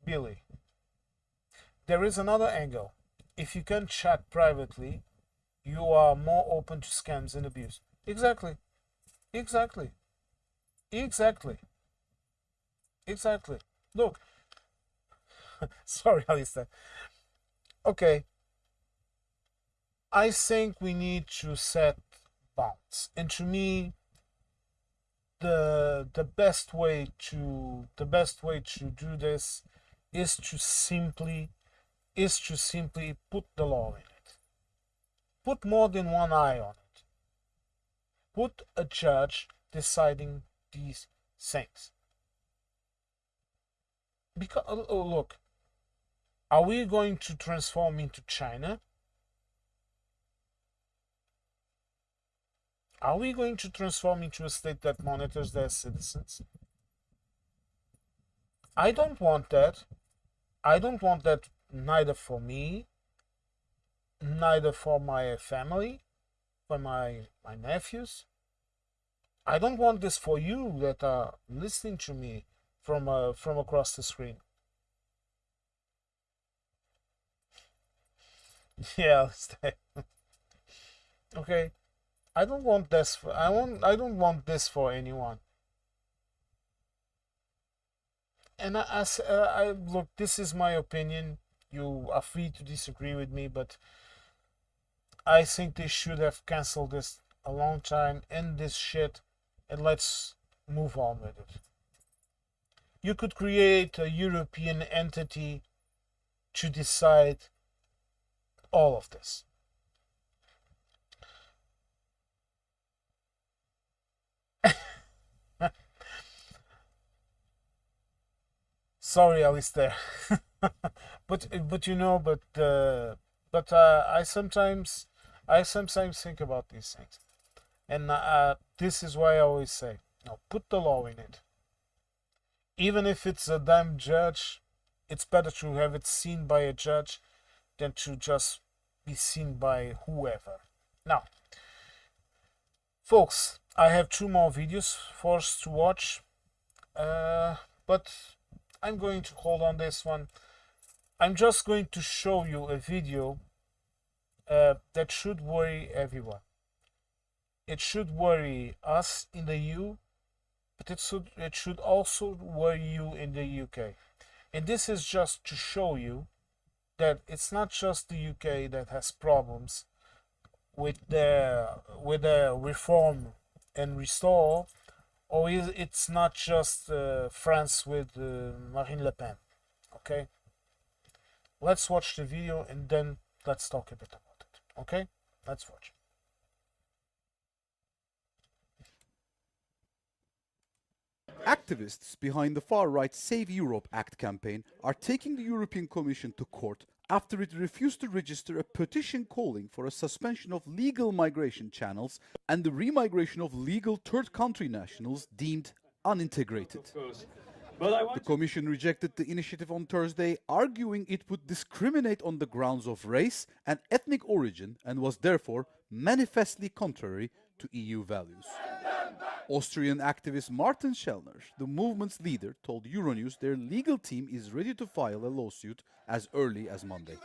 Billy, there is another angle. If you can chat privately, you are more open to scams and abuse. Exactly. Look, sorry, Alistair. Okay, I think we need to set bounds, and to me, the best way to do this is to simply put the law in it. Put more than one eye on it. Put a judge deciding these things. Because look, are we going to transform into China? Are we going to transform into a state that monitors their citizens? I don't want that. I don't want that neither for me, neither for my family, for my nephews. I don't want this for you that are listening to me from across the screen. Yeah, okay. I don't want this. I don't want this for anyone. And I look. This is my opinion. You are free to disagree with me, but I think they should have canceled this a long time. End this shit, and let's move on with it. You could create a European entity to decide all of this. Sorry, Alistair. but you know, I sometimes think about these things, and this is why I always say, no, put the law in it. Even if it's a damn judge, it's better to have it seen by a judge than to just be seen by whoever. Now, folks, I have 2 more videos for us to watch, but I'm going to hold on this one. I'm just going to show you a video that should worry everyone. It should worry us in the EU, but it should also worry you in the UK. And this is just to show you that it's not just the UK that has problems with their reform and restore, or it's not just France with Marine Le Pen. Okay, let's watch the video and then let's talk a bit about it. Okay, let's watch. Activists behind the far-right Save Europe Act campaign are taking the European Commission to court after it refused to register a petition calling for a suspension of legal migration channels and the remigration of legal third country nationals deemed unintegrated. The Commission rejected the initiative on Thursday, arguing it would discriminate on the grounds of race and ethnic origin and was therefore manifestly contrary to EU values. Austrian activist Martin Schellner, the movement's leader, told Euronews their legal team is ready to file a lawsuit as early as Monday.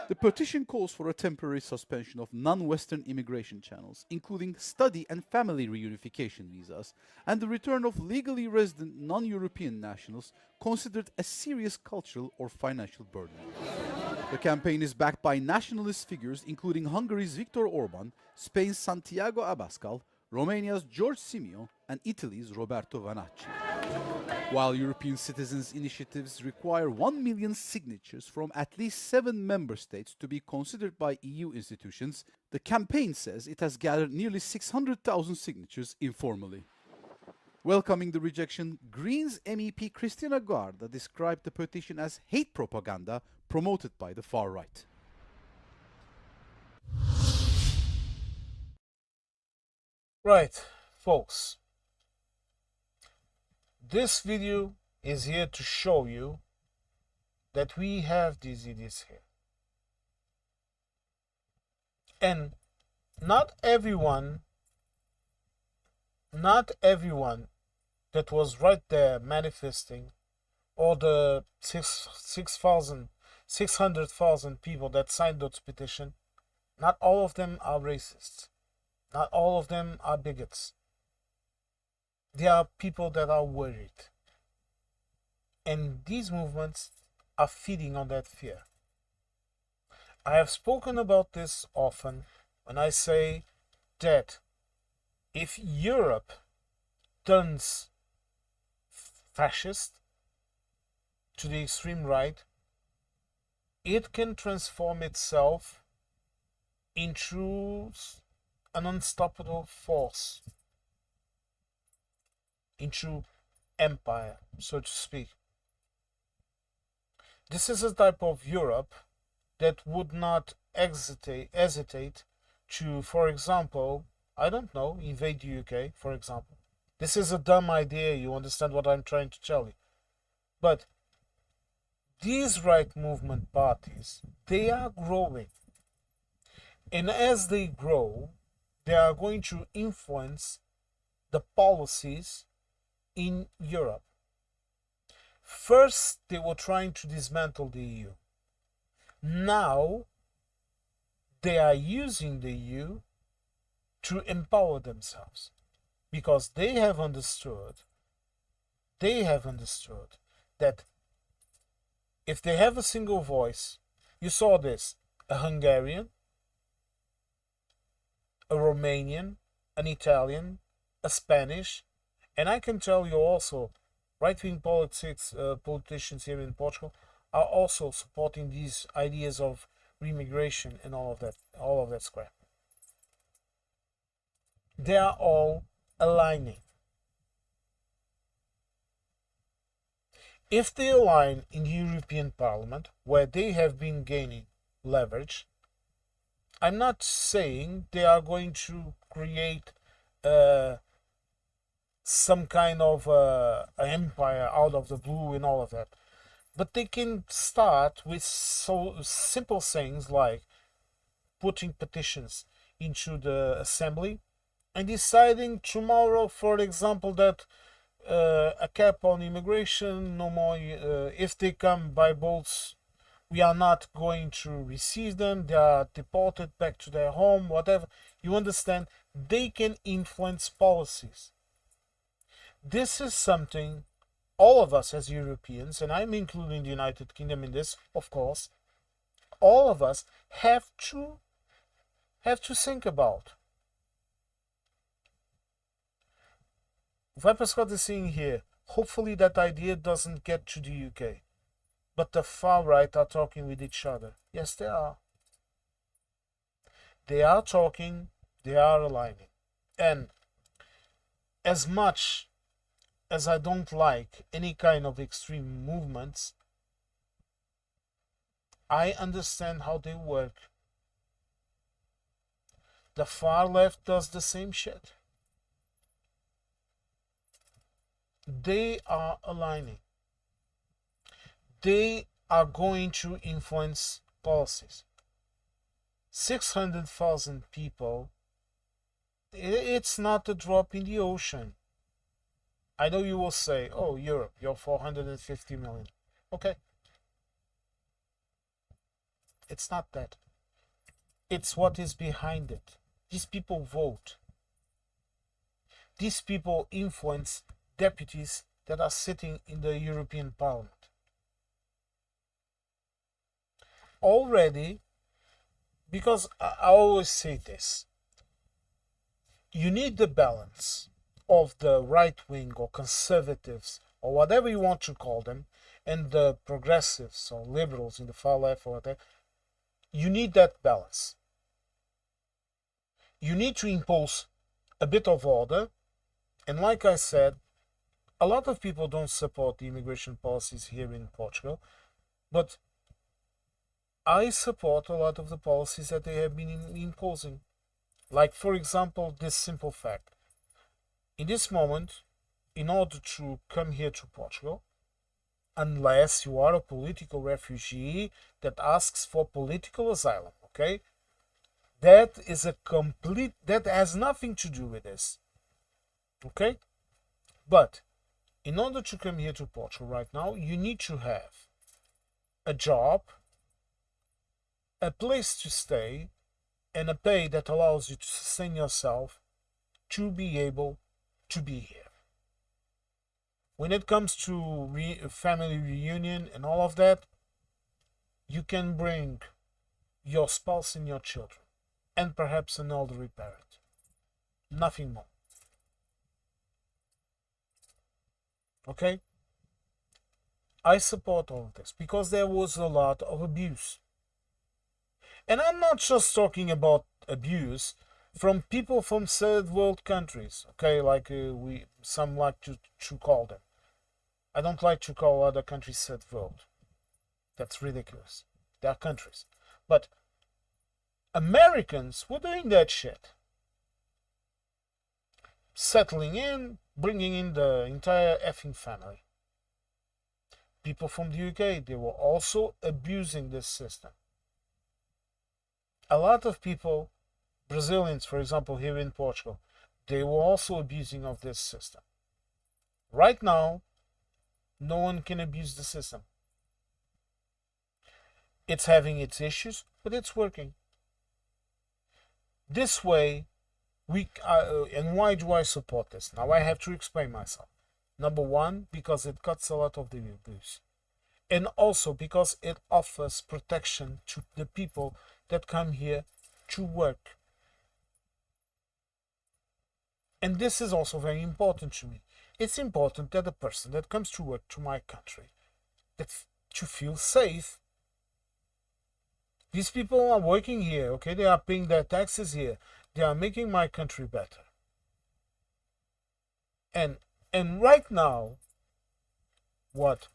The petition calls for a temporary suspension of non-Western immigration channels, including study and family reunification visas, and the return of legally resident non-European nationals considered a serious cultural or financial burden. The campaign is backed by nationalist figures including Hungary's Viktor Orban, Spain's Santiago Abascal, Romania's George Simion, and Italy's Roberto Vanacci. While European citizens' initiatives require 1 million signatures from at least 7 member states to be considered by EU institutions, the campaign says it has gathered nearly 600,000 signatures informally. Welcoming the rejection, Greens MEP Christina Guarda described the petition as hate propaganda promoted by the far right. Right, folks. This video is here to show you that we have these idiots here. And not everyone that was right there manifesting, or the 600,000 people that signed that petition, not all of them are racists. Not all of them are bigots. There are people that are worried. And these movements are feeding on that fear. I have spoken about this often when I say that if Europe turns fascist to the extreme right, it can transform itself into an unstoppable force, into empire, so to speak. This is a type of Europe that would not hesitate to, for example, I don't know, invade the UK, for example. This is a dumb idea, you understand what I'm trying to tell you. But these right movement parties, they are growing. And as they grow, they are going to influence the policies in Europe. First, they were trying to dismantle the EU. Now, they are using the EU to empower themselves, because they have understood that if they have a single voice, you saw this, a Hungarian, a Romanian, an Italian, a Spanish, and I can tell you also, right-wing politicians here in Portugal are also supporting these ideas of remigration and all of that scrap. They are all aligning. If they align in the European Parliament, where they have been gaining leverage, I'm not saying they are going to create some kind of empire out of the blue and all of that. But they can start with so simple things like putting petitions into the assembly and deciding tomorrow, for example, that a cap on immigration, no more, if they come by boats, we are not going to receive them, they are deported back to their home, whatever. You understand? They can influence policies. This is something all of us as Europeans, and I'm including the United Kingdom in this, of course, all of us have to think about. Viper Scott is saying here, hopefully that idea doesn't get to the UK. But the far right are talking with each other. Yes, they are. They are talking, they are aligning. And as much as I don't like any kind of extreme movements, I understand how they work. The far left does the same shit. They are aligning. They are going to influence policies. 600,000 people, it's not a drop in the ocean. I know you will say, oh, Europe, you're 450 million. Okay. It's not that. It's what is behind it. These people vote. These people influence deputies that are sitting in the European Parliament. Already, because I always say this, you need the balance of the right wing or conservatives or whatever you want to call them, and the progressives or liberals in the far left or whatever. You need that balance. You need to impose a bit of order, and like I said, a lot of people don't support the immigration policies here in Portugal, but I support a lot of the policies that they have been imposing. Like, for example, this simple fact. In this moment, in order to come here to Portugal, unless you are a political refugee that asks for political asylum, okay? That has nothing to do with this, okay? But in order to come here to Portugal right now, you need to have a job, a place to stay, and a pay that allows you to sustain yourself to be able to be here. When it comes to family reunion and all of that, you can bring your spouse and your children, and perhaps an elderly parent. Nothing more. Okay? I support all of this because there was a lot of abuse. And I'm not just talking about abuse from people from third world countries, okay, like some like to call them. I don't like to call other countries third world. That's ridiculous. They are countries. But Americans were doing that shit. Settling in, bringing in the entire effing family. People from the UK, they were also abusing this system. A lot of people, Brazilians, for example, here in Portugal, they were also abusing of this system. Right now, no one can abuse the system. It's having its issues, but it's working. This way, and why do I support this? Now I have to explain myself. Number one, because it cuts a lot of the abuse, and also because it offers protection to the people that come here to work. And this is also very important to me. It's important that the person that comes to work to my country, that to feel safe. These people are working here, okay? They are paying their taxes here. They are making my country better. And right now, what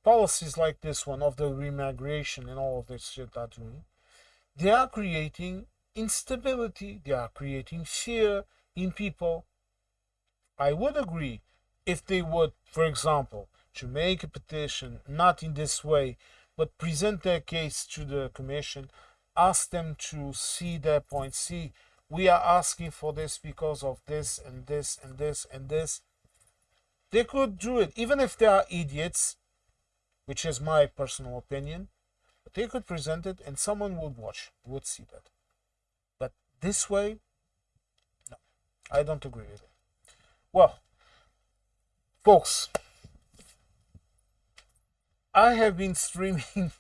policies like this one of the remigration and all of this shit are doing, they are creating instability. They are creating fear in people. I would agree if they would, for example, to make a petition, not in this way, but present their case to the commission, ask them to see their point. See, we are asking for this because of this and this and this and this. They could do it, even if they are idiots, which is my personal opinion. But they could present it and someone would watch, would see that. But this way, no, I don't agree with it. Well, folks, I have been streaming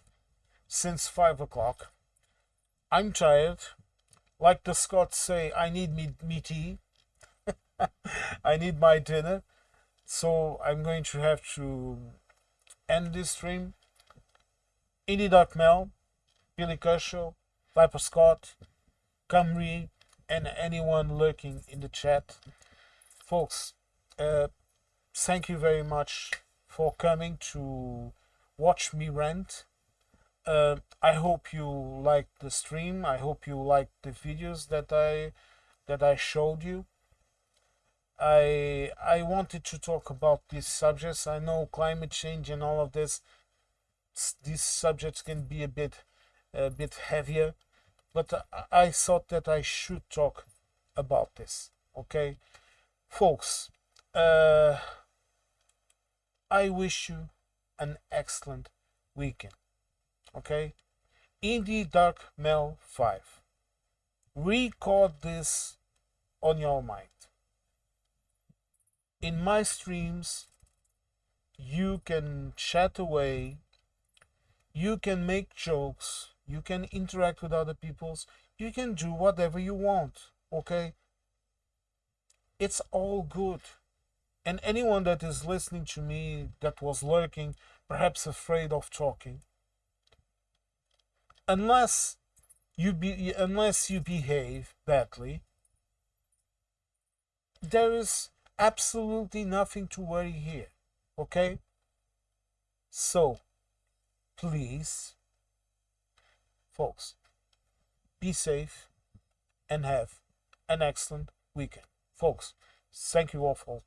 since 5 o'clock. I'm tired. Like the Scots say, I need me tea. I need my dinner. So I'm going to have to end this stream. Indie.mel, Billy Kershaw, Viper Scott, Camry, and anyone lurking in the chat. Folks, thank you very much for coming to watch me rant. I hope you liked the stream. I hope you liked the videos that I showed you. I wanted to talk about these subjects. I know climate change and all of this. These subjects can be a bit heavier, but I thought that I should talk about this. Okay, folks. I wish you an excellent weekend. Okay, Indie Dark Mel 5. Record this on your mind. In my streams, you can chat away, you can make jokes, you can interact with other people's, you can do whatever you want, okay? It's all good. And anyone that is listening to me that was lurking, perhaps afraid of talking, unless you behave badly, there is absolutely nothing to worry here, okay? So, please, folks, be safe and have an excellent weekend. Folks, thank you all for coming.